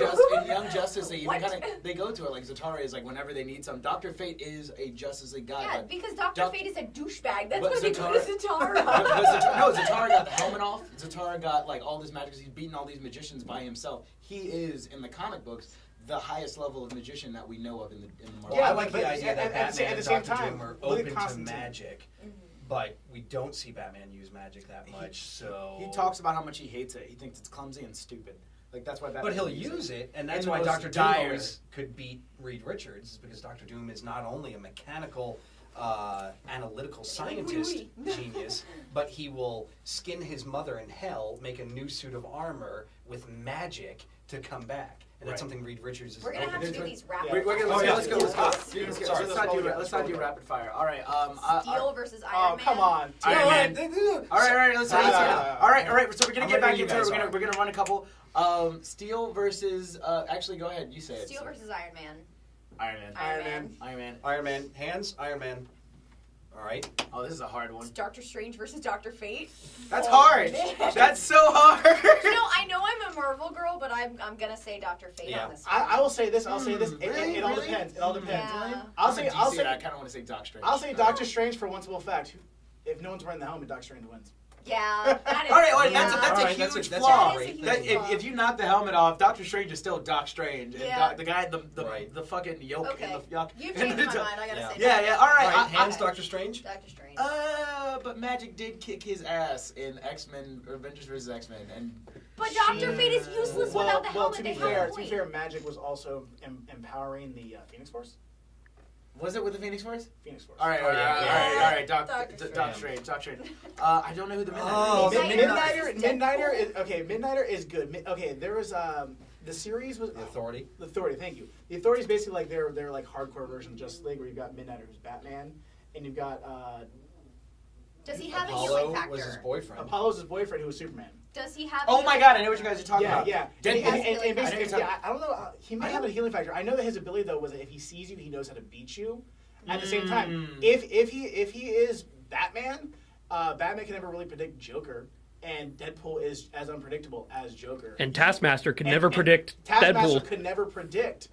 [SPEAKER 1] Justice, they even
[SPEAKER 7] What?
[SPEAKER 1] kind of they go to it like Zatara is like whenever they need some. Dr. Fate is a Justice League guy.
[SPEAKER 7] Yeah,
[SPEAKER 1] but
[SPEAKER 7] because Dr.
[SPEAKER 1] Doc-
[SPEAKER 7] Fate is a douchebag. That's
[SPEAKER 1] but
[SPEAKER 7] why they go to Zatara.
[SPEAKER 1] Zatara got the helmet off. Zatara got like all this magic. He's beaten all these magicians by himself. He is in the comic books the highest level of magician that we know of in the Marvel.
[SPEAKER 2] Well, I
[SPEAKER 4] Yeah,
[SPEAKER 2] like
[SPEAKER 4] but
[SPEAKER 2] the idea that
[SPEAKER 4] at the
[SPEAKER 2] Batman
[SPEAKER 4] same
[SPEAKER 2] and
[SPEAKER 4] time,
[SPEAKER 2] Dr. Doom are
[SPEAKER 4] look at
[SPEAKER 2] open to
[SPEAKER 4] Constantine.
[SPEAKER 2] magic, but we don't see Batman use magic that much. So
[SPEAKER 1] He talks about how much he hates it. He thinks it's clumsy and stupid. Like that's why. Batman
[SPEAKER 2] But he'll
[SPEAKER 1] uses
[SPEAKER 2] use it, and that's
[SPEAKER 1] In
[SPEAKER 2] why
[SPEAKER 1] the most
[SPEAKER 2] Dr. Doom
[SPEAKER 1] dire-
[SPEAKER 2] always could beat Reed Richards, is because Dr. Doom is not only a mechanical, analytical scientist genius, but he will skin his mother in hell, make a new suit of armor with magic to come back. And that's
[SPEAKER 1] Right.
[SPEAKER 2] something Reed Richards is
[SPEAKER 3] We're gonna have to
[SPEAKER 1] It's
[SPEAKER 3] do
[SPEAKER 1] good.
[SPEAKER 3] these rapid.
[SPEAKER 1] We're gonna,
[SPEAKER 4] Oh, yeah.
[SPEAKER 1] let's go. Let's go.
[SPEAKER 4] Yeah.
[SPEAKER 1] Let's go.
[SPEAKER 4] Sorry,
[SPEAKER 1] Let's not do rapid fire. All right.
[SPEAKER 3] Steel versus Iron
[SPEAKER 4] Oh,
[SPEAKER 3] Man.
[SPEAKER 4] come on.
[SPEAKER 1] Iron Man. All right. Let's do it. All right. So we're gonna
[SPEAKER 2] I'm
[SPEAKER 1] get
[SPEAKER 2] ready
[SPEAKER 1] back
[SPEAKER 2] when you
[SPEAKER 1] into it.
[SPEAKER 2] guys
[SPEAKER 1] We're
[SPEAKER 2] are.
[SPEAKER 1] gonna run a couple. Steel versus. Actually, go ahead. You say it.
[SPEAKER 3] Steel versus Iron Man.
[SPEAKER 1] Iron Man.
[SPEAKER 3] Iron Man.
[SPEAKER 1] Iron Man.
[SPEAKER 2] Iron Man, hands, Iron Man. All right.
[SPEAKER 1] Oh, this is a hard one.
[SPEAKER 7] It's Doctor Strange versus Doctor Fate.
[SPEAKER 1] That's
[SPEAKER 7] Oh,
[SPEAKER 1] hard.
[SPEAKER 7] man.
[SPEAKER 1] That's so hard.
[SPEAKER 3] I know I'm a Marvel girl, but I'm gonna say Dr. Fate
[SPEAKER 2] Yeah.
[SPEAKER 3] on this one.
[SPEAKER 4] I will say this. I'll say this.
[SPEAKER 1] Really?
[SPEAKER 4] It all
[SPEAKER 1] Really?
[SPEAKER 4] depends. It all depends.
[SPEAKER 3] Yeah.
[SPEAKER 4] I'll
[SPEAKER 1] I'm
[SPEAKER 4] say.
[SPEAKER 1] a DC,
[SPEAKER 4] I'll say.
[SPEAKER 1] I kind of want to say Doc Strange.
[SPEAKER 4] I'll say Doctor Strange for one simple fact. If no one's wearing the helmet, Doctor Strange wins.
[SPEAKER 3] Yeah, that is.
[SPEAKER 1] All right,
[SPEAKER 3] yeah.
[SPEAKER 1] that's
[SPEAKER 2] All
[SPEAKER 1] a
[SPEAKER 2] right,
[SPEAKER 1] huge
[SPEAKER 2] that's
[SPEAKER 1] flaw.
[SPEAKER 3] That is a huge
[SPEAKER 1] That,
[SPEAKER 3] flaw.
[SPEAKER 1] if you knock the helmet off, Doctor Strange is still Doc Strange. And
[SPEAKER 3] Yeah.
[SPEAKER 1] the guy,
[SPEAKER 2] Right.
[SPEAKER 1] the fucking yoke
[SPEAKER 3] Okay.
[SPEAKER 1] and the yuck.
[SPEAKER 3] You've
[SPEAKER 1] and
[SPEAKER 3] changed
[SPEAKER 1] the-
[SPEAKER 3] my mind. I gotta
[SPEAKER 2] Yeah.
[SPEAKER 3] say.
[SPEAKER 1] Yeah. All
[SPEAKER 2] All
[SPEAKER 1] right.
[SPEAKER 2] right, hands, Doctor Strange.
[SPEAKER 3] Doctor Strange.
[SPEAKER 1] But Magic did kick his ass in X-Men, or Avengers vs. X-Men, and
[SPEAKER 3] But Dr. Fate is useless without the helmet.
[SPEAKER 4] to
[SPEAKER 3] They
[SPEAKER 4] be
[SPEAKER 3] have a
[SPEAKER 4] fair,
[SPEAKER 3] point.
[SPEAKER 4] Magic was also empowering the Phoenix Force.
[SPEAKER 1] was it with the Phoenix Force?
[SPEAKER 4] Phoenix Force.
[SPEAKER 1] All right,
[SPEAKER 2] Oh, yeah.
[SPEAKER 1] all right, Doc
[SPEAKER 3] Doctor
[SPEAKER 1] Strange, Doc Strange. I don't know who the
[SPEAKER 2] Oh,
[SPEAKER 1] Midnighter is.
[SPEAKER 3] Midnighter.
[SPEAKER 4] Midnighter is good. Okay, there was the series was
[SPEAKER 2] The Authority.
[SPEAKER 4] The Authority, thank you. The Authority is basically like their like hardcore version of Justice League, where you've got Midnighter who's Batman, and you've got
[SPEAKER 3] Does he have a
[SPEAKER 2] Apollo
[SPEAKER 3] healing factor?
[SPEAKER 2] was his boyfriend.
[SPEAKER 4] Apollo's his boyfriend who was Superman.
[SPEAKER 3] Does he have?
[SPEAKER 1] Oh my god, I know what you guys are talking about.
[SPEAKER 4] Yeah.
[SPEAKER 1] Deadpool.
[SPEAKER 4] And basically,
[SPEAKER 1] I know
[SPEAKER 4] I don't know. He might have a healing factor. I know that his ability though was that if he sees you, he knows how to beat you. At the same time, if he is Batman, Batman can never really predict Joker, and Deadpool is as unpredictable as Joker.
[SPEAKER 5] And Taskmaster could never predict
[SPEAKER 4] Taskmaster
[SPEAKER 5] Deadpool.
[SPEAKER 4] could never predict.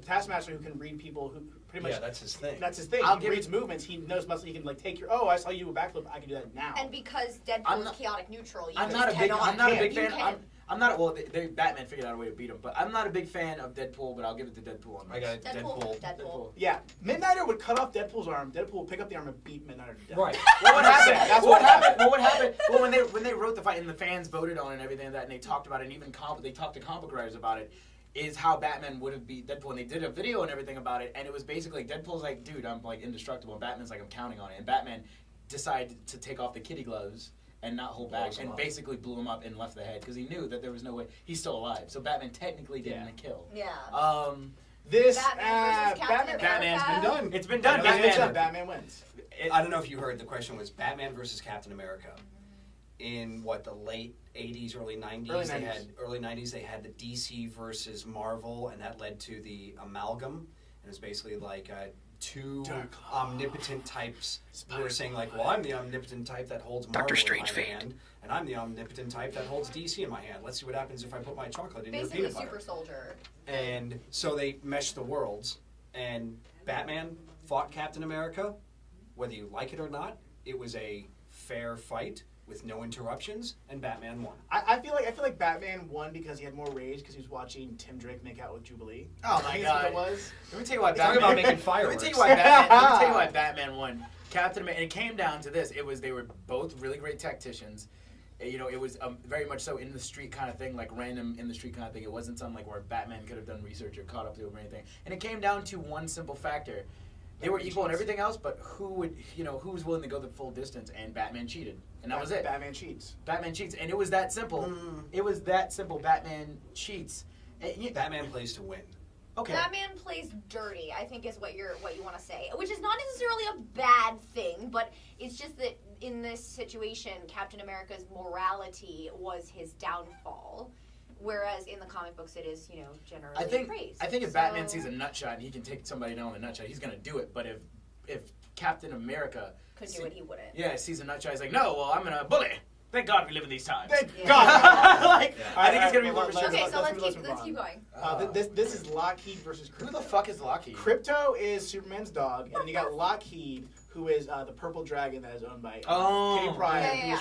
[SPEAKER 4] Taskmaster who can read people who pretty much.
[SPEAKER 2] Yeah, that's his thing.
[SPEAKER 4] That's his thing. He reads movements. He knows muscle. He can like take your. Oh, I saw you a backflip. I can do that now.
[SPEAKER 3] And because Deadpool is chaotic neutral,
[SPEAKER 1] I'm not a big fan.
[SPEAKER 3] Can.
[SPEAKER 1] I'm not. Well, Batman figured out a way to beat him, but I'm not a big fan of Deadpool. But I'll give it to Deadpool on this.
[SPEAKER 2] I got
[SPEAKER 3] Deadpool.
[SPEAKER 4] Yeah, Midnighter would cut off Deadpool's arm. Deadpool would pick up the arm and beat Midnighter to death.
[SPEAKER 2] Right.
[SPEAKER 1] Well, what happened?
[SPEAKER 4] That's
[SPEAKER 1] what happened? Well, what happened? Well, when they wrote the fight and the fans voted on it and everything like that, and they talked about it, and even they talked to comic book writers about it, is how Batman would have beat Deadpool. And they did a video and everything about it, and it was basically Deadpool's like, dude, I'm like indestructible, and Batman's like, I'm counting on it, and Batman decided to take off the kitty gloves and not hold back, and basically blew him up and left the head because he knew that there was no way he's still alive. So Batman technically didn't kill.
[SPEAKER 3] Yeah.
[SPEAKER 4] This
[SPEAKER 3] Batman's
[SPEAKER 1] been done. It's been done.
[SPEAKER 4] Batman wins.
[SPEAKER 2] I don't know if you heard the question was Batman versus Captain America. In the late 80s, early 90s, early 90s they had the DC versus Marvel, and that led to the amalgam. And it was basically like two omnipotent types who were saying like, well, I'm the omnipotent type that holds Marvel in my hand, and I'm the omnipotent type that holds DC in my hand. Let's see what happens if I put my chocolate in your peanut butter.
[SPEAKER 3] Basically, Super Soldier.
[SPEAKER 2] And so they meshed the worlds, and Batman fought Captain America. Whether you like it or not, it was a fair fight with no interruptions, and Batman won.
[SPEAKER 4] I feel like Batman won because he had more rage because he was watching Tim Drake make out with Jubilee.
[SPEAKER 1] Oh my god!
[SPEAKER 4] It was.
[SPEAKER 1] Let me tell you why
[SPEAKER 2] Batman.
[SPEAKER 1] Batman.
[SPEAKER 2] About making fireworks.
[SPEAKER 1] Let me tell you why Batman won. Captain America, and it came down to this. They were both really great tacticians. You know, it was very much so in the street kind of thing, like random in the street kind of thing. It wasn't something like where Batman could have done research or caught up to him or anything. And it came down to one simple factor. They were equal in everything else, but who was willing to go the full distance? And Batman cheated, and that was it.
[SPEAKER 4] Batman cheats.
[SPEAKER 1] Batman cheats, and it was that simple. It was that simple. Batman cheats.
[SPEAKER 2] Batman plays to win.
[SPEAKER 1] Okay.
[SPEAKER 3] Batman plays dirty, I think, is what you want to say, which is not necessarily a bad thing, but it's just that in this situation, Captain America's morality was his downfall. Whereas in the comic books, it is, generally praised.
[SPEAKER 1] I think if Batman sees a nutshot and he can take somebody down with a nutshot, he's going to do it. But if Captain America
[SPEAKER 3] could do it, he wouldn't.
[SPEAKER 1] Yeah, sees a nutshot, he's like, no, well, I'm going to bully. Thank God we live in these times.
[SPEAKER 4] Thank God.
[SPEAKER 1] I think it's going to be more mature.
[SPEAKER 3] Okay, so let's keep going.
[SPEAKER 4] This is Lockheed versus Crypto.
[SPEAKER 1] Who the fuck is Lockheed?
[SPEAKER 4] Crypto is Superman's dog, and then you got Lockheed, who is the purple dragon that is owned by Kitty Pryde,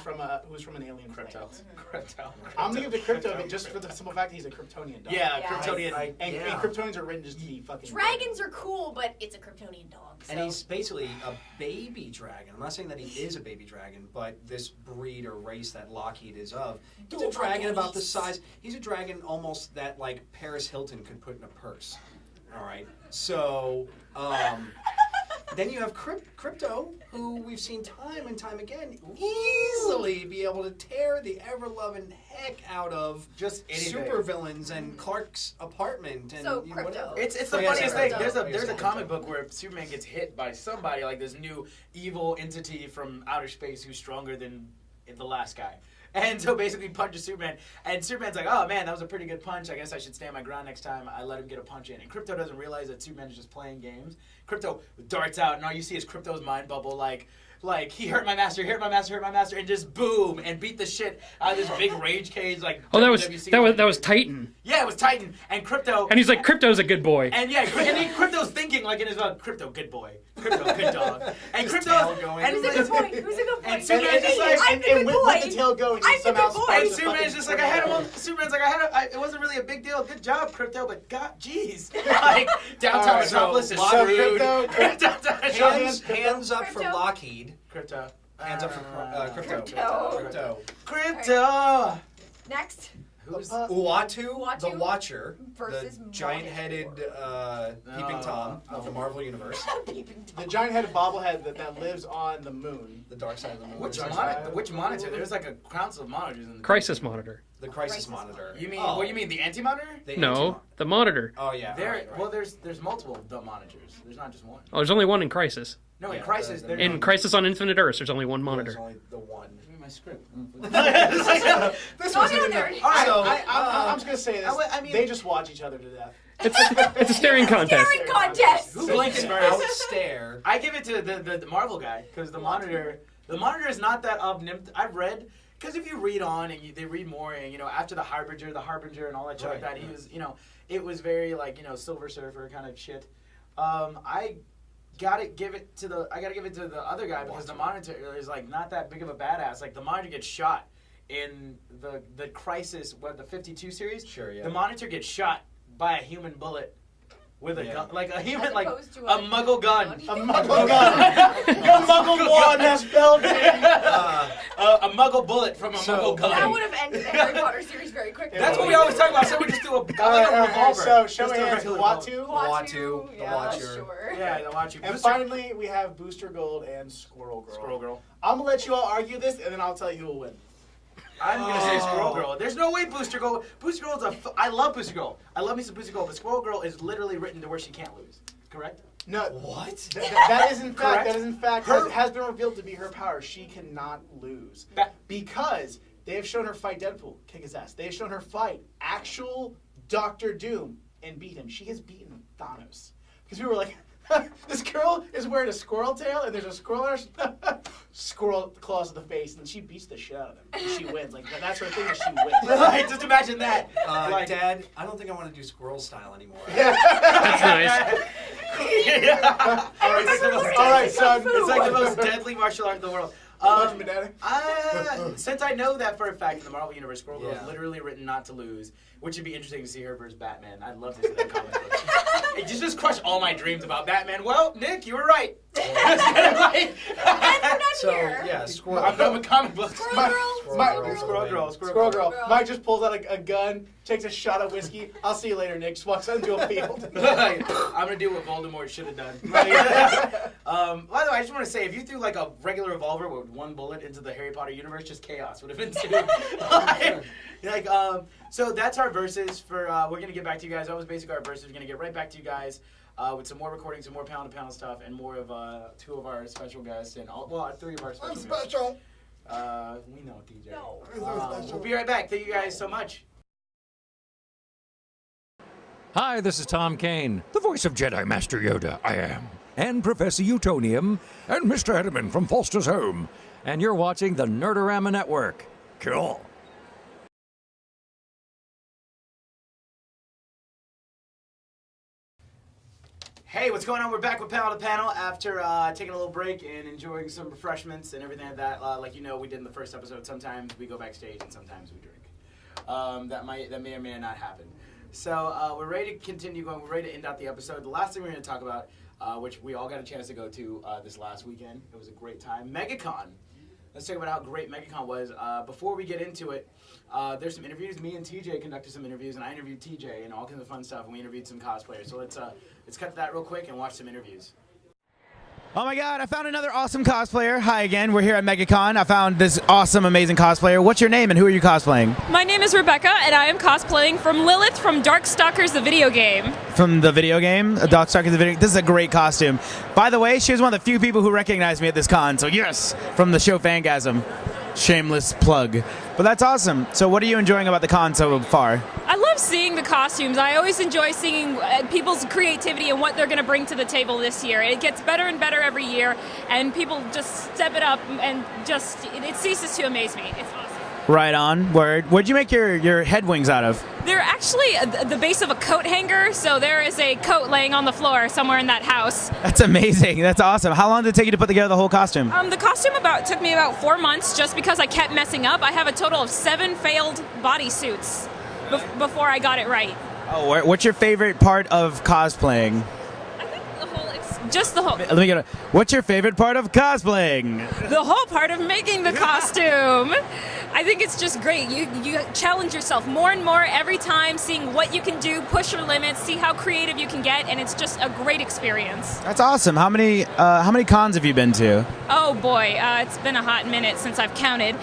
[SPEAKER 4] who's from an alien
[SPEAKER 1] Crypto.
[SPEAKER 4] Crypto. I'm going to give it to Crypto just for the simple fact that he's a Kryptonian dog.
[SPEAKER 1] Yeah, Kryptonian.
[SPEAKER 4] And Kryptonians are written just to be fucking...
[SPEAKER 3] Dragons are cool, but it's a Kryptonian dog. So.
[SPEAKER 2] And he's basically a baby dragon. I'm not saying that he is a baby dragon, but this breed or race that Lockheed is of, he's a dragon about the size... He's a dragon almost that, like, Paris Hilton could put in a purse. All right? So, then you have Crypto, who we've seen time and time again easily be able to tear the ever-loving heck out of
[SPEAKER 1] just
[SPEAKER 2] supervillains and Clark's apartment and
[SPEAKER 3] Crypto.
[SPEAKER 1] It's the funniest thing. There's a comic book where Superman gets hit by somebody, like this new evil entity from outer space who's stronger than the last guy. And so basically punches Superman. And Superman's like, oh man, that was a pretty good punch. I guess I should stand my ground next time. I let him get a punch in. And Crypto doesn't realize that Superman is just playing games. Crypto darts out, and all you see is Crypto's mind bubble like he hurt my master, and just boom, and beat the shit out of this big rage cage like.
[SPEAKER 5] Oh, that was Titan.
[SPEAKER 1] Yeah, it was Titan, and Crypto.
[SPEAKER 5] And he's like, Crypto's a good boy.
[SPEAKER 1] And yeah, Crypto's thinking like in his mouth, Crypto, good boy, Crypto, good dog, and Crypto.
[SPEAKER 3] Who's a good boy? Who's a good boy?
[SPEAKER 1] And Superman's just like,
[SPEAKER 3] I'm the good boy.
[SPEAKER 4] With the tail going,
[SPEAKER 3] I'm the good boy.
[SPEAKER 1] And Superman's just like, I had him on. Superman's like, it wasn't really a big deal. Good job, Crypto, but God, jeez, like downtown Metropolis is screwed.
[SPEAKER 2] Hands up for Lockheed.
[SPEAKER 1] Crypto.
[SPEAKER 2] Hands up for
[SPEAKER 3] Crypto. Next.
[SPEAKER 1] Who's
[SPEAKER 2] Uatu, the Watcher,
[SPEAKER 3] versus
[SPEAKER 2] the giant-headed peeping Tom of the Marvel Universe.
[SPEAKER 4] The giant-headed bobblehead that lives on the moon.
[SPEAKER 2] The dark side of the moon.
[SPEAKER 1] Which monitor? There's like a council of monitors in the
[SPEAKER 5] Crisis Monitor.
[SPEAKER 2] The Crisis Monitor.
[SPEAKER 1] You mean what? You mean the anti-monitor?
[SPEAKER 5] The Monitor.
[SPEAKER 2] Oh yeah.
[SPEAKER 1] There's multiple monitors. There's not just one.
[SPEAKER 5] Oh, there's only one in Crisis.
[SPEAKER 1] No, in Crisis.
[SPEAKER 5] In Crisis on Infinite Earths, there's only one monitor.
[SPEAKER 2] There's only the one.
[SPEAKER 1] my script.
[SPEAKER 4] This
[SPEAKER 7] Don't
[SPEAKER 4] was
[SPEAKER 7] be a
[SPEAKER 4] in there.
[SPEAKER 7] nerd.
[SPEAKER 4] All right,
[SPEAKER 1] So,
[SPEAKER 4] I'm just gonna say this.
[SPEAKER 1] I mean-
[SPEAKER 4] they just watch each other to death.
[SPEAKER 5] It's a staring contest.
[SPEAKER 7] Staring contest.
[SPEAKER 1] Who
[SPEAKER 2] So
[SPEAKER 1] blinks
[SPEAKER 2] you can
[SPEAKER 1] first?
[SPEAKER 2] outstare.
[SPEAKER 1] I give it to the Marvel guy because the Monitor is not that omnipotent. I've read because if you read on and they read more and after the Harbinger and all that shit like that, he was it was very like Silver Surfer kind of shit. I gotta give it to the other guy because the Monitor is like not that big of a badass. Like the Monitor gets shot in the Crisis, the 52 series.
[SPEAKER 2] Sure, yeah.
[SPEAKER 1] The Monitor gets shot by a human bullet with a gun, like a human,
[SPEAKER 7] As
[SPEAKER 1] like
[SPEAKER 7] opposed to
[SPEAKER 1] a Muggle gun.
[SPEAKER 4] A Muggle gun. Your Muggle wand has fell in.
[SPEAKER 1] A Muggle bullet from a Muggle gun.
[SPEAKER 7] That would have ended the Harry Potter series very quickly.
[SPEAKER 1] That's what we always talk about. So we just do a revolver.
[SPEAKER 4] So show
[SPEAKER 1] Just
[SPEAKER 4] me
[SPEAKER 1] a
[SPEAKER 4] hands.
[SPEAKER 1] regular
[SPEAKER 4] Watu.
[SPEAKER 2] Watu, the
[SPEAKER 7] yeah,
[SPEAKER 2] Watcher.
[SPEAKER 7] sure.
[SPEAKER 1] Yeah, the watch you.
[SPEAKER 4] And finally, we have Booster Gold and Squirrel Girl.
[SPEAKER 1] Squirrel Girl.
[SPEAKER 4] I'm gonna let you all argue this, and then I'll tell you who will win.
[SPEAKER 1] I'm gonna say Squirrel Girl. There's no way Booster Girl. Booster Girl's I love Booster Girl. I love me some Booster Girl, but Squirrel Girl is literally written to where she can't lose. Correct?
[SPEAKER 4] No.
[SPEAKER 2] What?
[SPEAKER 4] That is in fact.
[SPEAKER 1] Correct.
[SPEAKER 4] That is in fact. Has been revealed to be her power. She cannot lose because they have shown her fight Deadpool, kick his ass. They have shown her fight actual Doctor Doom and beat him. She has beaten Thanos because we were like. This girl is wearing a squirrel tail, and there's a squirrel on her squirrel claws to the face, and she beats the shit out of them. And she wins. Like that's her thing. Is she wins.
[SPEAKER 1] Just imagine that. Like,
[SPEAKER 2] Dad, I don't think I want to do squirrel style anymore.
[SPEAKER 5] That's nice.
[SPEAKER 1] Yeah.
[SPEAKER 4] All right, son.
[SPEAKER 1] It's like the most deadly martial art in the world.
[SPEAKER 4] Watch me, Daddy.
[SPEAKER 1] Since I know that for a fact in the Marvel Universe, Squirrel Girl is
[SPEAKER 2] Yeah.
[SPEAKER 1] literally written not to lose, which would be interesting to see her versus Batman. I'd love to see that comic book. It just crushed all my dreams about Batman. Well, Nick, you were right.
[SPEAKER 2] So yeah, squirrel.
[SPEAKER 1] I'm done with comic books.
[SPEAKER 7] Squirrel Girl.
[SPEAKER 4] Squirrel Girl. Mike just pulls out a gun, takes a shot of whiskey. I'll see you later, Nick. Just walks out into a field.
[SPEAKER 1] I'm gonna do what Voldemort should have done. By the way, I just want to say, if you threw like a regular revolver with one bullet into the Harry Potter universe, just chaos would have ensued. So that's our verses for. We're gonna get back to you guys. That was basically our verses. We're gonna get right back to you guys with some more recordings, some more pound to pound stuff, and more of two of our special guests and three of our special.
[SPEAKER 4] I'm special.
[SPEAKER 1] We know, TJ.
[SPEAKER 7] No.
[SPEAKER 1] We'll be right back. Thank you guys so much.
[SPEAKER 8] Hi, this is Tom Kane, the voice of Jedi Master Yoda, I am, and Professor Utonium, and Mr. Edelman from Foster's Home, and you're watching the Nerd-O-Rama Network. Cool.
[SPEAKER 1] Hey, what's going on? We're back with Panel to Panel after taking a little break and enjoying some refreshments and everything like that. Like we did in the first episode, sometimes we go backstage and sometimes we drink. That may or may not happen. So we're ready to continue going. We're ready to end out the episode. The last thing we're going to talk about, which we all got a chance to go to this last weekend. It was a great time. MegaCon. Let's talk about how great MegaCon was. Before we get into it, there's some interviews. Me and TJ conducted some interviews, and I interviewed TJ and all kinds of fun stuff, and we interviewed some cosplayers. So let's cut to that real quick and watch some interviews.
[SPEAKER 9] Oh my god, I found another awesome cosplayer. Hi again, we're here at MegaCon. I found this awesome, amazing cosplayer. What's your name and who are you cosplaying?
[SPEAKER 10] My name is Rebecca, and I am cosplaying from Lilith from Darkstalkers, the video game.
[SPEAKER 9] From the video game, Darkstalkers the video. This is a great costume. By the way, she was one of the few people who recognized me at this con, so yes, from the show Fangasm. Shameless plug. But that's awesome. So what are you enjoying about the con so far?
[SPEAKER 10] I love seeing the costumes. I always enjoy seeing people's creativity and what they're going to bring to the table this year. It gets better and better every year, and people just step it up, and just it ceases to amaze me. It's awesome.
[SPEAKER 9] Right on. Word. What'd you make your head wings out of?
[SPEAKER 10] They're actually the base of a coat hanger, so there is a coat laying on the floor somewhere in that house.
[SPEAKER 9] That's amazing. That's awesome. How long did it take you to put together the whole costume?
[SPEAKER 10] The costume took me about 4 months just because I kept messing up. I have a total of 7 failed bodysuits before I got it right.
[SPEAKER 9] Oh, what's your favorite part of cosplaying?
[SPEAKER 10] I think just the whole.
[SPEAKER 9] Let me get it. What's your favorite part of cosplaying?
[SPEAKER 10] The whole part of making the costume. I think it's just great. You challenge yourself more and more every time, seeing what you can do, push your limits, see how creative you can get, and it's just a great experience.
[SPEAKER 9] That's awesome. How many cons have you been to?
[SPEAKER 10] Oh boy, it's been a hot minute since I've counted.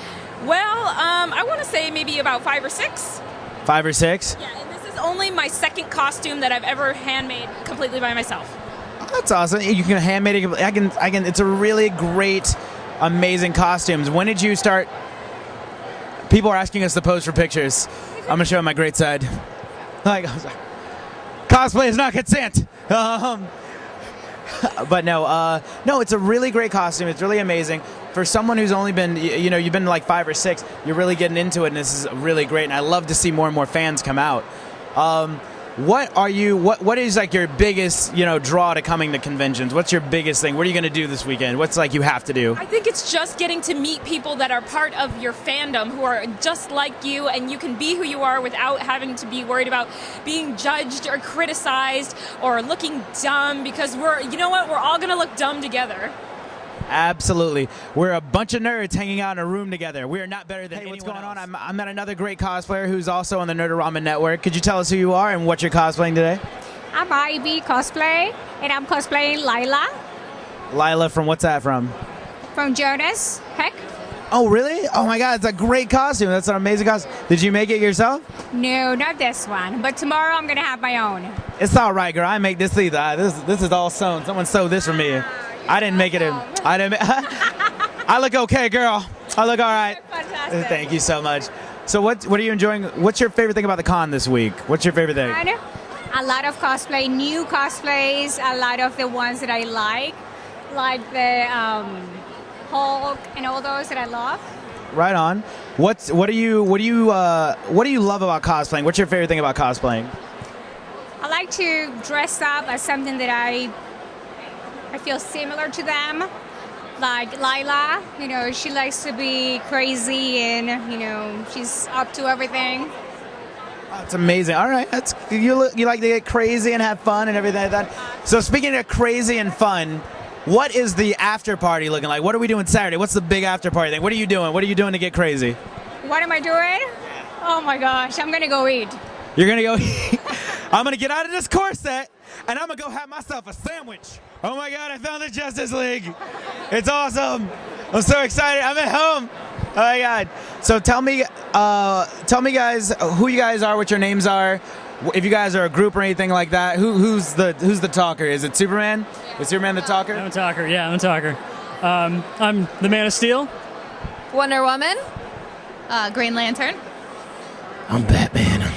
[SPEAKER 10] Well, I want to say maybe about 5 or 6.
[SPEAKER 9] 5 or 6?
[SPEAKER 10] Yeah, and this is only my second costume that I've ever handmade completely by myself.
[SPEAKER 9] Oh, that's awesome. You can handmade it. I can. It's a really great, amazing costumes. When did you start People are asking us to pose for pictures. I'm gonna show them my great side. Like, I'm sorry. Cosplay is not consent. But no, it's a really great costume. It's really amazing. For someone who's only been, you've been like 5 or 6, you're really getting into it, and this is really great. And I love to see more and more fans come out. What is like your biggest, draw to coming to conventions? What's your biggest thing? What are you going to do this weekend? What's like you have to do?
[SPEAKER 10] I think it's just getting to meet people that are part of your fandom who are just like you, and you can be who you are without having to be worried about being judged or criticized or looking dumb, because we're all going to look dumb together.
[SPEAKER 9] Absolutely. We're a bunch of nerds hanging out in a room together. We are not better than anyone else. What's going on? I'm at another great cosplayer who's also on the Nerd-O-Rama network. Could you tell us who you are and what you're cosplaying today?
[SPEAKER 11] I'm Ivy Cosplay, and I'm cosplaying Lila.
[SPEAKER 9] Lila from, what's that from?
[SPEAKER 11] From Jonas. Heck.
[SPEAKER 9] Oh, really? Oh, my God. It's a great costume. That's an amazing costume. Did you make it yourself?
[SPEAKER 11] No, not this one. But tomorrow I'm going to have my own.
[SPEAKER 9] It's all right, girl. I make this either. This is all sewn. Someone sewed this for me. I didn't make it. I look okay, girl. I look all right.
[SPEAKER 11] Fantastic.
[SPEAKER 9] Thank you so much. So what are you enjoying? What's your favorite thing about the con this week? What's your favorite thing?
[SPEAKER 11] A lot of cosplay, new cosplays, a lot of the ones that I like the Hulk and all those that I love.
[SPEAKER 9] Right on. What do you love about cosplaying? What's your favorite thing about cosplaying?
[SPEAKER 11] I like to dress up as something that I feel similar to them. Like Lila, she likes to be crazy and, she's up to everything.
[SPEAKER 9] That's amazing. All right, you like to get crazy and have fun and everything like that. So speaking of crazy and fun, what is the after party looking like? What are we doing Saturday? What's the big after party thing? What are you doing? What are you doing to get crazy?
[SPEAKER 11] What am I doing? Oh my gosh, I'm gonna go eat.
[SPEAKER 9] You're gonna go eat? I'm gonna get out of this corset and I'm gonna go have myself a sandwich. Oh my God, I found the Justice League. It's awesome. I'm so excited. I'm at home. Oh my God. So tell me guys who you guys are, what your names are, if you guys are a group or anything like that. Who's the talker? Is it Superman? Is Superman the talker?
[SPEAKER 5] I'm a talker. Yeah, I'm a talker. I'm the Man of Steel.
[SPEAKER 7] Wonder Woman. Green Lantern.
[SPEAKER 9] I'm Batman.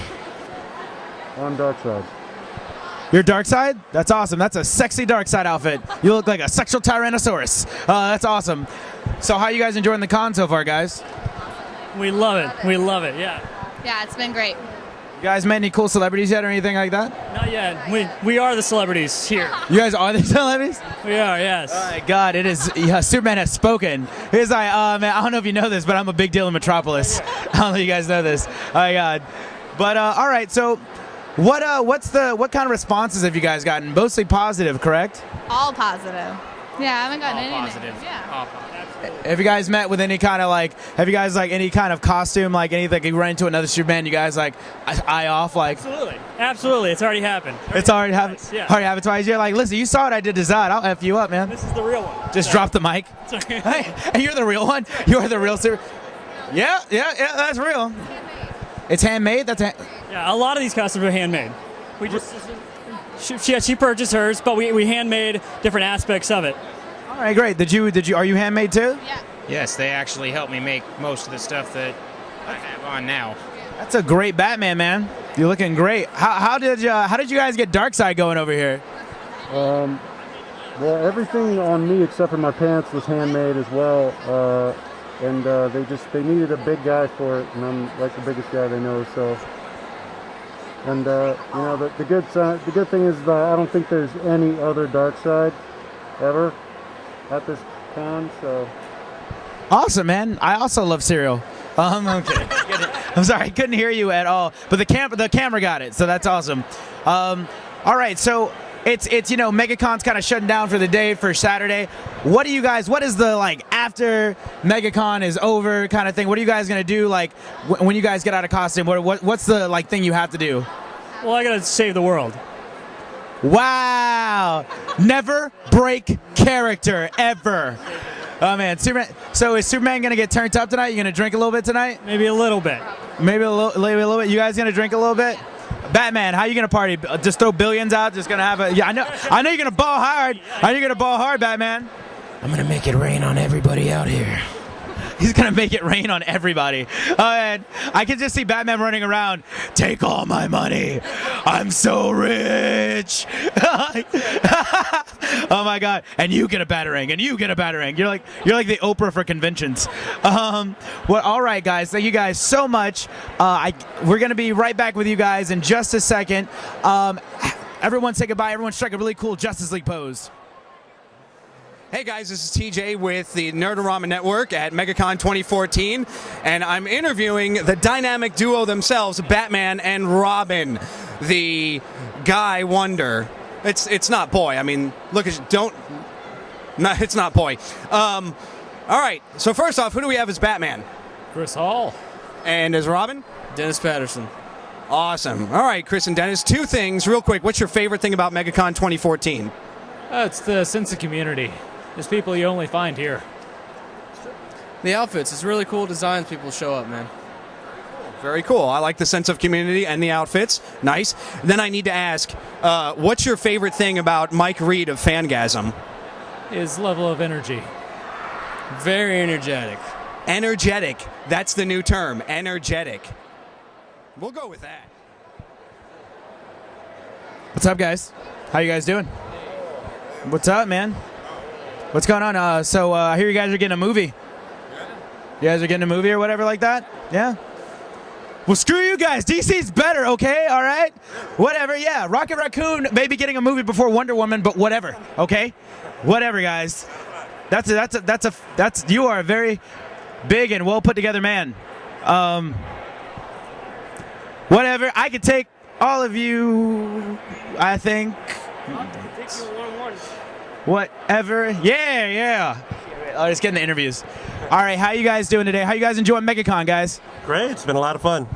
[SPEAKER 12] I'm Darkseid.
[SPEAKER 9] You're Darkseid? That's awesome. That's a sexy Darkseid outfit. You look like a sexual Tyrannosaurus. That's awesome. So how are you guys enjoying the con so far, guys?
[SPEAKER 5] We love it. We love it, yeah.
[SPEAKER 7] Yeah, it's been great.
[SPEAKER 9] You guys met any cool celebrities yet or anything like that?
[SPEAKER 5] Not yet. We are the celebrities here.
[SPEAKER 9] You guys are the celebrities?
[SPEAKER 5] We are, yes.
[SPEAKER 9] Oh my God, it is. Yeah, Superman has spoken. He's like, man, I don't know if you know this, but I'm a big deal in Metropolis. I don't know if you guys know this. Oh my God. But all right, so what kind of responses have you guys gotten? Mostly positive, correct?
[SPEAKER 7] All positive. Yeah, I haven't gotten any.
[SPEAKER 5] Positive.
[SPEAKER 7] Yeah.
[SPEAKER 5] All positive.
[SPEAKER 9] Have you guys met with any kind of any kind of costume, like anything, you run into another Superman, you guys like eye off, like?
[SPEAKER 5] Absolutely. It's already happened.
[SPEAKER 9] It's already happened?
[SPEAKER 5] Yeah.
[SPEAKER 9] Already happened twice. You're like, listen, you saw what I did to Zod. I'll F you up, man.
[SPEAKER 5] This is the real one.
[SPEAKER 9] Just drop the mic.
[SPEAKER 5] Sorry.
[SPEAKER 9] Hey, you're the real one? You're the real Super. Yeah, that's real. It's handmade?
[SPEAKER 5] Yeah, a lot of these costumes are handmade. We just she purchased hers, but we handmade different aspects of it.
[SPEAKER 9] All right, great. Are you handmade too?
[SPEAKER 7] Yeah.
[SPEAKER 13] Yes, they actually helped me make most of the stuff that I have on now.
[SPEAKER 9] That's a great Batman, man. You're looking great. How did you guys get Darkseid going over here?
[SPEAKER 12] Well, everything on me except for my pants was handmade as well, and they needed a big guy for it, and I'm like the biggest guy they know. So, and the good thing is I don't think there's any other Darkseid ever at this con. So
[SPEAKER 9] awesome, man. I also love cereal. Okay. I'm sorry, I couldn't hear you at all, but the camera got it, so that's awesome. All right, so it's MegaCon's kind of shutting down for the day for Saturday. What is the after MegaCon is over kind of thing? What are you guys gonna do when you guys get out of costume? What's the thing you have to do?
[SPEAKER 5] Well, I gotta save the world.
[SPEAKER 9] Wow! Never break character ever. Oh man, Superman. So is Superman gonna get turned up tonight? You gonna drink a little bit tonight?
[SPEAKER 5] Maybe a little bit.
[SPEAKER 9] Maybe a little bit. You guys gonna drink a little bit? Batman, how you gonna party? Just throw billions out? Just gonna have a? Yeah, I know you're gonna ball hard. I know you're gonna ball hard, Batman.
[SPEAKER 13] I'm gonna make it rain on everybody out here.
[SPEAKER 9] He's gonna make it rain on everybody. And I can just see Batman running around. Take all my money. I'm so rich. Oh my God! And you get a batarang, and you get a batarang. You're like the Oprah for conventions. Well, all right, guys. Thank you guys so much. We're gonna be right back with you guys in just a second. Everyone say goodbye. Everyone strike a really cool Justice League pose.
[SPEAKER 2] Hey guys, this is TJ with the Nerd-O-Rama Network at MegaCon 2014, and I'm interviewing the dynamic duo themselves, Batman and Robin, the guy wonder. It's not boy. I mean, look at it's not boy. All right. So first off, who do we have as Batman?
[SPEAKER 14] Chris Hall.
[SPEAKER 2] And as Robin?
[SPEAKER 14] Dennis Patterson.
[SPEAKER 2] Awesome. All right, Chris and Dennis. Two things, real quick. What's your favorite thing about MegaCon 2014?
[SPEAKER 14] It's the sense of community. There's people you only find here.
[SPEAKER 15] The outfits. It's really cool designs. People show up, man.
[SPEAKER 2] Very cool. I like the sense of community and the outfits. Nice. Then I need to ask, what's your favorite thing about Mike Reed of Fangasm?
[SPEAKER 14] His level of energy.
[SPEAKER 15] Very energetic.
[SPEAKER 2] Energetic. That's the new term. Energetic. We'll go with that.
[SPEAKER 9] What's up, guys? How you guys doing? What's up, man? What's going on? So I hear you guys are getting a movie. You guys are getting a movie or whatever like that? Yeah? Well, screw you guys. DC's better, okay? All right? Whatever, yeah. Rocket Raccoon may be getting a movie before Wonder Woman, but whatever, okay? Whatever, guys. You are a very big and well put together man. Whatever. I could take all of you, I think. Whatever. Yeah. Oh, just getting the interviews. All right, how you guys doing today? How you guys enjoying MegaCon, guys?
[SPEAKER 16] Great. It's been a lot of fun.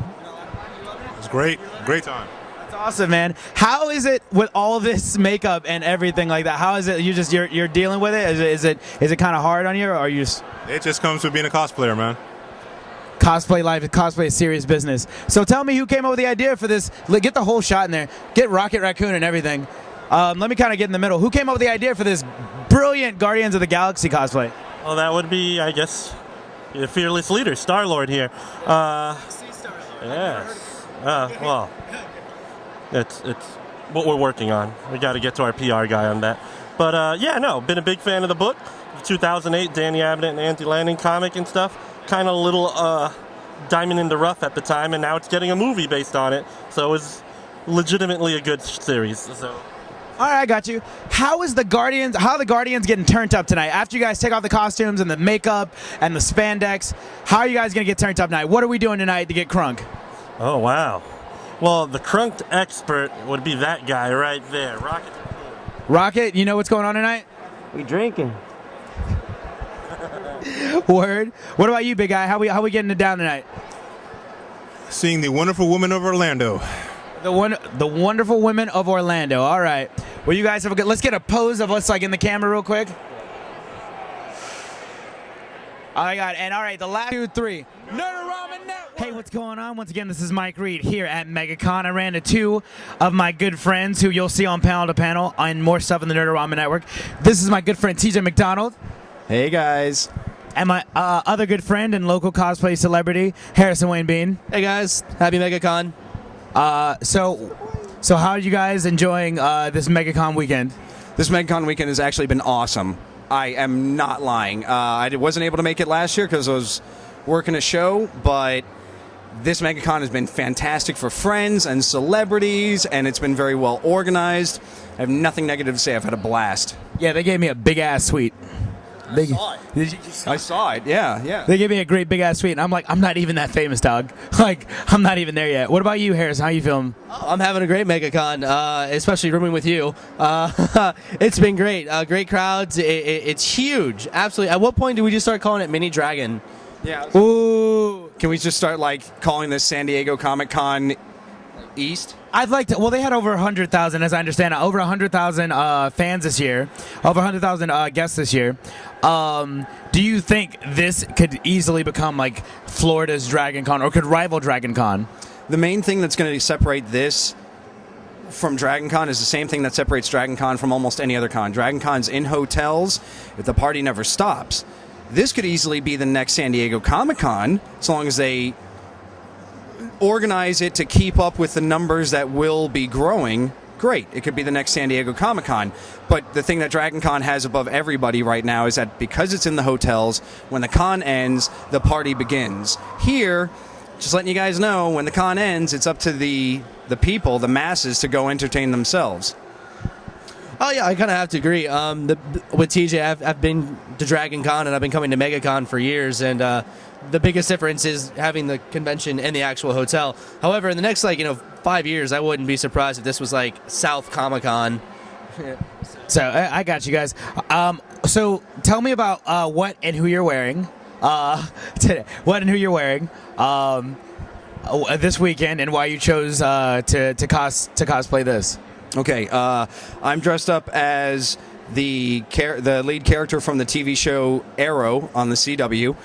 [SPEAKER 16] It's great. Great time.
[SPEAKER 9] That's awesome, man. How is it with all this makeup and everything like that? How is it? You're dealing with it? Is it kind of hard on you, or are you just?
[SPEAKER 16] It just comes with being a cosplayer, man.
[SPEAKER 9] Cosplay life, cosplay is serious business. So tell me who came up with the idea for this. Get the whole shot in there. Get Rocket Raccoon and everything. Let me kind of get in the middle. Who came up with the idea for this brilliant Guardians of the Galaxy cosplay?
[SPEAKER 16] Well, that would be, I guess, your fearless leader, Star-Lord here. Yes. Well, it's what we're working on. We got to get to our PR guy on that. But yeah, no, been a big fan of the book. The 2008 Danny Abnett and Andy Lanning comic and stuff. Kind of a little diamond in the rough at the time, and now it's getting a movie based on it. So it was legitimately a good series. So.
[SPEAKER 9] All right, I got you. How are the Guardians getting turned up tonight? After you guys take off the costumes and the makeup and the spandex, how are you guys going to get turned up tonight? What are we doing tonight to get crunk?
[SPEAKER 16] Oh, wow. Well, the crunked expert would be that guy right there, Rocket.
[SPEAKER 9] Rocket, you know what's going on tonight?
[SPEAKER 17] We drinking.
[SPEAKER 9] Word. What about you, big guy? How we getting it down tonight?
[SPEAKER 18] Seeing the wonderful women of Orlando.
[SPEAKER 9] The wonderful women of Orlando. All right. Well, you guys have a good. Let's get a pose of us like in the camera real quick. Oh my God! And all right, the last 2, 3. Nerd-O-Rama Network. Hey, what's going on? Once again, this is Mike Reed here at MegaCon. I ran into 2 of my good friends who you'll see on Panel to Panel and more stuff in the Nerd-O-Rama Network. This is my good friend TJ McDonnell.
[SPEAKER 17] Hey guys.
[SPEAKER 9] And my other good friend and local cosplay celebrity, Harrison Wayne Bean.
[SPEAKER 17] Hey guys, happy MegaCon.
[SPEAKER 9] So how are you guys enjoying this MegaCon weekend?
[SPEAKER 2] This MegaCon weekend has actually been awesome. I am not lying. I wasn't able to make it last year because I was working a show, but this MegaCon has been fantastic for friends and celebrities, and it's been very well organized. I have nothing negative to say. I've had a blast.
[SPEAKER 9] Yeah, they gave me a big-ass suite.
[SPEAKER 2] I saw it. Yeah.
[SPEAKER 9] They gave me a great big-ass suite, and I'm like, I'm not even that famous, dog. Like, I'm not even there yet. What about you, Harris? How you feeling?
[SPEAKER 17] I'm having a great MegaCon, especially rooming with you. It's been great. Great crowds. It's huge. Absolutely. At what point do we just start calling it Mini Dragon?
[SPEAKER 2] Yeah.
[SPEAKER 9] Ooh.
[SPEAKER 2] Can we just start, calling this San Diego Comic-Con East?
[SPEAKER 9] I'd like to. Well, they had over 100,000, as I understand it, over 100,000 fans this year, over 100,000 guests this year. Do you think this could easily become like Florida's Dragon Con, or could rival Dragon Con?
[SPEAKER 2] The main thing that's going to separate this from Dragon Con is the same thing that separates Dragon Con from almost any other con. Dragon Con's in hotels. If the party never stops. this could easily be the next San Diego Comic-Con, as long as they organize it to keep up with the numbers that will be growing. Great, it could be the next San Diego Comic-Con. But the thing that Dragon Con has above everybody right now is that because it's in the hotels, when the con ends, the party begins. Here, just letting you guys know, when the con ends, it's up to the people, the masses, to go entertain themselves.
[SPEAKER 17] Oh yeah, I kind of have to agree. With TJ, I've been to Dragon Con and I've been coming to MegaCon for years, and the biggest difference is having the convention in the actual hotel. However, in the next 5 years, I wouldn't be surprised if this was like South Comic Con.
[SPEAKER 9] So I got you guys. So tell me about what and who you're wearing today. What and who you're wearing this weekend, and why you chose to cosplay this.
[SPEAKER 2] Okay, I'm dressed up as the lead character from the TV show Arrow on the CW.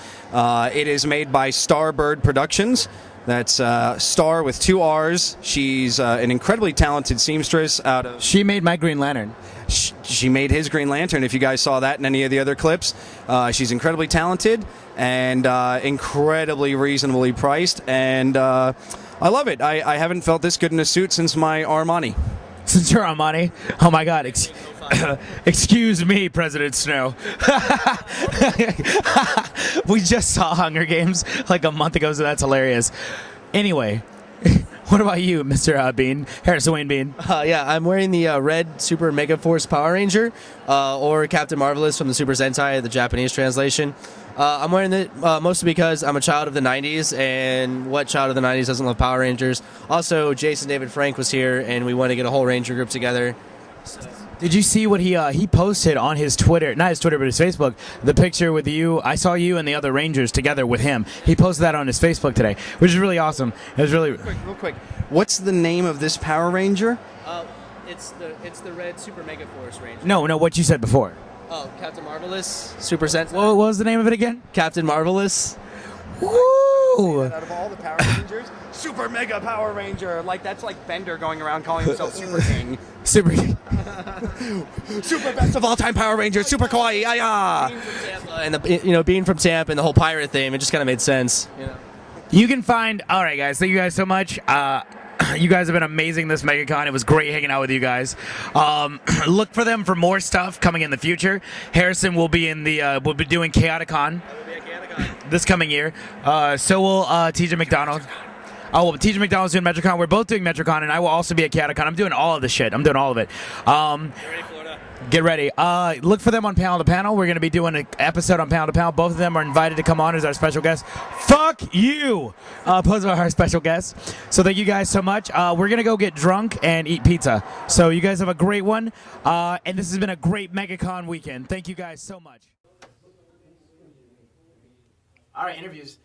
[SPEAKER 2] It is made by Starbird Productions. That's Star with 2 R's. She's an incredibly talented seamstress out of...
[SPEAKER 9] She made my Green Lantern.
[SPEAKER 2] She made his Green Lantern, if you guys saw that in any of the other clips. She's incredibly talented and incredibly reasonably priced, and I love it. I haven't felt this good in a suit since my Armani.
[SPEAKER 9] Since your Armani? Oh my God. Excuse me, President Snow. We just saw Hunger Games like a month ago, so that's hilarious. Anyway, what about you, Mr. Bean? Harrison Wayne Bean?
[SPEAKER 17] Yeah, I'm wearing the red Super Mega Force Power Ranger, or Captain Marvelous from the Super Sentai, the Japanese translation. I'm wearing it mostly because I'm a child of the 90s, and what child of the 90s doesn't love Power Rangers? Also, Jason David Frank was here, and we wanted to get a whole Ranger group together.
[SPEAKER 9] Did you see what he posted on his Twitter, not his Twitter, but his Facebook, the picture with you? I saw you and the other Rangers together with him. He posted that on his Facebook today, which is really awesome. It was really...
[SPEAKER 2] Real quick. What's the name of this Power Ranger?
[SPEAKER 17] It's the red Super Mega Force Ranger.
[SPEAKER 9] No, what you said before.
[SPEAKER 17] Oh, Captain Marvelous, Super Sentai.
[SPEAKER 9] What was the name of it again?
[SPEAKER 17] Captain Marvelous.
[SPEAKER 9] Woo!
[SPEAKER 2] Out of all the Power Rangers, Super Mega Power Ranger. That's like Bender going around calling himself Super King.
[SPEAKER 9] Super
[SPEAKER 17] best of all time Power Ranger, Super Kawaii, and being from Tampa and the whole pirate theme, it just kind of made sense.
[SPEAKER 9] You can find. All right, guys. Thank you guys so much. You guys have been amazing this MegaCon. It was great hanging out with you guys. Look for them for more stuff coming in the future. Harrison will be we'll be doing Chaoticon this coming year. So will TJ McDonald. Oh, well, TJ McDonald's doing MetroCon. We're both doing MetroCon, and I will also be at Chaoticon. I'm doing all of this shit. I'm doing all of it. Get ready. Look for them on Panel to Panel. We're going to be doing an episode on Panel to Panel. Both of them are invited to come on as our special guests. Fuck you! Both are our special guests. So thank you guys so much. We're going to go get drunk and eat pizza. So you guys have a great one. And this has been a great MegaCon weekend. Thank you guys so much.
[SPEAKER 1] All right, interviews.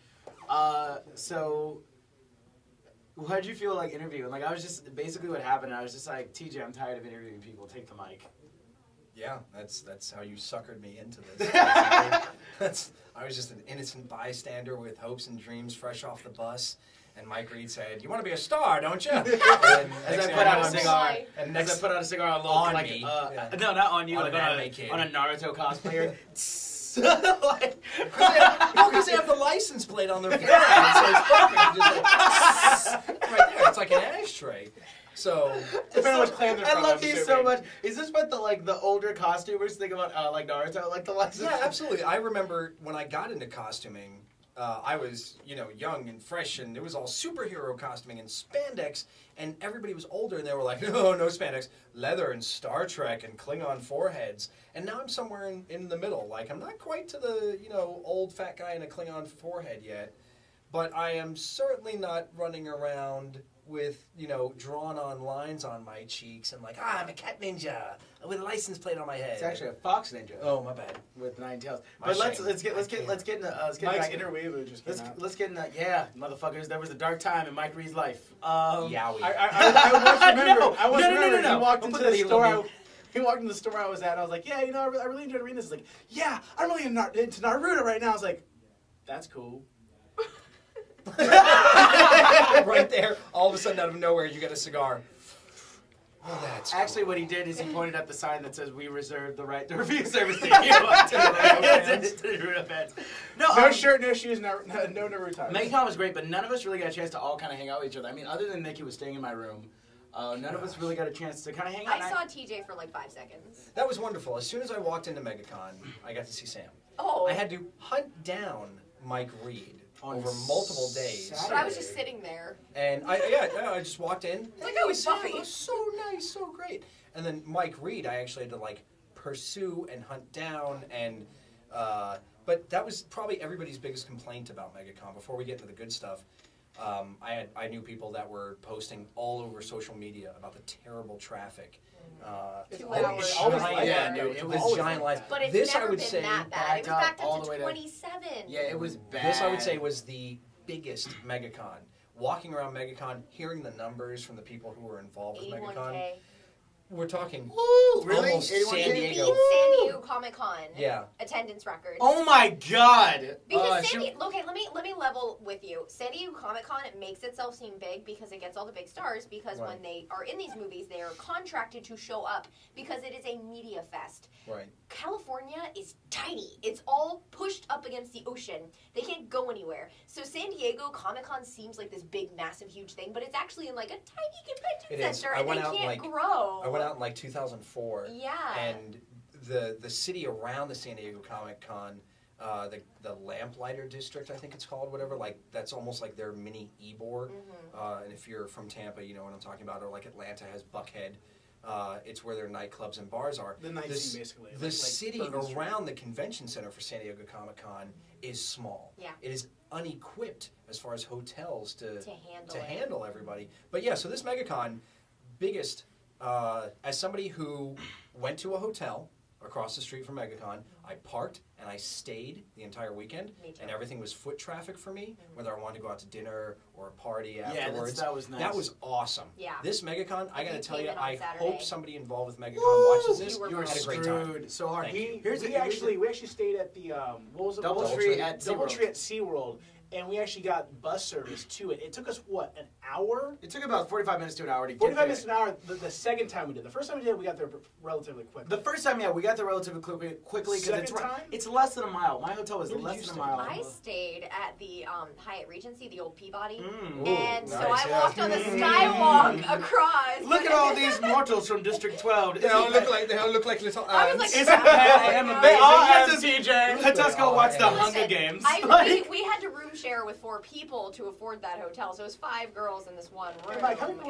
[SPEAKER 1] So... how did you feel like interviewing? Like, I was just, basically what happened, I was just like, TJ, I'm tired of interviewing people, take the mic.
[SPEAKER 2] Yeah, that's how you suckered me into this. I was just an innocent bystander with hopes and dreams fresh off the bus, and Mike Reed said, "You want to be a star, don't you?"
[SPEAKER 1] As I put out a cigar, on like,
[SPEAKER 2] me.
[SPEAKER 1] No, not on you,
[SPEAKER 2] On
[SPEAKER 1] like
[SPEAKER 2] an
[SPEAKER 1] on a Naruto cosplayer.
[SPEAKER 2] Because they have the license plate on their forehead, so it's perfect. Just right there, it's like an ashtray. So
[SPEAKER 1] I love these so much. Is this what the older costumers think about like Naruto, like the license?
[SPEAKER 2] Yeah, absolutely. I remember when I got into costuming, I was young and fresh, and it was all superhero costuming and spandex, and everybody was older, and they were like, no spandex, leather and Star Trek and Klingon foreheads. And now I'm somewhere in the middle. Like, I'm not quite to the old fat guy in a Klingon forehead yet, but I am certainly not running around with drawn on lines on my cheeks and like, I'm a cat ninja with a license plate on my head.
[SPEAKER 1] It's actually a fox ninja.
[SPEAKER 2] Oh, my bad.
[SPEAKER 1] With 9 tails.
[SPEAKER 2] My
[SPEAKER 1] But
[SPEAKER 2] shame.
[SPEAKER 1] let's get
[SPEAKER 4] Mike's interweave just came out.
[SPEAKER 1] let's get in that. Yeah, motherfuckers, there was a dark time in Mike Reed's life.
[SPEAKER 2] Yowie.
[SPEAKER 4] I was remember.
[SPEAKER 1] No.
[SPEAKER 4] He walked
[SPEAKER 1] Don't
[SPEAKER 4] into
[SPEAKER 1] put
[SPEAKER 4] the
[SPEAKER 1] that
[SPEAKER 4] store. He walked in the store I was at. And I was like, yeah, I really enjoyed reading this. He's like, yeah, I'm really into Naruto right now. I was like, that's cool.
[SPEAKER 2] Right there, all of a sudden out of nowhere, you get a cigar. Oh, that's
[SPEAKER 1] actually what he did is he pointed at the sign that says "We reserve the right to refuse service to you."
[SPEAKER 4] No shirt, no shoes, no Naruto ties.
[SPEAKER 1] MegaCon was great, but none of us really got a chance to all kind of hang out with each other. I mean, other than Nick, who was staying in my room, none of us really got a chance to kind of hang out.
[SPEAKER 3] I saw TJ for like 5 seconds.
[SPEAKER 2] That was wonderful. As soon as I walked into MegaCon, I got to see Sam.
[SPEAKER 3] Oh.
[SPEAKER 2] I had to hunt down Mike Reed over multiple days.
[SPEAKER 3] But I was just sitting there.
[SPEAKER 2] And I just walked in.
[SPEAKER 3] Like I was Buffy.
[SPEAKER 2] It was so nice, so great. And then Mike Reed, I actually had to like pursue and hunt down, and but that was probably everybody's biggest complaint about MegaCon. Before we get into the good stuff, I knew people that were posting all over social media about the terrible traffic.
[SPEAKER 3] 2 hours.
[SPEAKER 2] It was giant lines.
[SPEAKER 3] But it's
[SPEAKER 2] this,
[SPEAKER 3] never
[SPEAKER 2] I would
[SPEAKER 3] been
[SPEAKER 2] say,
[SPEAKER 3] that bad. It was backed up to 27.
[SPEAKER 1] Yeah, it was bad.
[SPEAKER 2] This, I would say, was the biggest MegaCon. Walking around MegaCon, hearing the numbers from the people who were involved with MegaCon.
[SPEAKER 3] 81K.
[SPEAKER 2] We're talking
[SPEAKER 1] really?
[SPEAKER 2] almost San Diego.
[SPEAKER 3] Beat San Diego Comic-Con attendance record.
[SPEAKER 1] Oh my God!
[SPEAKER 3] Because okay, let me level with you. San Diego Comic-Con, it makes itself seem big because it gets all the big stars, because when they are in these movies, they are contracted to show up because it is a media fest.
[SPEAKER 2] Right.
[SPEAKER 3] California is tiny. It's all pushed up against the ocean. They can't go anywhere. So San Diego Comic-Con seems like this big, massive, huge thing, but it's actually in like a tiny convention center, and they can't grow.
[SPEAKER 2] I went out in like 2004.
[SPEAKER 3] Yeah.
[SPEAKER 2] And the city around the San Diego Comic-Con, the Lamplighter District, I think it's called, whatever, like that's almost like their mini Ybor. And if you're from Tampa, you know what I'm talking about, or like Atlanta has Buckhead. It's where their nightclubs and bars are.
[SPEAKER 4] The night scene, basically.
[SPEAKER 2] The city around the convention center for San Diego Comic-Con is small.
[SPEAKER 3] Yeah.
[SPEAKER 2] It is unequipped as far as hotels to
[SPEAKER 3] handle
[SPEAKER 2] handle everybody. But yeah, so this MegaCon, biggest, as somebody who went to a hotel across the street from MegaCon, I parked and I stayed the entire weekend, and everything was foot traffic for me, whether I wanted to go out to dinner or a party afterwards.
[SPEAKER 1] That was nice.
[SPEAKER 2] That was awesome.
[SPEAKER 3] Yeah.
[SPEAKER 2] This MegaCon, I gotta tell you, I
[SPEAKER 3] Saturday.
[SPEAKER 2] hope somebody involved with MegaCon watches this.
[SPEAKER 1] You were
[SPEAKER 2] had a great
[SPEAKER 1] screwed
[SPEAKER 2] time.
[SPEAKER 1] so hard.
[SPEAKER 2] Thank you.
[SPEAKER 4] We actually stayed at the what was it?
[SPEAKER 1] Doubletree at
[SPEAKER 4] Doubletree at SeaWorld. And we actually got bus service to it. It took us, what, an hour?
[SPEAKER 1] It took about 45 minutes to an hour to get
[SPEAKER 4] 45 minutes to an hour the second time we did. The first time we did it, we got there relatively quick.
[SPEAKER 1] The first time, we got there relatively quickly because it's less than a mile. My hotel was less than a mile.
[SPEAKER 3] I stayed at the Hyatt Regency, the old Peabody,
[SPEAKER 1] Ooh,
[SPEAKER 3] and
[SPEAKER 1] nice,
[SPEAKER 3] so I walked on the skywalk across.
[SPEAKER 1] Look at all these mortals from District 12.
[SPEAKER 2] They all look like little
[SPEAKER 3] I was like,
[SPEAKER 1] Isn't that amazing?
[SPEAKER 4] They all have
[SPEAKER 1] TJ. Let us go watch the Hunger Games.
[SPEAKER 3] We had to room share with 4 people to afford that hotel, so it was 5 girls in this one room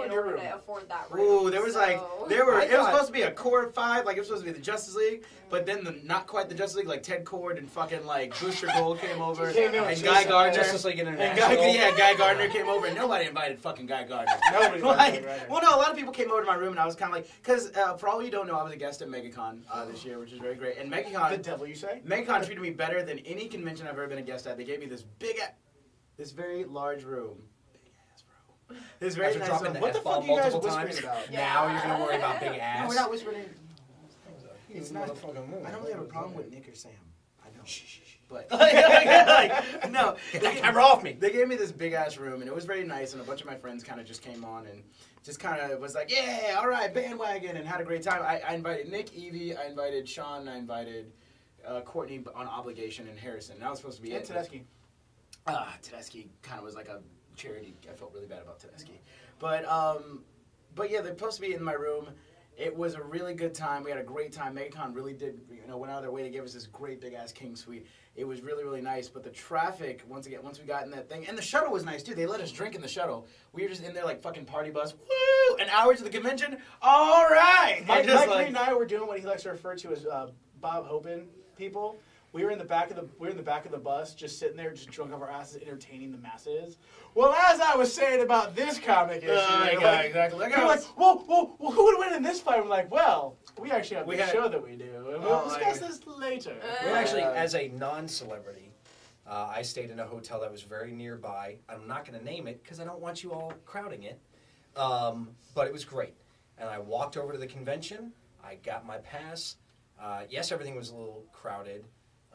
[SPEAKER 3] in order to afford that room.
[SPEAKER 1] Ooh, there was it was supposed to be a core of 5, like it was supposed to be the Justice League, but then not quite the Justice League, like Ted Cord and fucking like Booster Gold came over, and Guy Gardner.
[SPEAKER 2] Justice League International.
[SPEAKER 1] Guy Gardner came over, and nobody invited fucking Guy Gardner.
[SPEAKER 4] Nobody invited him.
[SPEAKER 1] Well, no, a lot of people came over to my room, and I was kind of like, because for all you don't know, I was a guest at MegaCon this year, which is very great. And MegaCon,
[SPEAKER 4] the devil, you say?
[SPEAKER 1] MegaCon treated me better than any convention I've ever been a guest at. They gave me this this very large room. Big ass room. This very nice room.
[SPEAKER 4] What the fuck are you guys whispering about?
[SPEAKER 2] Now you're gonna worry about big ass.
[SPEAKER 1] No, we're not whispering. It's not. I don't really have a problem with Nick or Sam. I don't. But no,
[SPEAKER 2] get that camera off me.
[SPEAKER 1] They gave me this big ass room, and it was very nice. And a bunch of my friends kind of just came on and just kind of was like, yeah, all right, bandwagon, and had a great time. I invited Nick, Evie, I invited Sean, I invited Courtney on obligation, and Harrison. And I was supposed to be
[SPEAKER 4] and Tedeschi.
[SPEAKER 1] Tedeschi kind of was like a charity. I felt really bad about Tedeschi, but yeah, they're supposed to be in my room. It was a really good time. We had a great time. MegaCon really did, went out of their way to give us this great big ass king suite. It was really, really nice. But the traffic, once we got in that thing, and the shuttle was nice too. They let us drink in the shuttle. We were just in there like fucking party bus. Woo! An hour to the convention. All right.
[SPEAKER 4] Mike Reed and I were doing what he likes to refer to as Bob Hope people. We were in the back of the bus, just sitting there, just drunk off our asses, entertaining the masses. Well, as I was saying about this comic issue,
[SPEAKER 1] exactly.
[SPEAKER 4] We're like, well, who would win in this fight? We're like, well, we actually have a show that we do, and we'll discuss this later.
[SPEAKER 2] Well, actually, as a non-celebrity, I stayed in a hotel that was very nearby. I'm not going to name it because I don't want you all crowding it, but it was great. And I walked over to the convention. I got my pass. Yes, everything was a little crowded.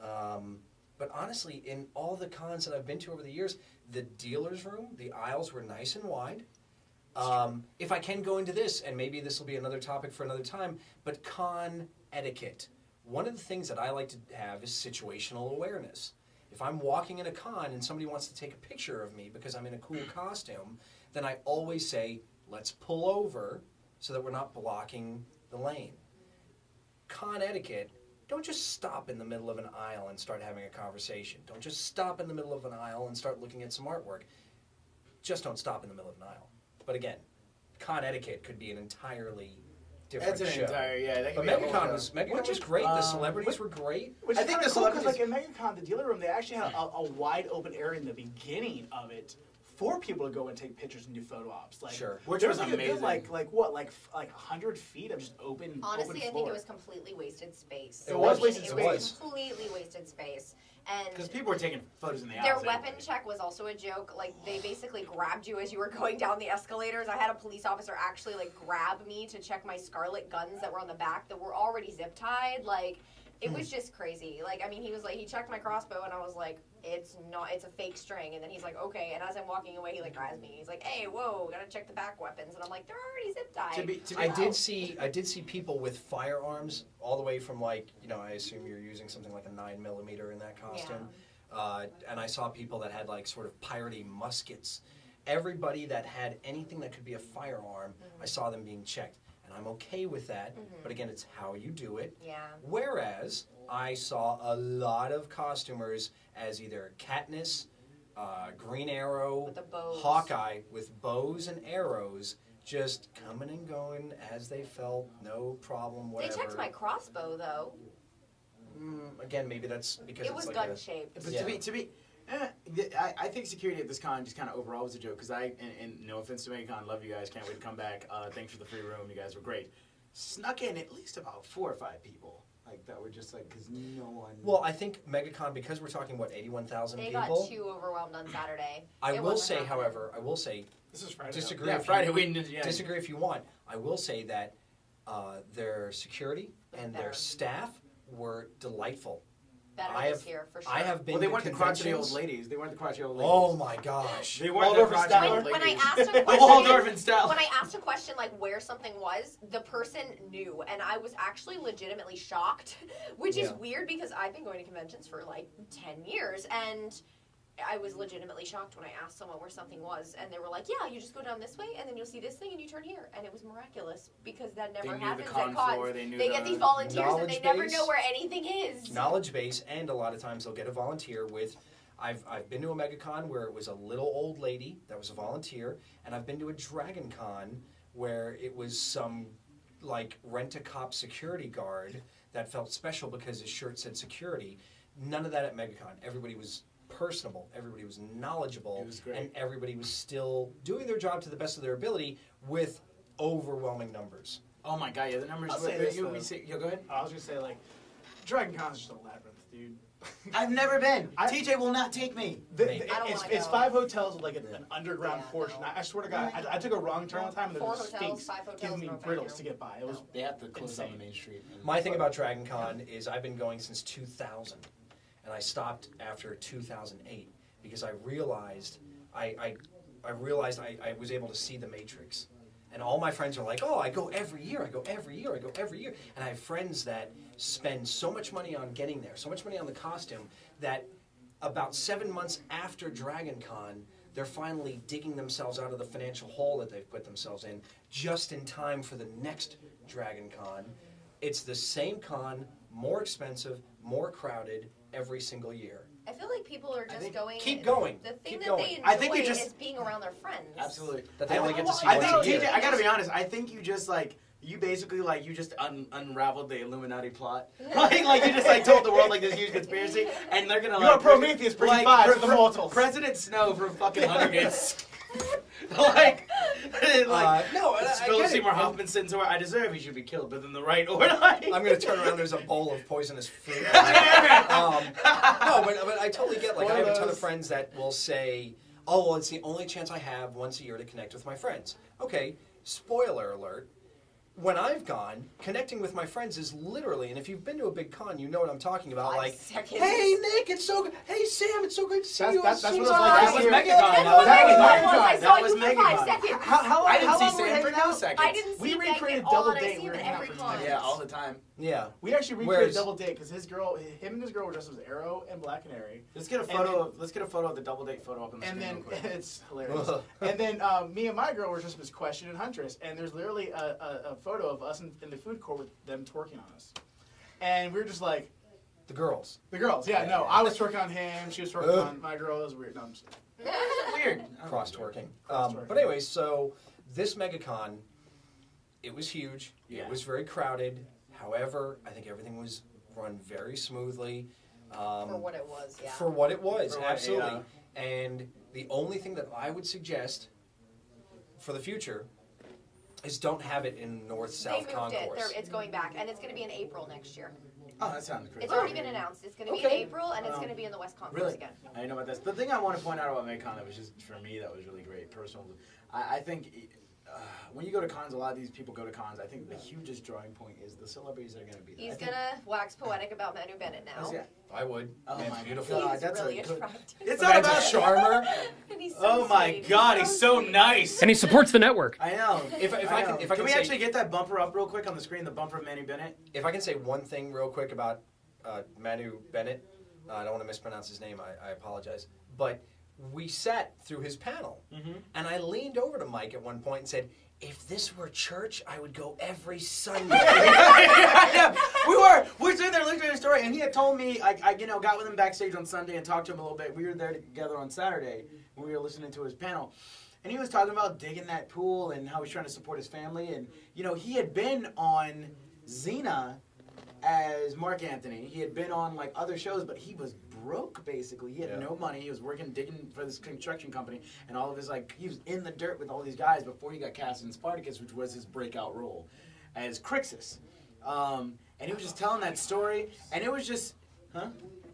[SPEAKER 2] But honestly, in all the cons that I've been to over the years, the dealer's room, the aisles were nice and wide. If I can go into this, and maybe this will be another topic for another time, but con etiquette. One of the things that I like to have is situational awareness. If I'm walking in a con and somebody wants to take a picture of me because I'm in a cool costume, then I always say, let's pull over so that we're not blocking the lane. Con etiquette, don't just stop in the middle of an aisle and start having a conversation. Don't just stop in the middle of an aisle and start looking at some artwork. Just don't stop in the middle of an aisle. But again, con etiquette could be an entirely different
[SPEAKER 1] That's an
[SPEAKER 2] show.
[SPEAKER 1] entire, that
[SPEAKER 2] But
[SPEAKER 1] could be a whole
[SPEAKER 2] MegaCon
[SPEAKER 1] show.
[SPEAKER 2] was great. The celebrities were great.
[SPEAKER 4] Which
[SPEAKER 1] I
[SPEAKER 4] is
[SPEAKER 1] think
[SPEAKER 4] kinda
[SPEAKER 1] the
[SPEAKER 4] cool, 'cause,
[SPEAKER 1] celebrities-
[SPEAKER 4] like in MegaCon, the dealer room, they actually had a wide open area in the beginning of it for people to go and take pictures and do photo ops. Like,
[SPEAKER 2] Sure.
[SPEAKER 1] Which
[SPEAKER 4] there
[SPEAKER 1] was
[SPEAKER 4] like a good,
[SPEAKER 1] amazing.
[SPEAKER 4] like 100 feet of just open.
[SPEAKER 3] Honestly,
[SPEAKER 4] open
[SPEAKER 3] I think
[SPEAKER 4] floor.
[SPEAKER 3] it was completely wasted space.
[SPEAKER 4] It was wasted
[SPEAKER 3] It
[SPEAKER 4] space.
[SPEAKER 3] was completely wasted space. And
[SPEAKER 1] Because people were taking photos in the
[SPEAKER 3] their
[SPEAKER 1] aisles.
[SPEAKER 3] weapon check was also a joke. Like, they basically grabbed you as you were going down the escalators. I had a police officer actually, like, grab me to check my scarlet guns that were on the back that were already zip-tied. Like, it was just crazy. Like, I mean, he checked my crossbow, and I was like, it's a fake string. And then he's like, okay. And as I'm walking away, he, like, grabs me. He's like, hey, whoa, gotta check the back weapons. And I'm like, they're already zip-tied.
[SPEAKER 2] I did see people with firearms all the way from, like, you know, I assume you're using something like a 9mm in that costume. And I saw people that had, like, sort of piratey muskets. Everybody that had anything that could be a firearm, I saw them being checked. And I'm okay with that, but again, it's how you do it.
[SPEAKER 3] Yeah.
[SPEAKER 2] Whereas I saw a lot of costumers as either Katniss, Green Arrow,
[SPEAKER 3] With the bows.
[SPEAKER 2] Hawkeye, with bows and arrows, just coming and going as they felt, no problem, whatever.
[SPEAKER 3] They checked my crossbow, though.
[SPEAKER 2] Again, maybe that's because
[SPEAKER 3] It
[SPEAKER 2] it's
[SPEAKER 3] was
[SPEAKER 2] like
[SPEAKER 3] gun-shaped.
[SPEAKER 1] But
[SPEAKER 2] Yeah.
[SPEAKER 1] to be, I think security at this con just kind of overall was a joke. Because and no offense to MegaCon, love you guys, can't wait to come back. Thanks for the free room, you guys were great. Snuck in at least about 4 or 5 people, like that were just like, because no one.
[SPEAKER 2] Well, I think MegaCon, because we're talking, what, 81,000
[SPEAKER 3] They
[SPEAKER 2] people?
[SPEAKER 3] got too overwhelmed on Saturday.
[SPEAKER 2] I
[SPEAKER 3] It
[SPEAKER 2] will
[SPEAKER 3] wasn't
[SPEAKER 2] say,
[SPEAKER 3] happening.
[SPEAKER 2] however,
[SPEAKER 4] This is Friday.
[SPEAKER 2] disagree.
[SPEAKER 1] Yeah,
[SPEAKER 2] if
[SPEAKER 1] Friday,
[SPEAKER 2] you,
[SPEAKER 1] yeah.
[SPEAKER 2] disagree if you want. I will say that their security and their staff were delightful.
[SPEAKER 3] Better
[SPEAKER 2] I
[SPEAKER 3] this
[SPEAKER 2] have-
[SPEAKER 3] year, for sure.
[SPEAKER 2] I have been
[SPEAKER 1] Well, they
[SPEAKER 2] to
[SPEAKER 1] weren't the crotchety old
[SPEAKER 2] conventions.
[SPEAKER 1] ladies. They weren't the crotchety old ladies.
[SPEAKER 2] Oh my gosh!
[SPEAKER 1] They weren't the
[SPEAKER 4] Waldorf and
[SPEAKER 1] crotchety
[SPEAKER 4] Statler?
[SPEAKER 1] old
[SPEAKER 3] When I
[SPEAKER 1] ladies.
[SPEAKER 3] asked a
[SPEAKER 1] The
[SPEAKER 3] question,
[SPEAKER 1] Waldorf and Statler.
[SPEAKER 3] when I asked a question like where something was, the person knew, and I was actually legitimately shocked, which is
[SPEAKER 2] Yeah.
[SPEAKER 3] weird because I've been going to conventions for like 10 years, and I was legitimately shocked when I asked someone where something was, and they were like, "Yeah, you just go down this way, and then you'll see this thing, and you turn here," and it was miraculous because that never
[SPEAKER 1] They knew the
[SPEAKER 3] happens
[SPEAKER 1] con
[SPEAKER 3] at cons.
[SPEAKER 1] floor, they knew
[SPEAKER 3] get
[SPEAKER 1] the
[SPEAKER 3] these volunteers, and they
[SPEAKER 2] knowledge
[SPEAKER 3] never
[SPEAKER 2] base.
[SPEAKER 3] know where anything is.
[SPEAKER 2] Knowledge base, and a lot of times they'll get a volunteer with. I've been to a MegaCon where it was a little old lady that was a volunteer, and I've been to a Dragon Con where it was some like rent-a-cop security guard that felt special because his shirt said security. None of that at MegaCon. Everybody was personable, everybody was knowledgeable,
[SPEAKER 1] It was great.
[SPEAKER 2] and everybody was still doing their job to the best of their ability with overwhelming numbers.
[SPEAKER 1] Oh my god, yeah, the numbers.
[SPEAKER 4] I'll say this,
[SPEAKER 1] you,
[SPEAKER 4] though.
[SPEAKER 1] we say, go ahead.
[SPEAKER 4] I was gonna say, like, Dragon Con is just a labyrinth, dude.
[SPEAKER 1] I've never been. TJ will not take me.
[SPEAKER 4] It's 5 hotels with like an underground portion. I swear to God, I took a wrong turn one time and there
[SPEAKER 3] 4
[SPEAKER 4] was a
[SPEAKER 3] hotels,
[SPEAKER 4] Sphinx
[SPEAKER 3] 5 hotels,
[SPEAKER 4] giving me
[SPEAKER 3] no, thank
[SPEAKER 4] brittles
[SPEAKER 3] you.
[SPEAKER 4] to get by. It was
[SPEAKER 1] They have to close
[SPEAKER 4] insane.
[SPEAKER 1] on the main street.
[SPEAKER 2] My thing about Dragon Con is I've been going since 2000, and I stopped after 2008 because I realized I was able to see the Matrix. And all my friends are like, oh, I go every year, I go every year, I go every year. And I have friends that spend so much money on getting there, so much money on the costume, that about 7 months after Dragon Con, they're finally digging themselves out of the financial hole that they've put themselves in, just in time for the next Dragon Con. It's the same con, more expensive, more crowded every single year.
[SPEAKER 3] I feel like people are just going.
[SPEAKER 2] keep going.
[SPEAKER 3] The thing
[SPEAKER 2] Keep
[SPEAKER 3] that
[SPEAKER 2] going.
[SPEAKER 3] they enjoy
[SPEAKER 1] I think you just-
[SPEAKER 3] is being around their friends.
[SPEAKER 1] Absolutely.
[SPEAKER 2] That they only get to see
[SPEAKER 1] I
[SPEAKER 2] once
[SPEAKER 1] think
[SPEAKER 2] a year.
[SPEAKER 1] TJ, I gotta be honest. I think you just like you basically like you just unraveled the Illuminati plot. like you just like told the world like this huge conspiracy, and they're gonna
[SPEAKER 4] You're
[SPEAKER 1] like
[SPEAKER 4] Prometheus bringing fire to the mortals.
[SPEAKER 1] President Snow from fucking Hunger Games. no, Philip
[SPEAKER 2] get
[SPEAKER 1] Seymour
[SPEAKER 2] it.
[SPEAKER 1] Hoffman sitting somewhere. I deserve he should be killed, but in the right order. Like,
[SPEAKER 2] I'm gonna turn around. There's a bowl of poisonous fruit. No, but I totally get. Like, I have a ton of friends that will say, "Oh, well, it's the only chance I have once a year to connect with my friends." Okay, spoiler alert. when I've gone, connecting with my friends is literally, and if you've been to a big con, you know what I'm talking about.
[SPEAKER 3] 5
[SPEAKER 2] like,
[SPEAKER 3] seconds.
[SPEAKER 2] hey Nick, it's so good. Hey Sam, it's so great to see you.
[SPEAKER 4] That's what it was
[SPEAKER 2] That
[SPEAKER 4] like.
[SPEAKER 1] That was MegaCon. That was MegaCon.
[SPEAKER 4] How
[SPEAKER 1] I didn't
[SPEAKER 4] long
[SPEAKER 1] see
[SPEAKER 4] were we
[SPEAKER 1] Sam for
[SPEAKER 4] hanging
[SPEAKER 1] no
[SPEAKER 4] out?
[SPEAKER 1] seconds.
[SPEAKER 3] I didn't
[SPEAKER 4] We
[SPEAKER 3] see Meg
[SPEAKER 4] recreated
[SPEAKER 3] at all,
[SPEAKER 4] Double
[SPEAKER 3] and I
[SPEAKER 4] Date.
[SPEAKER 3] see
[SPEAKER 4] We
[SPEAKER 3] him
[SPEAKER 4] were
[SPEAKER 3] at
[SPEAKER 4] hanging out
[SPEAKER 3] every
[SPEAKER 4] for
[SPEAKER 3] con.
[SPEAKER 1] Yeah, all the time.
[SPEAKER 2] Yeah.
[SPEAKER 4] We actually recreated
[SPEAKER 2] Whereas-
[SPEAKER 4] Double Date because him and his girl were dressed as Arrow and Black Canary.
[SPEAKER 1] Let's get a photo. Let's get a photo of the double date photo up on the
[SPEAKER 4] And
[SPEAKER 1] screen.
[SPEAKER 4] then
[SPEAKER 1] real quick.
[SPEAKER 4] it's hilarious. And then me and my girl were just as Question and Huntress, and there's literally a photo of us in the food court with them twerking on us, and we were just like,
[SPEAKER 2] The girls.
[SPEAKER 4] yeah, no, I was twerking on him, she was twerking on my girl. It was weird. No, I'm just kidding.
[SPEAKER 1] Weird.
[SPEAKER 2] Cross twerking.
[SPEAKER 4] Cross-twerking.
[SPEAKER 2] But anyway, so this MegaCon, it was huge.
[SPEAKER 1] Yeah.
[SPEAKER 2] It was very crowded. However, I think everything was run very smoothly.
[SPEAKER 3] For what it was, yeah.
[SPEAKER 2] For what it was,
[SPEAKER 1] For what-
[SPEAKER 2] absolutely. And the only thing that I would suggest for the future is don't have it in
[SPEAKER 3] They
[SPEAKER 2] North-South
[SPEAKER 3] moved
[SPEAKER 2] concourse.
[SPEAKER 3] It's going back, and it's going to be in April next year.
[SPEAKER 1] Oh, that sounds crazy.
[SPEAKER 3] It's already been announced. It's going to be in
[SPEAKER 2] Okay.
[SPEAKER 3] April, and it's going to be in the West Concourse
[SPEAKER 1] Really?
[SPEAKER 3] again.
[SPEAKER 1] I didn't know about this. The thing I want to point out about MegaCon that was just, for me, that was really great, personal. I think when you go to cons, a lot of these people go to cons. I think the hugest drawing point is the celebrities that are going to be there.
[SPEAKER 3] He's going to wax poetic about Manu Bennett now.
[SPEAKER 1] Yeah.
[SPEAKER 2] I would.
[SPEAKER 1] Oh
[SPEAKER 2] Man's
[SPEAKER 1] my
[SPEAKER 2] beautiful.
[SPEAKER 1] God,
[SPEAKER 3] He's
[SPEAKER 1] that's
[SPEAKER 3] really
[SPEAKER 1] a good.
[SPEAKER 3] attractive.
[SPEAKER 1] It's not about
[SPEAKER 2] Charmer.
[SPEAKER 3] And he's so
[SPEAKER 1] Oh my
[SPEAKER 3] sweet.
[SPEAKER 1] God, he's so nice.
[SPEAKER 14] And he supports the network.
[SPEAKER 1] I know.
[SPEAKER 2] If I can
[SPEAKER 1] can we
[SPEAKER 2] say-
[SPEAKER 1] actually get that bumper up real quick on the screen? The bumper of Manny Bennett.
[SPEAKER 2] If I can say one thing real quick about Manu Bennett, I don't want to mispronounce his name, I apologize. But we sat through his panel, and I leaned over to Mike at one point and said, if this were church, I would go every Sunday.
[SPEAKER 1] We're sitting there listening to his story, and he had told me, I got with him backstage on Sunday and talked to him a little bit. We were there together on Saturday when we were listening to his panel. And he was talking about digging that pool and how he's trying to support his family. And, he had been on Xena as Mark Anthony. He had been on, other shows, but he was broke, basically. He had no money. He was digging for this construction company. And all of his, he was in the dirt with all these guys before he got cast in Spartacus, which was his breakout role as Crixus. And he was just telling that story, and it was just,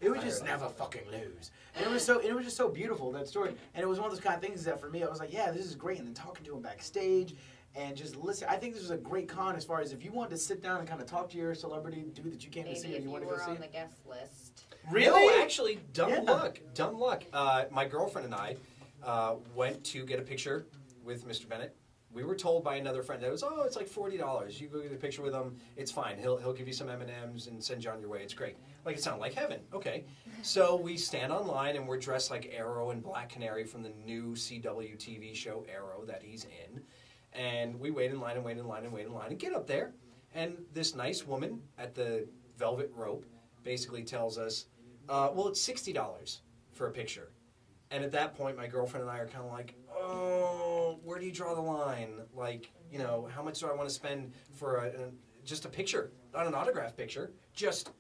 [SPEAKER 1] it was just never fucking lose. And it was just so beautiful, that story. And it was one of those kind of things that for me, I was like, yeah, this is great. And then talking to him backstage and just listen. I think this was a great con as far as if you wanted to sit down and kind of talk to your celebrity dude that you came to see
[SPEAKER 3] Maybe
[SPEAKER 1] and
[SPEAKER 3] if
[SPEAKER 1] you
[SPEAKER 3] you
[SPEAKER 1] want to
[SPEAKER 3] were
[SPEAKER 1] go see.
[SPEAKER 3] on the guest list.
[SPEAKER 1] Really?
[SPEAKER 2] No, actually, dumb
[SPEAKER 1] Yeah.
[SPEAKER 2] luck. Dumb luck. My girlfriend and I went to get a picture with Mr. Bennett. We were told by another friend that it was, it's like $40. You go get a picture with him. It's fine. He'll give you some M&Ms and send you on your way. It's great. It sounded like heaven. Okay. So we stand online and we're dressed like Arrow and Black Canary from the new CW TV show Arrow that he's in. And we wait in line and wait in line and wait in line and get up there. And this nice woman at the velvet rope basically tells us, it's $60 for a picture. And at that point, my girlfriend and I are kind of like, where do you draw the line? How much do I want to spend for just a picture, not an autograph picture, just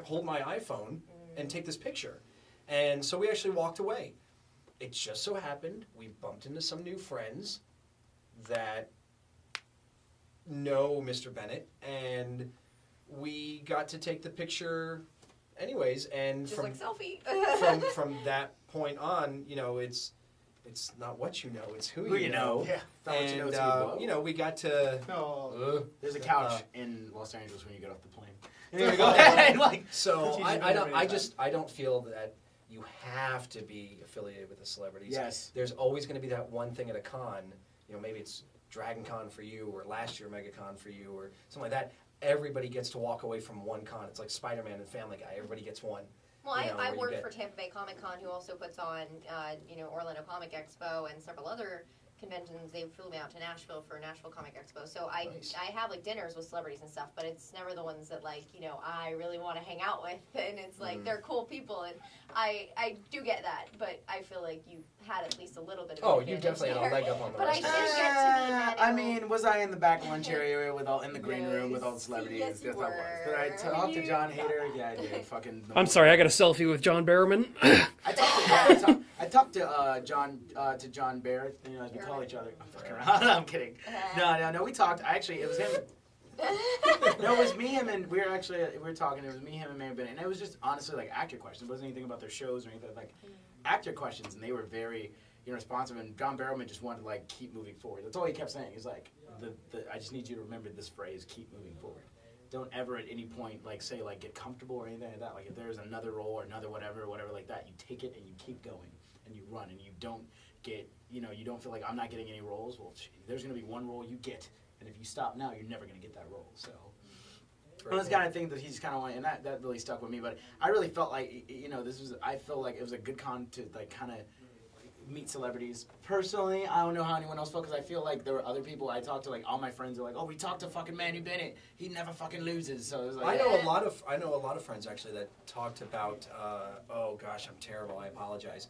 [SPEAKER 2] hold my iPhone and take this picture. And so we actually walked away. It just so happened we bumped into some new friends that know Mr. Bennett, and we got to take the picture anyways. And
[SPEAKER 3] Just selfie.
[SPEAKER 2] from that point on, it's not what you know, it's who
[SPEAKER 1] you know. Yeah. Not what you know, it's who you know.
[SPEAKER 2] We got to.
[SPEAKER 1] There's a couch in Los Angeles when you get off the plane.
[SPEAKER 2] There
[SPEAKER 1] Go ahead.
[SPEAKER 2] So I don't feel that you have to be affiliated with the celebrities.
[SPEAKER 1] Yes.
[SPEAKER 2] There's always going to be that one thing at a con. Maybe it's Dragon Con for you, or last year MegaCon for you, or something like that. Everybody gets to walk away from one con. It's like Spider-Man and Family Guy. Everybody gets one.
[SPEAKER 3] Well, I worked for Tampa Bay Comic Con, who also puts on, Orlando Comic Expo and several other conventions. They flew me out to Nashville for Nashville Comic Expo. So I have dinners with celebrities and stuff, but it's never the ones that I really want to hang out with. And it's they're cool people, and I do get that, but I feel like you had at least a little bit of
[SPEAKER 2] you definitely had a leg up on the
[SPEAKER 3] But
[SPEAKER 2] rest
[SPEAKER 3] I
[SPEAKER 2] of
[SPEAKER 3] did
[SPEAKER 2] us.
[SPEAKER 3] get to meet Manu.
[SPEAKER 1] I mean, was I in the back lunch area in the green room with all the celebrities?
[SPEAKER 3] Yes, you
[SPEAKER 1] Yes, I was.
[SPEAKER 3] were.
[SPEAKER 1] Did I talk to John Hader? Yeah, I did. Fucking.
[SPEAKER 14] I'm sorry, I got a selfie with John Barrowman.
[SPEAKER 1] I talked to John Barrett. As we call each other. I'm fucking around. I'm kidding. No. We talked. Actually, it was him. No, it was me, him, and we were talking. It was me, him, and Mary Bennett, and it was just honestly actor questions. It wasn't anything about their shows or anything actor questions, and they were very responsive. And John Barrowman just wanted to keep moving forward. That's all he kept saying. He's like, I just need you to remember this phrase: keep moving forward. Don't ever at any point like say like get comfortable or anything like that. Like if there's another role or another whatever like that, you take it and you keep going and you run and you don't get you don't feel like I'm not getting any roles. Well, there's gonna be one role you get, and if you stop now, you're never gonna get that role. So. Well, that's the kind of thing that he's kind of wanting, and that really stuck with me. But I really felt like I feel like it was a good con to like kind of meet celebrities. Personally, I don't know how anyone else felt because I feel like there were other people I talked to. Like all my friends are like, "Oh, we talked to fucking Manu Bennett. He never fucking loses." So it was like,
[SPEAKER 2] I know a lot of friends actually that talked about. Oh gosh, I'm terrible. I apologize.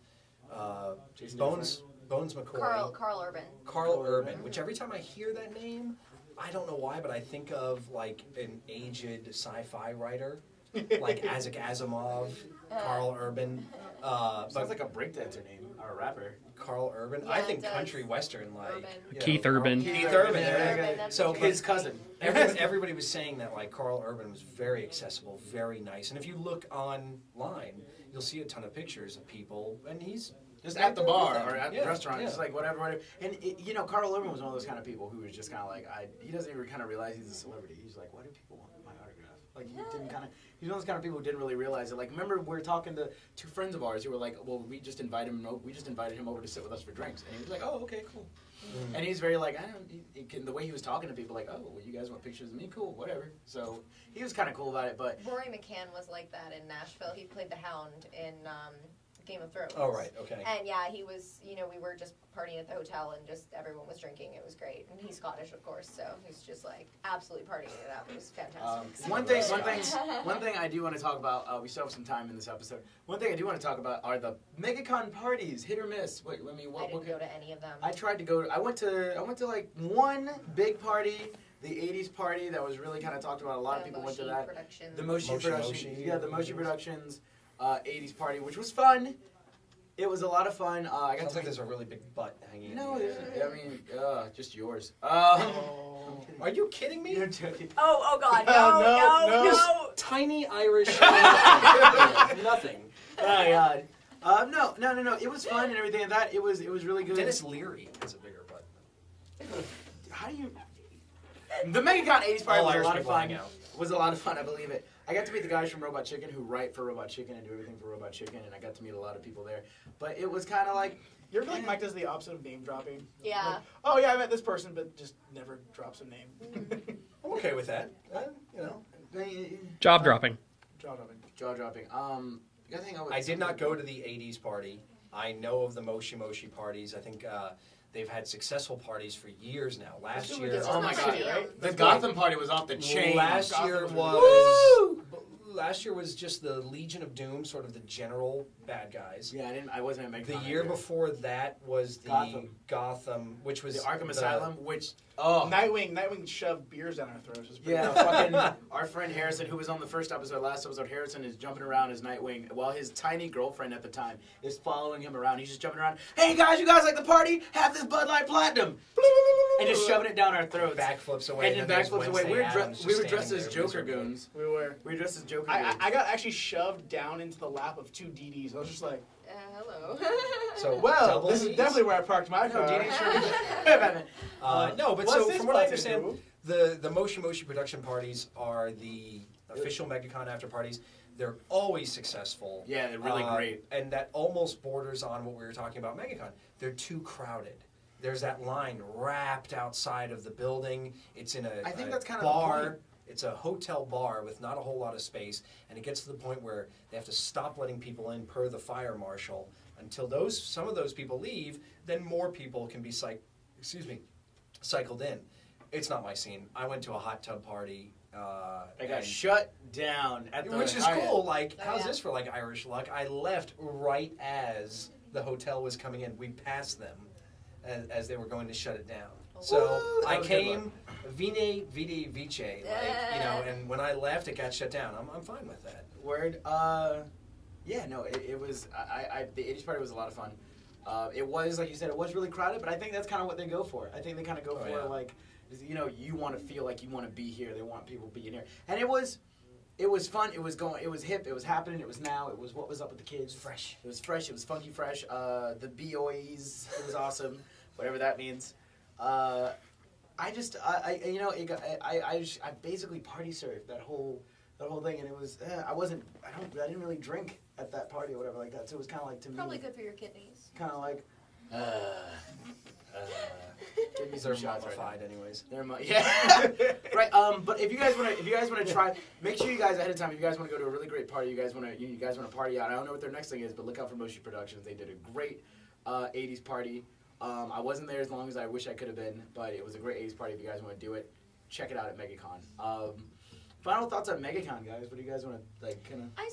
[SPEAKER 2] Bones McCoy.
[SPEAKER 3] Carl Urban.
[SPEAKER 2] Carl Urban. Which every time I hear that name, I don't know why, but I think of like an aged sci-fi writer, like Isaac Asimov, Carl Urban.
[SPEAKER 1] Sounds like a breakdancer name or a rapper.
[SPEAKER 2] Carl Urban.
[SPEAKER 3] Yeah,
[SPEAKER 2] I think
[SPEAKER 3] it does.
[SPEAKER 2] country western like
[SPEAKER 14] Keith Urban.
[SPEAKER 2] Keith Urban.
[SPEAKER 1] Yeah.
[SPEAKER 2] So
[SPEAKER 1] his cousin.
[SPEAKER 2] Everybody was saying that like Carl Urban was very accessible, very nice, and if you look online, you'll see a ton of pictures of people, and he's
[SPEAKER 1] just at the bar or at the
[SPEAKER 2] Yeah,
[SPEAKER 1] restaurant,
[SPEAKER 2] yeah.
[SPEAKER 1] just like whatever. And Carl Urban was one of those kind of people who was just kind of like, he doesn't even kind of realize he's a celebrity. He's like, why do people want my autograph? Like he didn't kind of. He's one of those kind of people who didn't really realize it. Like remember we were talking to two friends of ours who were like, well, we just invited him over to sit with us for drinks, and he was like, oh, okay, cool. Mm-hmm. And he's very like, the way he was talking to people, like, oh, well, you guys want pictures of me? Cool, whatever. So he was kind of cool about it, but
[SPEAKER 3] Rory McCann was like that in Nashville. He played the Hound in Game of Thrones.
[SPEAKER 2] Oh, right, okay.
[SPEAKER 3] And yeah, he was, we were just partying at the hotel and just everyone was drinking. It was great. And he's Scottish, of course, so he's just like absolutely partying it up. It was fantastic.
[SPEAKER 1] One thing I do want to talk about, we still have some time in this episode. One thing I do want to talk about are the MegaCon parties, hit or miss. I
[SPEAKER 3] didn't go to any of them.
[SPEAKER 1] I tried to go. I went to like one big party. The 80s party that was really kind of talked about. A lot of people went to that. The Moshi Productions. Yeah, the Moshi Productions 80s party, which was fun. It was a lot of fun. I got
[SPEAKER 2] Sounds
[SPEAKER 1] to
[SPEAKER 2] like there's a really big butt hanging.
[SPEAKER 1] No, I mean, just yours.
[SPEAKER 2] Are you kidding me?
[SPEAKER 1] You're joking.
[SPEAKER 3] Oh God, no.
[SPEAKER 2] Tiny Irish. Nothing.
[SPEAKER 1] Oh God. No. It was fun and everything like that. It was really good.
[SPEAKER 2] Dennis Leary has a bigger butt.
[SPEAKER 1] How do you? The MegaCon 80s party was a lot of fun. Was a lot of fun, I believe it. I got to meet the guys from Robot Chicken who write for Robot Chicken and do everything for Robot Chicken, and I got to meet a lot of people there. But it was kind of like...
[SPEAKER 4] You ever feel like Mike does the opposite of name dropping?
[SPEAKER 3] Yeah.
[SPEAKER 4] Like, oh yeah, I met this person, but just never drops a name.
[SPEAKER 2] I'm okay with that.
[SPEAKER 14] Job dropping.
[SPEAKER 1] Jaw dropping.
[SPEAKER 2] I did not go to the 80s party. I know of the Moshi parties. I think they've had successful parties for years now. Last year...
[SPEAKER 1] Oh my God. Right? The Gotham party was off the chain.
[SPEAKER 2] Last year was just the Legion of Doom, sort of the general bad guys.
[SPEAKER 1] Yeah, I wasn't at
[SPEAKER 2] The year before that was the Gotham, which was
[SPEAKER 1] the Arkham Asylum, which
[SPEAKER 4] Nightwing shoved beers down our throats.
[SPEAKER 1] Fucking our friend Harrison, who was on the last episode, Harrison is jumping around as Nightwing while his tiny girlfriend at the time is following him around. He's just jumping around. Hey guys, you guys like the party? Have this Bud Light Platinum, and just shoving it down our throats.
[SPEAKER 2] Backflips away.
[SPEAKER 1] And then backflips away. We were dressed as Joker goons.
[SPEAKER 4] We were
[SPEAKER 1] dressed as Joker.
[SPEAKER 4] I got actually shoved down into the lap of two DDs. I was just like,
[SPEAKER 3] hello.
[SPEAKER 2] So
[SPEAKER 4] this is definitely where I parked my car.
[SPEAKER 2] No, but so from what I understand, the Moshi production parties are the official MegaCon after parties. They're always successful.
[SPEAKER 1] Yeah, they're really great.
[SPEAKER 2] And that almost borders on what we were talking about MegaCon. They're too crowded. There's that line wrapped outside of the building. It's in
[SPEAKER 1] I think that's kind
[SPEAKER 2] bar.
[SPEAKER 1] of the point.
[SPEAKER 2] It's a hotel bar with not a whole lot of space, and it gets to the point where they have to stop letting people in per the fire marshal until some of those people leave. Then more people can be cycled in. It's not my scene. I went to a hot tub party.
[SPEAKER 1] I got shut down at the
[SPEAKER 2] which is cool. Like, how's this for like Irish luck? I left right as the hotel was coming in. We passed them as they were going to shut it down. So I came, vine, vidi, vice, and when I left, it got shut down. I'm fine with that.
[SPEAKER 1] Word. It was. The 80s party was a lot of fun. It was, like you said, it was really crowded, but I think that's kind of what they go for. I think they kind of go for like, you want to feel like you want to be here. They want people being here, and it was fun. It was hip. It was happening. It was now. It was what was up with the kids.
[SPEAKER 2] Fresh.
[SPEAKER 1] It was fresh. It was funky fresh. The BOEs. It was awesome. Whatever that means. I just, I basically party surfed that whole thing, and it was, I didn't really drink at that party or whatever like that, so it was kind of like, to me.
[SPEAKER 3] Probably good for your kidneys.
[SPEAKER 1] Kind of like, give me
[SPEAKER 2] They're
[SPEAKER 1] some shots
[SPEAKER 2] mummified,
[SPEAKER 1] right now.
[SPEAKER 2] anyways.
[SPEAKER 1] Yeah. Right. But if you guys want to try, make sure you guys ahead of time. If you guys want to go to a really great party, you guys want to party out. I don't know what their next thing is, but look out for Moshi Productions. They did a great 80s party. I wasn't there as long as I wish I could have been, but it was a great 80s party. If you guys want to do it, check it out at MegaCon. Final thoughts on MegaCon, guys. What do you guys want to kind of?
[SPEAKER 3] I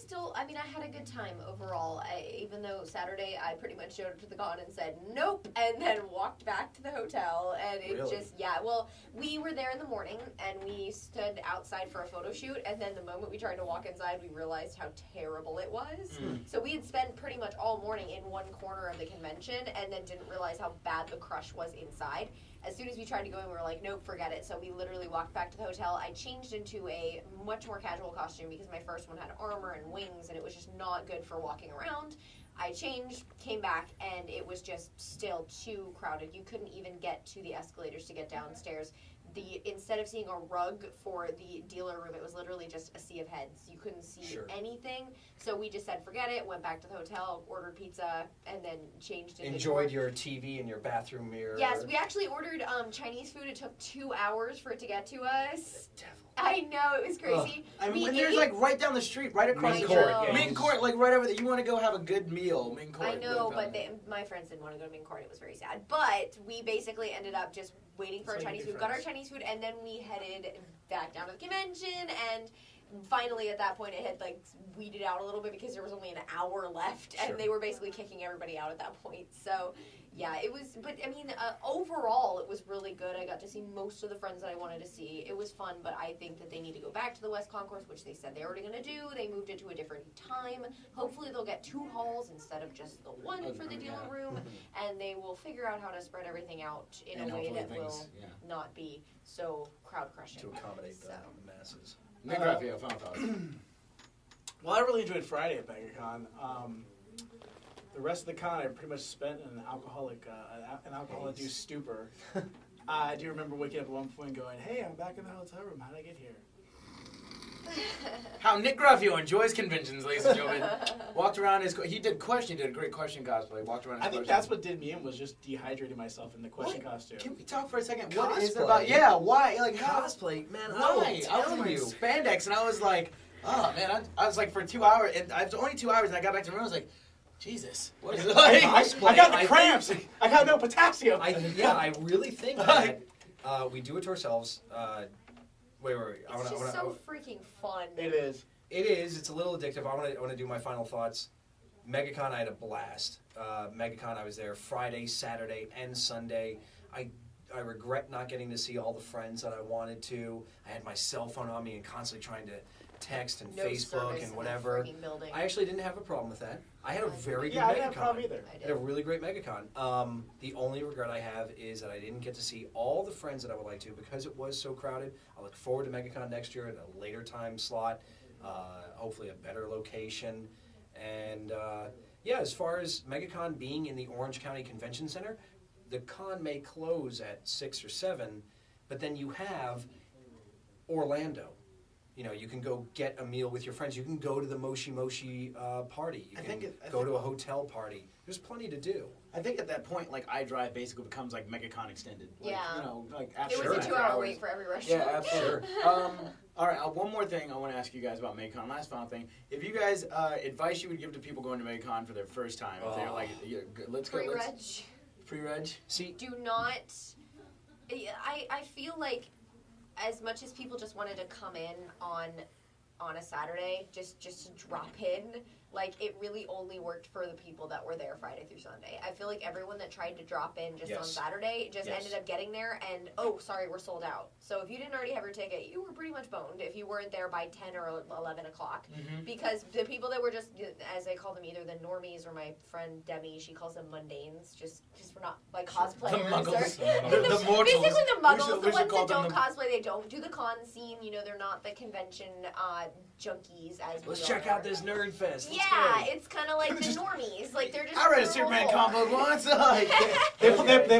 [SPEAKER 3] had a good time overall. Even though Saturday I pretty much showed up to the con and said nope, and then walked back to the hotel, and it
[SPEAKER 2] Really?
[SPEAKER 3] Well, we were there in the morning and we stood outside for a photo shoot, and then the moment we tried to walk inside, we realized how terrible it was. So we had spent pretty much all morning in one corner of the convention, and then didn't realize how bad the crush was inside. As soon as we tried to go in, we were like, nope, forget it. So we literally walked back to the hotel. I changed into a much more casual costume because my first one had armor and wings, and it was just not good for walking around. I changed, came back, and it was just still too crowded. You couldn't even get to the escalators to get downstairs. Instead of seeing a rug for the dealer room, it was literally just a sea of heads. You couldn't see anything. So we just said, forget it, went back to the hotel, ordered pizza, and then changed into
[SPEAKER 2] Enjoyed your TV and your bathroom mirror.
[SPEAKER 3] Yes, we actually ordered Chinese food. It took 2 hours for it to get to us. I know, it was crazy.
[SPEAKER 1] When there's like right down the street, right across the street. Main court, like right over there. You want to go have a good meal, Main court.
[SPEAKER 3] I know, but my friends didn't want to go to Main court. It was very sad. But we basically ended up just waiting for our Chinese food, got our Chinese food, and then we headed back down to the convention, and finally at that point it had like weeded out a little bit because there was only an hour left, and they were basically kicking everybody out at that point. So yeah, it was, but I mean, overall it was really good. I got to see most of the friends that I wanted to see. It was fun, but I think that they need to go back to the West Concourse, which they said they were already going to do. They moved it to a different time. Hopefully they'll get 2 halls instead of just the one for the dealer room, and they will figure out how to spread everything out in a way that will not be so crowd crushing.
[SPEAKER 2] To accommodate the masses.
[SPEAKER 1] Nick Graffeo, final thoughts.
[SPEAKER 4] Well, I really enjoyed Friday at MegaCon. The rest of the con I pretty much spent in an alcohol-induced stupor. I do remember waking up at one point going, hey, I'm back in the hotel room. How did I get here?
[SPEAKER 1] How Nick Graffeo enjoys conventions, ladies and gentlemen. Walked around he did a great question cosplay. Walked around his
[SPEAKER 4] I think that's what did me in, was just dehydrating myself in the question costume.
[SPEAKER 1] Can we talk for a second?
[SPEAKER 2] Cosplay?
[SPEAKER 1] What is it about? Yeah, why? Like
[SPEAKER 2] cosplay, man.
[SPEAKER 1] Why? I was wearing spandex, and I was like, oh man, I was like for 2 hours, and I was only 2 hours, and I got back to the room. I was like, Jesus, what is it like?
[SPEAKER 4] I got the cramps. I got no potassium.
[SPEAKER 2] I really think that we do it to ourselves. Wait.
[SPEAKER 3] It's just so freaking fun.
[SPEAKER 4] It is.
[SPEAKER 2] It is. It's a little addictive. I want to do my final thoughts. MegaCon, I had a blast. MegaCon, I was there Friday, Saturday, and Sunday. I regret not getting to see all the friends that I wanted to. I had my cell phone on me and constantly trying to text and Facebook and whatever. I actually didn't have a problem with that. I had a very good MegaCon.
[SPEAKER 4] I didn't have a problem either.
[SPEAKER 2] I had a really great MegaCon. The only regret I have is that I didn't get to see all the friends that I would like to because it was so crowded. I look forward to MegaCon next year at a later time slot, hopefully a better location. And as far as MegaCon being in the Orange County Convention Center, the con may close at 6 or 7, but then you have Orlando. You know, you can go get a meal with your friends. You can go to the Moshi party. You can go to a hotel party. There's plenty to do.
[SPEAKER 1] I think at that point, like, iDrive basically becomes like MegaCon extended. Like,
[SPEAKER 3] Yeah.
[SPEAKER 1] You know, like
[SPEAKER 3] It was a 2-hour wait for every restaurant.
[SPEAKER 1] Yeah, absolutely. All right, one more thing I want to ask you guys about MegaCon. Last final thing. If you guys, advice you would give to people going to MegaCon for their first time, if they're like, let's go.
[SPEAKER 3] Pre-reg.
[SPEAKER 1] Pre-reg?
[SPEAKER 2] See,
[SPEAKER 3] do not. I feel like as much as people just wanted to come in on a Saturday, just to drop in, like, it really only worked for the people that were there Friday through Sunday. I feel like everyone that tried to drop in just on Saturday just ended up getting there and, oh, sorry, we're sold out. So if you didn't already have your ticket, you were pretty much boned if you weren't there by 10 or 11 o'clock. Because the people that were just, as I call them, either the normies or my friend Demi, she calls them mundanes, just for not, like, cosplayers.
[SPEAKER 1] The muggles.
[SPEAKER 3] The
[SPEAKER 1] mortals.
[SPEAKER 3] Basically the muggles,
[SPEAKER 1] we
[SPEAKER 3] the
[SPEAKER 1] should
[SPEAKER 3] ones that don't cosplay, they don't do the con scene, you know, they're not the convention junkies as we
[SPEAKER 2] Let's check out this Nerd Fest.
[SPEAKER 19] Yeah, it's kind of like the normies. Like they're just.
[SPEAKER 1] I read a Superman comic book once. Like,
[SPEAKER 4] they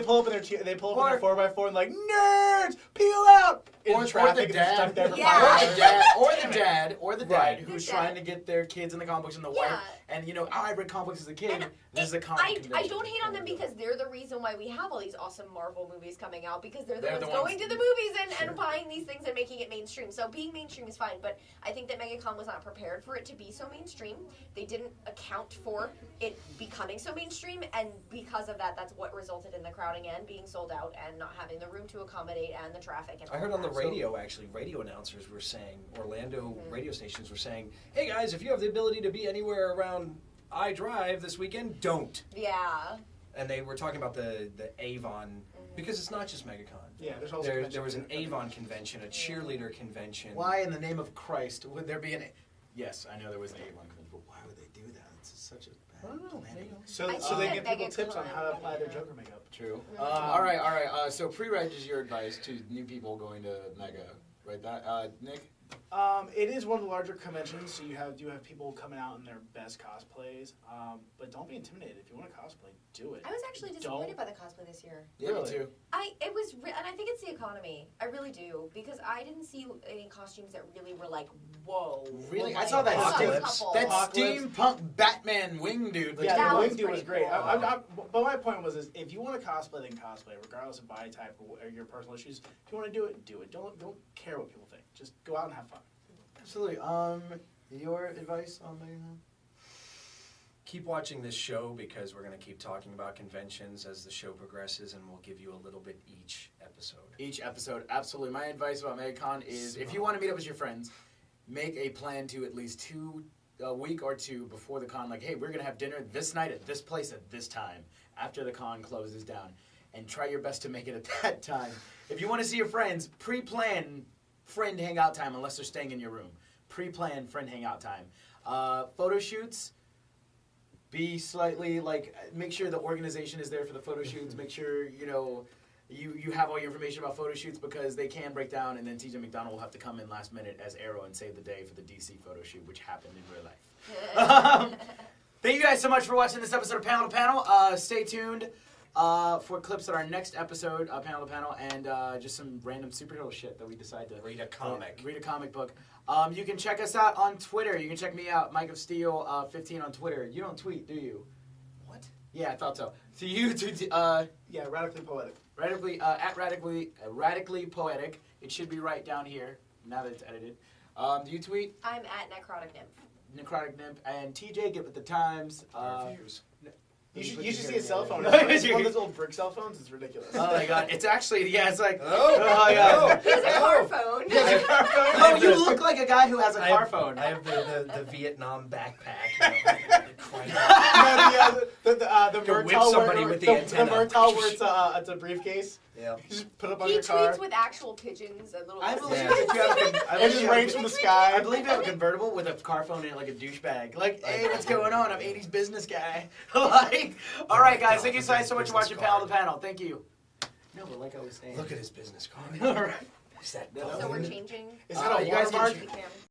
[SPEAKER 4] pull up in their 4x4 and like nerds peel out in traffic and they're stuck there for 5 hours.
[SPEAKER 1] Or the dad who's trying to get their kids in the comic books and the wife. And I read comic books as a kid. This is a comic
[SPEAKER 19] I don't hate on them because they're the reason why we have all these awesome Marvel movies coming out because they're the ones going to the movies and buying these things and making it mainstream. So being mainstream is fine, but I think that MegaCon was not prepared for it to be so mainstream. They didn't account for it becoming so mainstream, and because of that, that's what resulted in the crowding and being sold out and not having the room to accommodate and the traffic. And
[SPEAKER 2] I heard on the radio, actually, radio announcers were saying, Orlando radio stations were saying, hey guys, if you have the ability to be anywhere around iDrive this weekend, don't.
[SPEAKER 19] Yeah.
[SPEAKER 2] And they were talking about the Avon, because it's not just MegaCon.
[SPEAKER 4] Yeah, there's also
[SPEAKER 2] there was an Avon convention, a cheerleader convention.
[SPEAKER 1] Why in the name of Christ would there be an... Yes, I know there was an Avon convention, but why would they do that? It's such a bad planning.
[SPEAKER 4] So they give people tips on how to apply their Joker makeup.
[SPEAKER 1] True. All right. So pre-reg is your advice to new people going to Mega, right? Nick?
[SPEAKER 4] It is one of the larger conventions, so you do have people coming out in their best cosplays. But don't be intimidated. If you want to cosplay, do it.
[SPEAKER 19] I was actually disappointed by the cosplay this year.
[SPEAKER 1] Yeah, me too.
[SPEAKER 19] And I think it's the economy. I really do, because I didn't see any costumes that really were like, whoa.
[SPEAKER 1] Really? I saw that steampunk Batman wing dude.
[SPEAKER 4] Yeah, the wing dude was great. But my point was, if you want to cosplay, then cosplay, regardless of body type or your personal issues. If you want to do it, do it. Don't care what people think. Just go out and have fun.
[SPEAKER 1] Absolutely. Your advice on Megan?
[SPEAKER 2] Keep watching this show because we're going to keep talking about conventions as the show progresses, and we'll give you a little bit each episode.
[SPEAKER 1] Absolutely. My advice about MegaCon is if you want to meet up with your friends, make a plan to at least a week or two before the con, like, hey, we're going to have dinner this night at this place at this time after the con closes down, and try your best to make it at that time. If you want to see your friends, pre-plan friend hangout time unless they're staying in your room. Pre-plan friend hangout time. Photo shoots, be slightly, make sure the organization is there for the photo shoots. Make sure, you have all your information about photo shoots because they can break down, and then TJ McDonnell will have to come in last minute as Arrow and save the day for the DC photo shoot, which happened in real life. Thank you guys so much for watching this episode of Panel to Panel. Stay tuned for clips at our next episode, Panel to Panel, and just some random superhero shit that we decided to
[SPEAKER 2] read a comic
[SPEAKER 1] book. You can check us out on Twitter. You can check me out, Mike of Steel 15 on Twitter. You don't tweet, do you?
[SPEAKER 2] What?
[SPEAKER 1] Yeah, I thought so. So you
[SPEAKER 4] yeah, Radically Poetic.
[SPEAKER 1] At radically poetic. It should be right down here now that it's edited. Do you tweet?
[SPEAKER 19] I'm at Necrotic Nymph.
[SPEAKER 1] Necrotic Nymph, and TJ, get with the times.
[SPEAKER 4] You should see his cell phone. It's one of those old brick cell phones. It's ridiculous.
[SPEAKER 1] Oh my god, it's actually it's like
[SPEAKER 4] oh
[SPEAKER 1] my god.
[SPEAKER 19] He has a car phone.
[SPEAKER 1] Oh, you look like a guy who has a car phone.
[SPEAKER 2] I have the Vietnam backpack.
[SPEAKER 4] The Murtaugh where it's a briefcase.
[SPEAKER 2] Yeah.
[SPEAKER 4] You just put it up on
[SPEAKER 19] He
[SPEAKER 4] your car.
[SPEAKER 19] tweets with actual pigeons and little.
[SPEAKER 1] I believe that you have
[SPEAKER 4] It just rains from the sky.
[SPEAKER 1] I believe you have a convertible with a car phone in it, like a douchebag. Like, hey, what's going on? I'm 80s business guy. All right, guys, thank you guys so much for watching Panel to Panel. Thank you. No, but like I was saying.
[SPEAKER 2] Look at his business card.
[SPEAKER 1] All right.
[SPEAKER 2] Is that
[SPEAKER 19] So we're changing.
[SPEAKER 4] Is that a watermark?